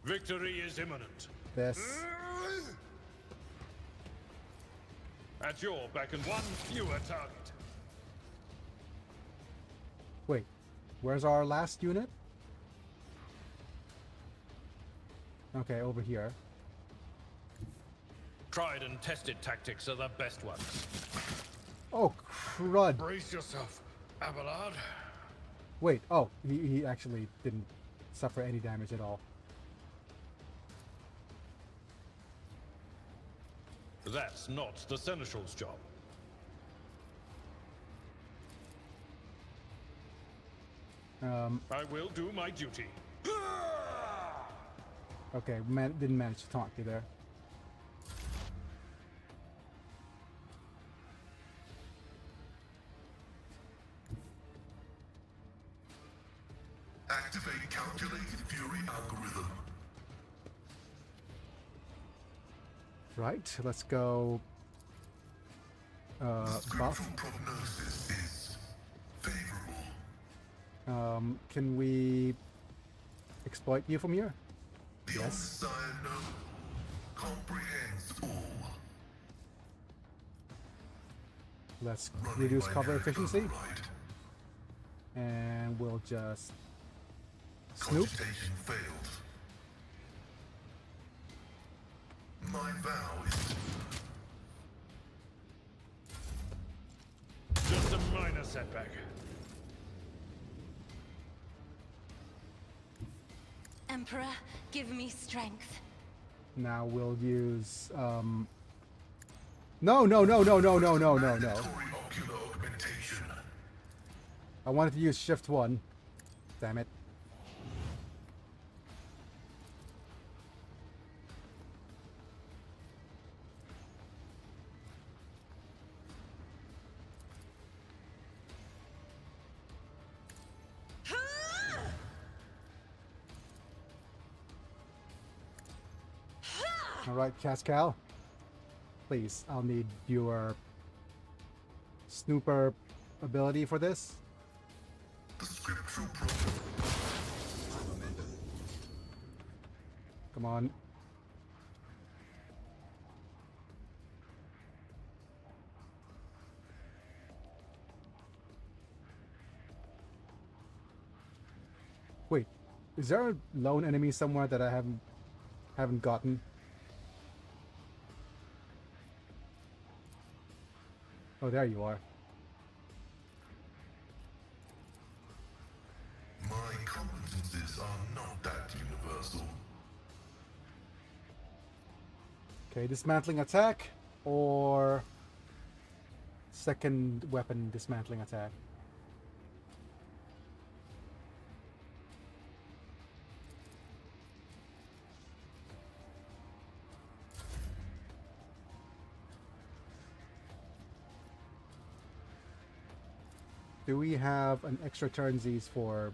Victory is imminent. this. At your beck and one fewer target. Wait, where's our last unit? Okay, over here. Tried and tested tactics are the best ones. Oh, crud. Brace yourself, Abelard. Wait, oh, he actually didn't suffer any damage at all. That's not the Seneschal's job. I will do my duty. Okay, didn't manage to taunt you there. Activate calculated fury algorithm. Right, let's go. Buff. Scriptural prognosis is favorable. Can we exploit you from here? The Yes. Omnissiah known comprehends all. Let's Running reduce by cover Eric efficiency, override. and we'll just snoop. Cogitation failed. My vow is Just a minor setback. Emperor, give me strength. Now we'll use No, no, no, no, no, no, no, no, no. mandatory ocular augmentation. I wanted to use shift 1. Damn it. Alright, Cascal. Please, I'll need your snooper ability for this. The scriptural prognosis. Come on. Wait, is there a lone enemy somewhere that I haven't gotten? Oh, there you are. My competences are not that universal. Okay, dismantling attack or second weapon dismantling attack. Do we have an extra turnsies for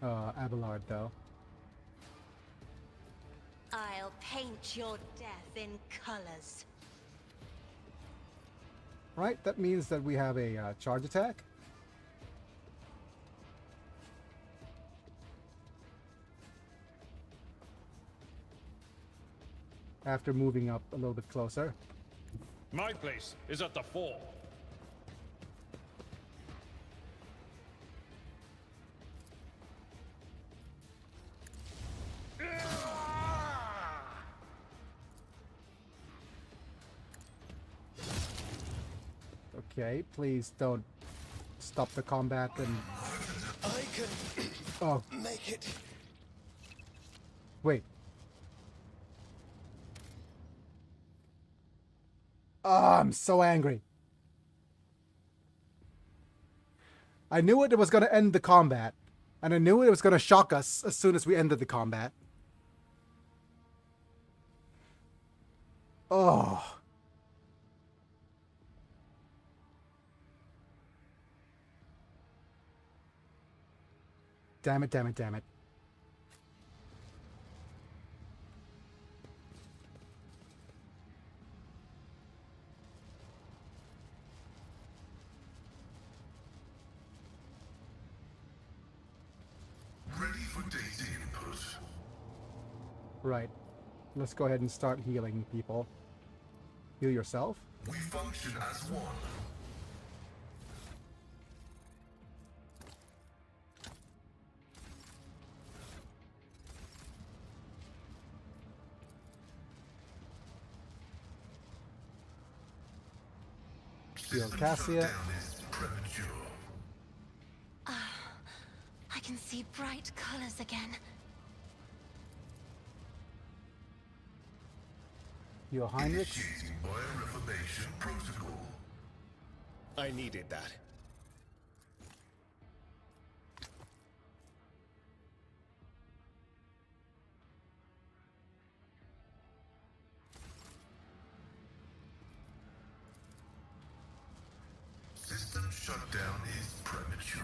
Abelard though? I'll paint your death in colors. Right, that means that we have a charge attack. After moving up a little bit closer. My place is at the fore. Okay, please don't stop the combat and... I can Oh, make it. wait. Oh, I'm so angry. I knew it was going to end the combat. And I knew it was going to shock us as soon as we ended the combat. Oh. Damn it, damn it, damn it. Ready for data input. Right. Let's go ahead and start healing people. Heal yourself. We function as one. Heal System Cassia. shutdown is premature. I can see bright colors again. Heal Heinrich. Initiating bioreformation protocol. I needed that. shutdown is premature.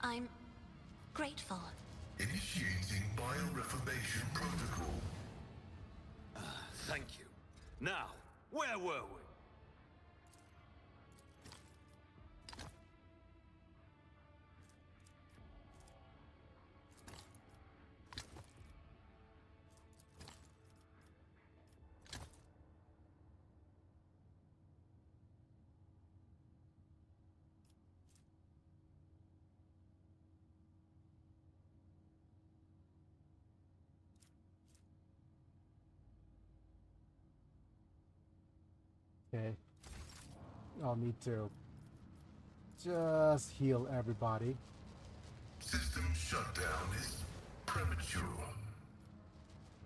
I'm grateful. Initiating bioreformation protocol. Thank you. Now, where were we? Okay. I'll need to just heal everybody. System shutdown is premature.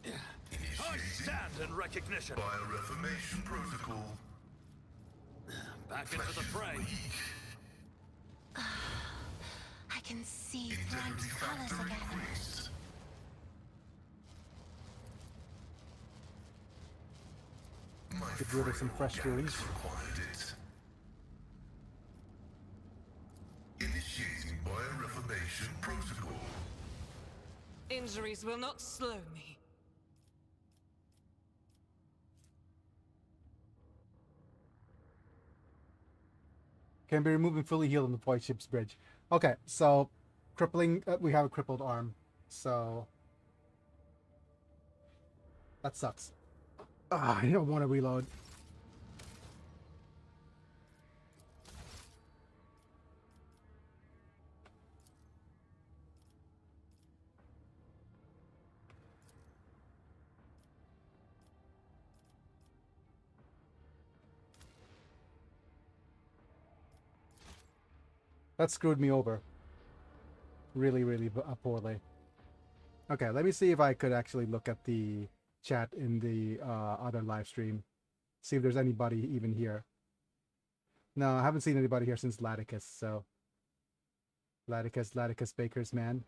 I Initiating stand in recognition. bioreformation protocol. Back into the fray. I can see bright Integrity colors factor again. increased. My Get rid of some frail fresh wounds. organics required it. Initiating bioreformation protocol. Injuries will not slow me. Can be removed and fully healed on the Void Ship's bridge. Okay, so crippling. We have a crippled arm, so that sucks. I don't want to reload. That screwed me over. Really, really poorly. Okay, let me see if I could actually look at the chat in the other live stream. See if there's anybody even here. No, I haven't seen anybody here since Laticus, so... Laticus Baker's man.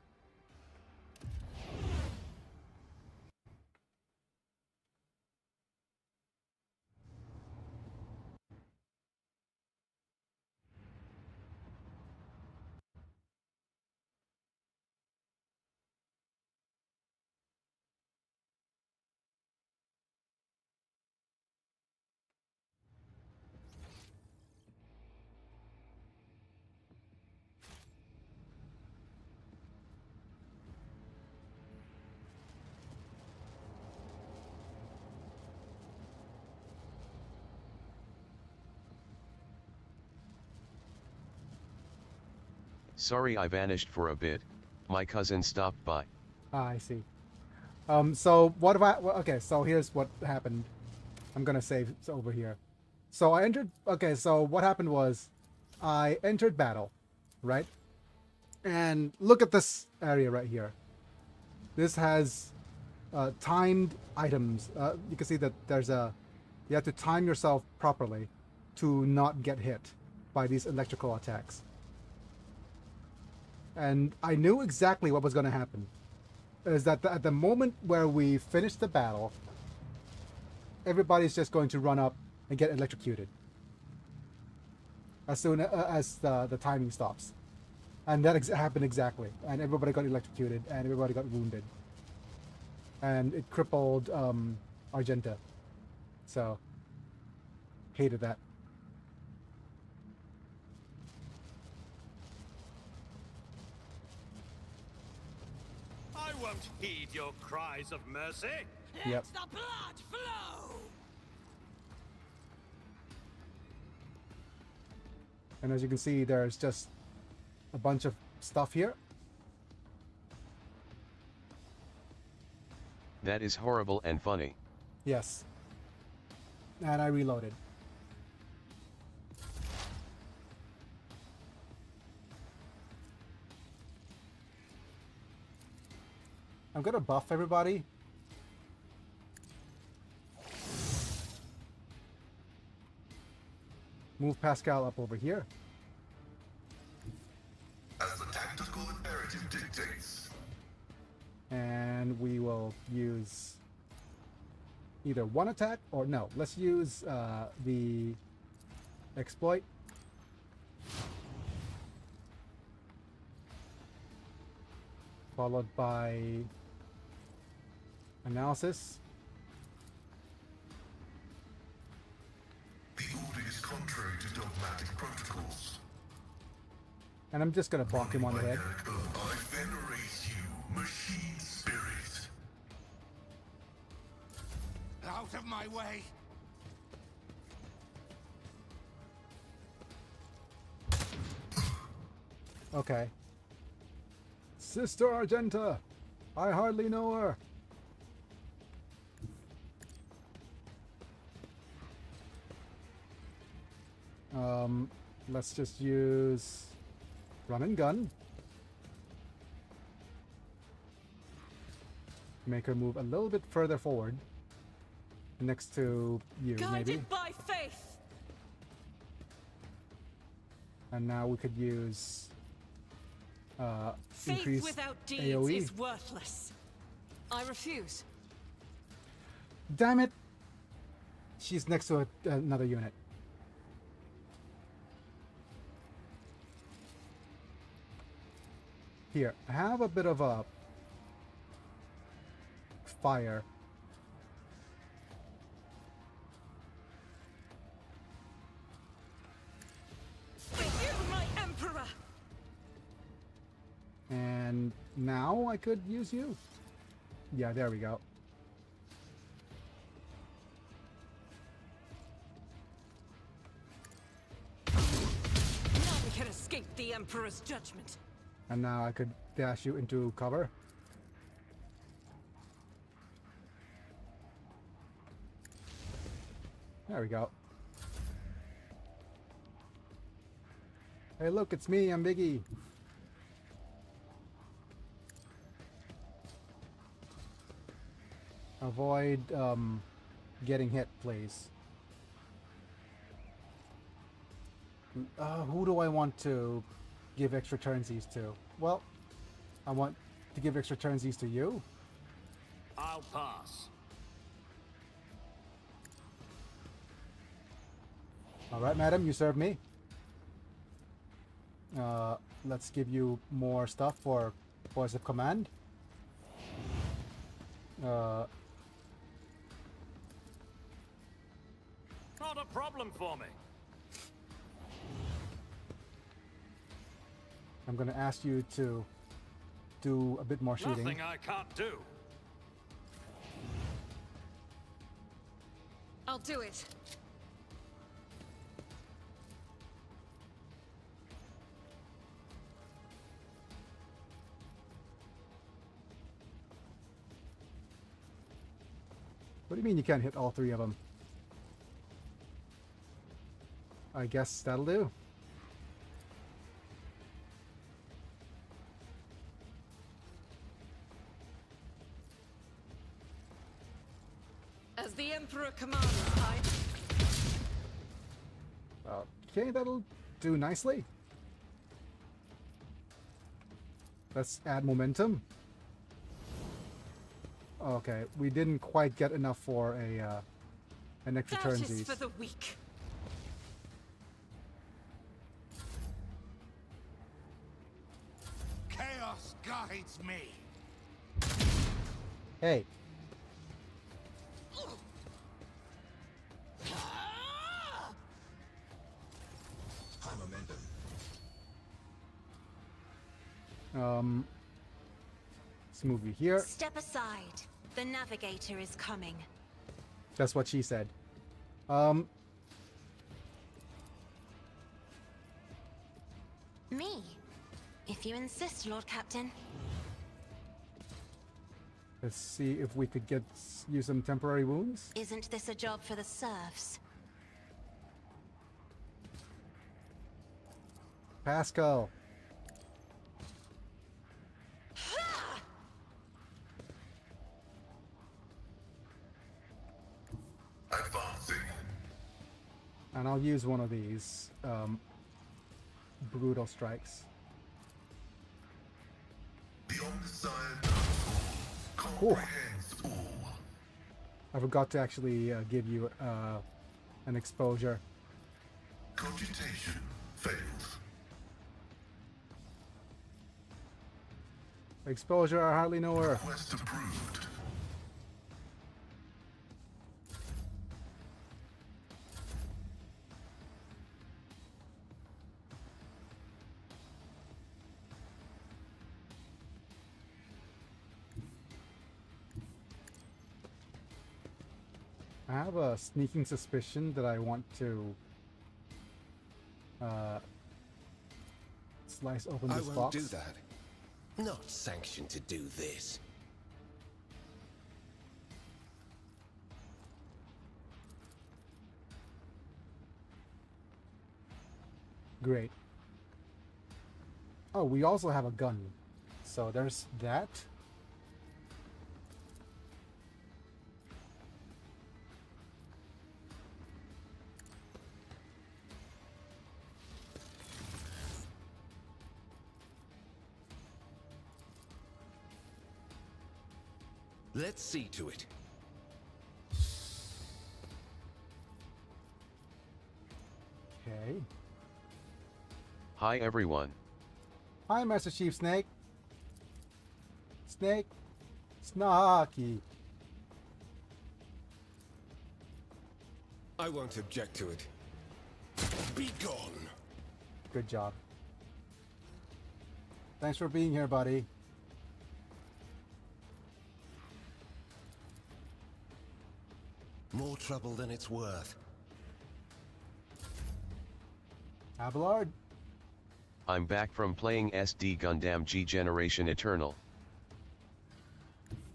Sorry I vanished for a bit, my cousin stopped by. Ah, I see. So what if I... Well, okay, so here's what happened. I'm gonna save over here. So I entered... Okay, so what happened was I entered battle, right? And look at this area right here. This has timed items. You can see that there's a... You have to time yourself properly to not get hit by these electrical attacks. And I knew exactly what was going to happen. Is that at the moment where we finish the battle, everybody's just going to run up and get electrocuted. As soon as the timing stops. And that happened exactly. And everybody got electrocuted and everybody got wounded. And it crippled Argenta. So, hated that. I won't heed your cries of mercy. Yep. Let the blood flow! And as you can see, there's just a bunch of stuff here. That is horrible and funny. Yes. And I reloaded. I'm gonna buff everybody. Move Pascal up over here. As the tactical imperative dictates. And we will use either one attack or no. Let's use the exploit. followed by analysis. The order is contrary to dogmatic protocols. And I'm just gonna bonk him on the head. I venerate you, machine spirit. Out of my way! Okay. Sister Argenta! I hardly know her. Let's just use run and gun. Make her move a little bit further forward. Next to you, maybe. Guided by faith. And now we could use Faith increase without deeds AoE. is worthless. I refuse. Damn it! She's next to another unit. Here, have a bit of a fire. With you, my emperor! And now I could use you. Yeah, there we go. None can escape the emperor's judgment. And now I could dash you into cover. There we go. Hey look, it's me, I'm Biggie. Avoid getting hit, please. Who do I want to give extra turnsies to? Well, I want to give extra turnsies to you. I'll pass. Alright, madam, you serve me. Let's give you more stuff for voice of command. Not a problem for me. I'm gonna ask you to do a bit more shooting. Nothing I can't do. I'll do it. What do you mean you can't hit all three of them? I guess that'll do. As the emperor commands, Okay, that'll do nicely. Let's add momentum. Okay, we didn't quite get enough for a an extra That is turnsies. for the weak. Chaos guides me. Hey, let's move you here. Step aside. The navigator is coming. That's what she said. Me? If you insist, Lord Captain. Let's see if we could get you some temporary wounds. Isn't this a job for the serfs? Pascal. Advancing. And I'll use one of these brutal strikes. The Omnissiah knows all, comprehends all. I forgot to actually give you an exposure. Cogitation fails. Exposure, I hardly know her. Quest approved. I have a sneaking suspicion that I want to slice open I this won't box. do that. Not sanctioned to do this. Great. Oh, we also have a gun. So there's that. Let's see to it. Okay. Hi everyone. Hi, Master Chief Snake. Snake. Snarky. I won't object to it. Be gone. Good job. Thanks for being here, buddy. More trouble than it's worth. Abelard. I'm back from playing SD Gundam G Generation Eternal.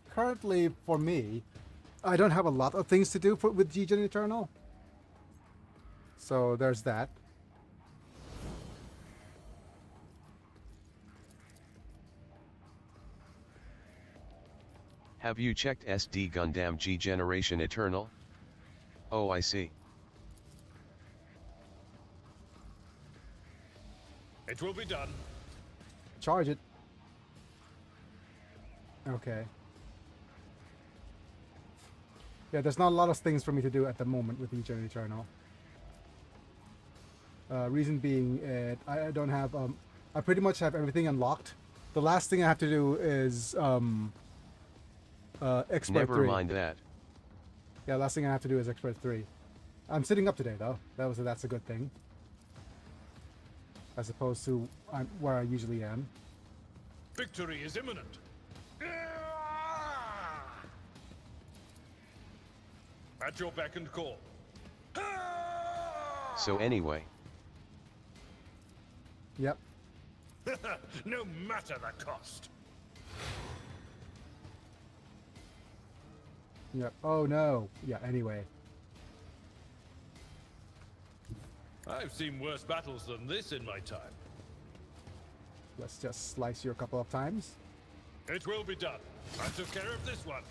Currently, for me, I don't have a lot of things to do with G-Gen Eternal. So there's that. Have you checked SD Gundam G Generation Eternal? Oh, I see. It will be done. Charge it. Okay. Yeah, there's not a lot of things for me to do at the moment with G-Gen Eternal. Reason being, I don't have, I pretty much have everything unlocked. The last thing I have to do is, Expert Never 3. mind that. Yeah, last thing I have to do is Expert 3. I'm sitting up today, though. That's a good thing. As opposed to where I usually am. Victory is imminent. At your beck and call. So anyway, Yep. No matter the cost. Yep. Oh no. Yeah, anyway. I've seen worse battles than this in my time. Let's just slice you a couple of times. It will be done. I took care of this one.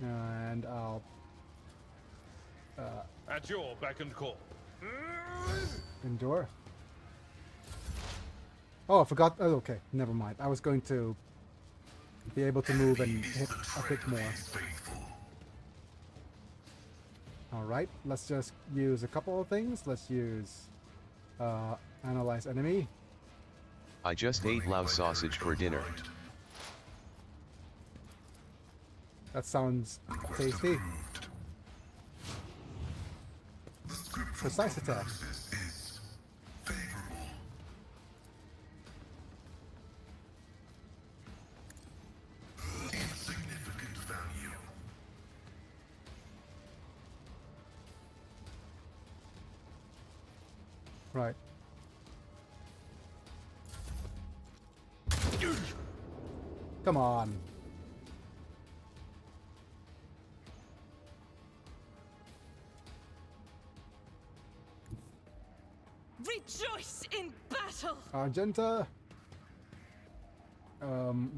And I'll... At your beck and call. endure. Oh, I forgot. Oh, okay. Never mind. I was going to be able to move and hit a bit more. Alright, let's just use a couple of things. Let's use analyze enemy. I just ate Lao sausage for dinner. That sounds tasty. Precise attack. Insignificant value. Right. Come on. Rejoice in battle! Argenta.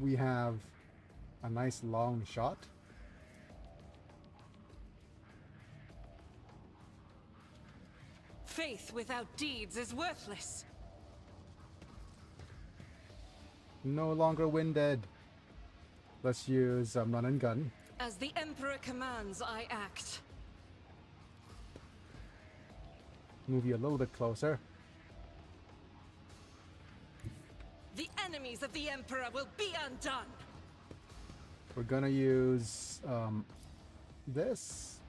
We have a nice long shot. Faith without deeds is worthless. No longer winded. Let's use run and gun. As the Emperor commands, I act. Move you a little bit closer. the enemies of the Emperor will be undone. We're gonna use this.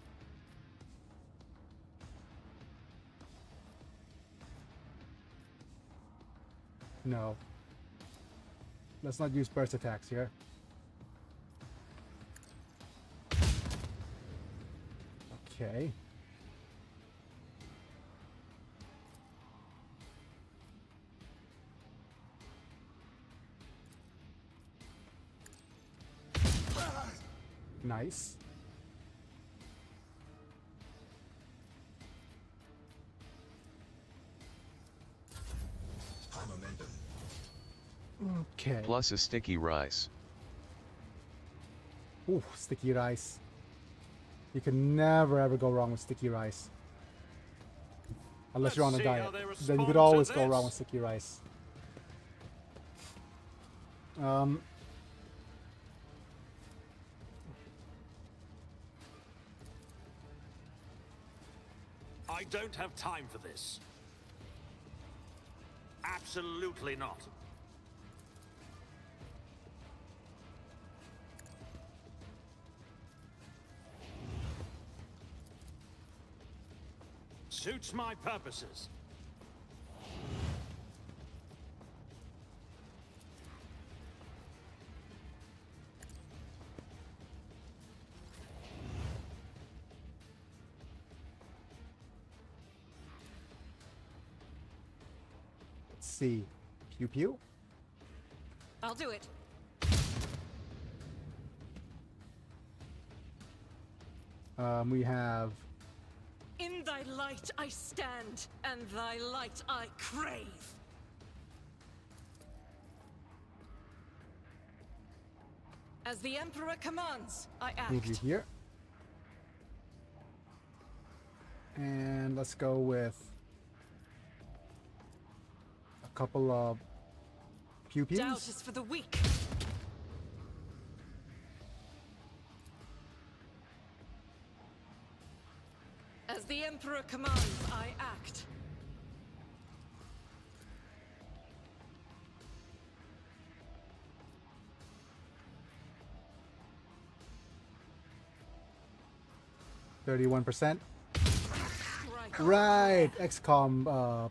No. Let's not use burst attacks here. Okay. Nice. Okay. Plus a sticky rice. Ooh, sticky rice. You can never ever go wrong with sticky rice. Unless you're on a Let's see how diet. they Then you respond could to always go this. wrong with sticky rice. I don't have time for this. Absolutely not. Suits my purposes. Let's see. Pew pew. I'll do it. We have In thy light I stand, and thy light I crave. As the Emperor commands, I move you act. here. And let's go with a couple of pew pews. Doubt is for the weak. As the Emperor commands, I act. %. Strike. Right, XCOM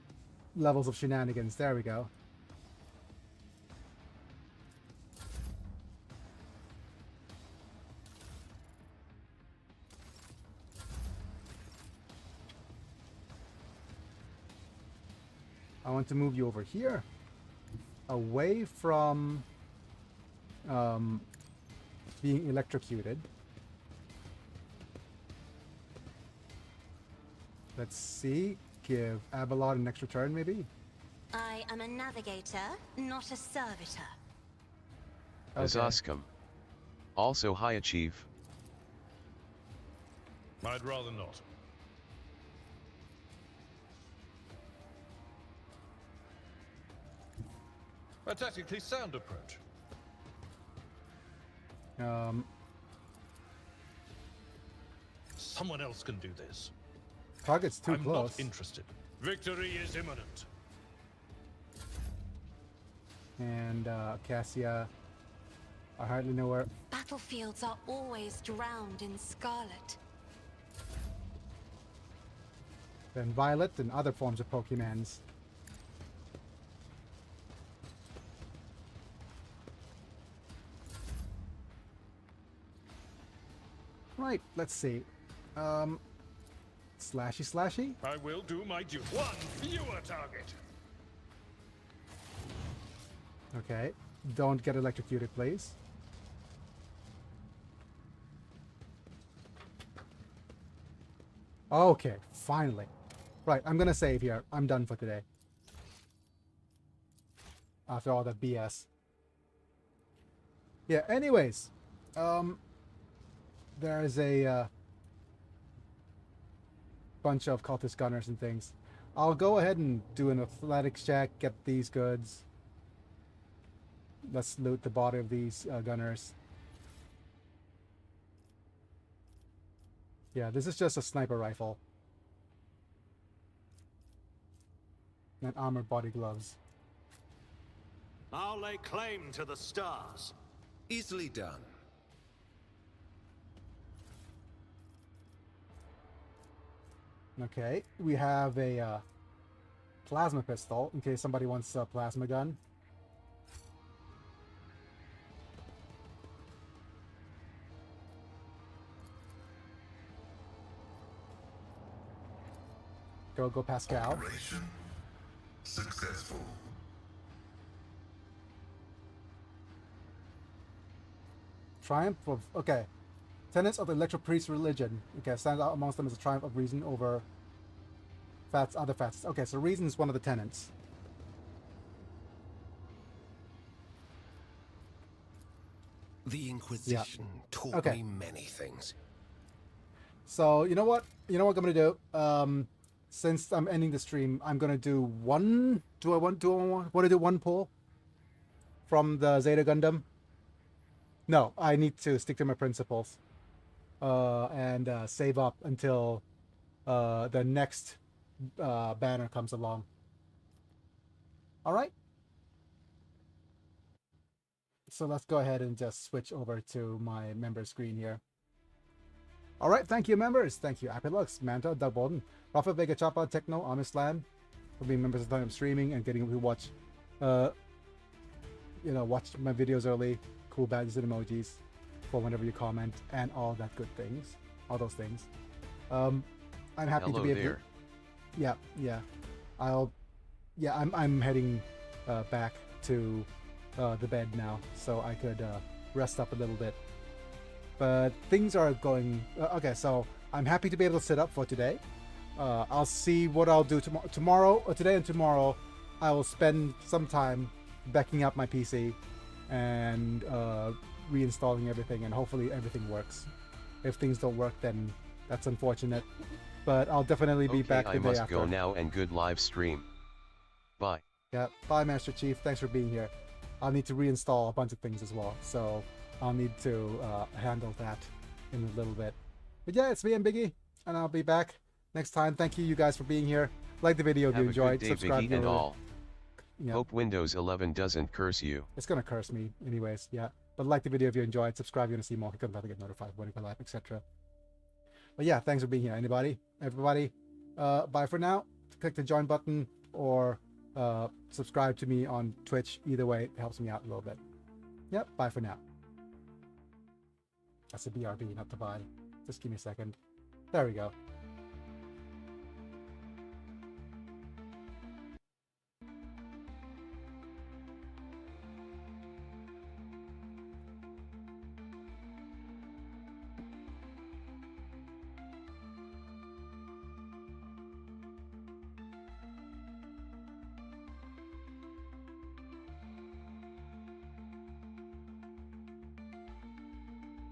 levels of shenanigans. There we go. I want to move you over here, away from being electrocuted. Let's see. Give Abelard an extra turn, maybe? I am a navigator, not a servitor. Azoscum. Also high achieve. I'd rather not. A tactically sound approach. Someone else can do this. Target's too I'm close. not interested. Victory is imminent. And Cassia, I hardly know where. Battlefields are always drowned in scarlet. Then Violet and other forms of Pokemons. Right, let's see. Slashy. I will do my duty. One fewer target. Okay. Don't get electrocuted, please. Okay, finally. Right, I'm gonna save here. I'm done for today. After all that BS. Yeah, anyways. There's a bunch of cultist gunners and things. I'll go ahead and do an athletics check, get these goods. Let's loot the body of these gunners. Yeah, this is just a sniper rifle. And armored body gloves. I'll lay claim to the stars. Easily done. Okay, we have a plasma pistol in case somebody wants a plasma gun. Go Pascal. Operation successful. Triumph of, okay. Tenets of the Electro Priest religion. Okay, stands out amongst them as a triumph of reason over other facets. Okay, so reason is one of the tenets. The Inquisition taught me many things. So you know what? You know what I'm gonna do? Since I'm ending the stream, I'm gonna do one. Do I want to do one pull from the Zeta Gundam? No, I need to stick to my principles and save up until the next banner comes along. All right. So let's go ahead and just switch over to my member screen here. All right, thank you, members. Thank you, Apilux, Manta, Doug Bolden, Rafa Vega Chapa, Techno, Amislan, for being members of the time of streaming and getting to watch, watch my videos early, cool badges and emojis for whenever you comment, and all that good things, all those things. I'm happy to be able to. Yeah. I'm heading back to the bed now, so I could rest up a little bit. But things are going okay. So I'm happy to be able to sit up for today. I'll see what I'll do today and tomorrow. I will spend some time backing up my PC and reinstalling everything, and hopefully everything works. If things don't work, then that's unfortunate. But I'll definitely be back the day after. I must go now, and good live stream. Bye. Yeah, bye, Master Chief. Thanks for being here. I'll need to reinstall a bunch of things as well, so I'll need to handle that in a little bit. But yeah, it's me and Biggie, and I'll be back next time. Thank you guys for being here. Like the video if you enjoyed. Subscribe Biggie, and all. Hope Windows 11 doesn't curse you. It's gonna curse me anyways, yeah. But like the video if you enjoyed. Subscribe if you want to see more. Click on the bell to get notified when we go live, etc. But yeah, thanks for being here. Everybody, bye for now. Click the join button or subscribe to me on Twitch. Either way, it helps me out a little bit. Yep, bye for now. That's a BRB, not the bye. Just give me a second. There we go.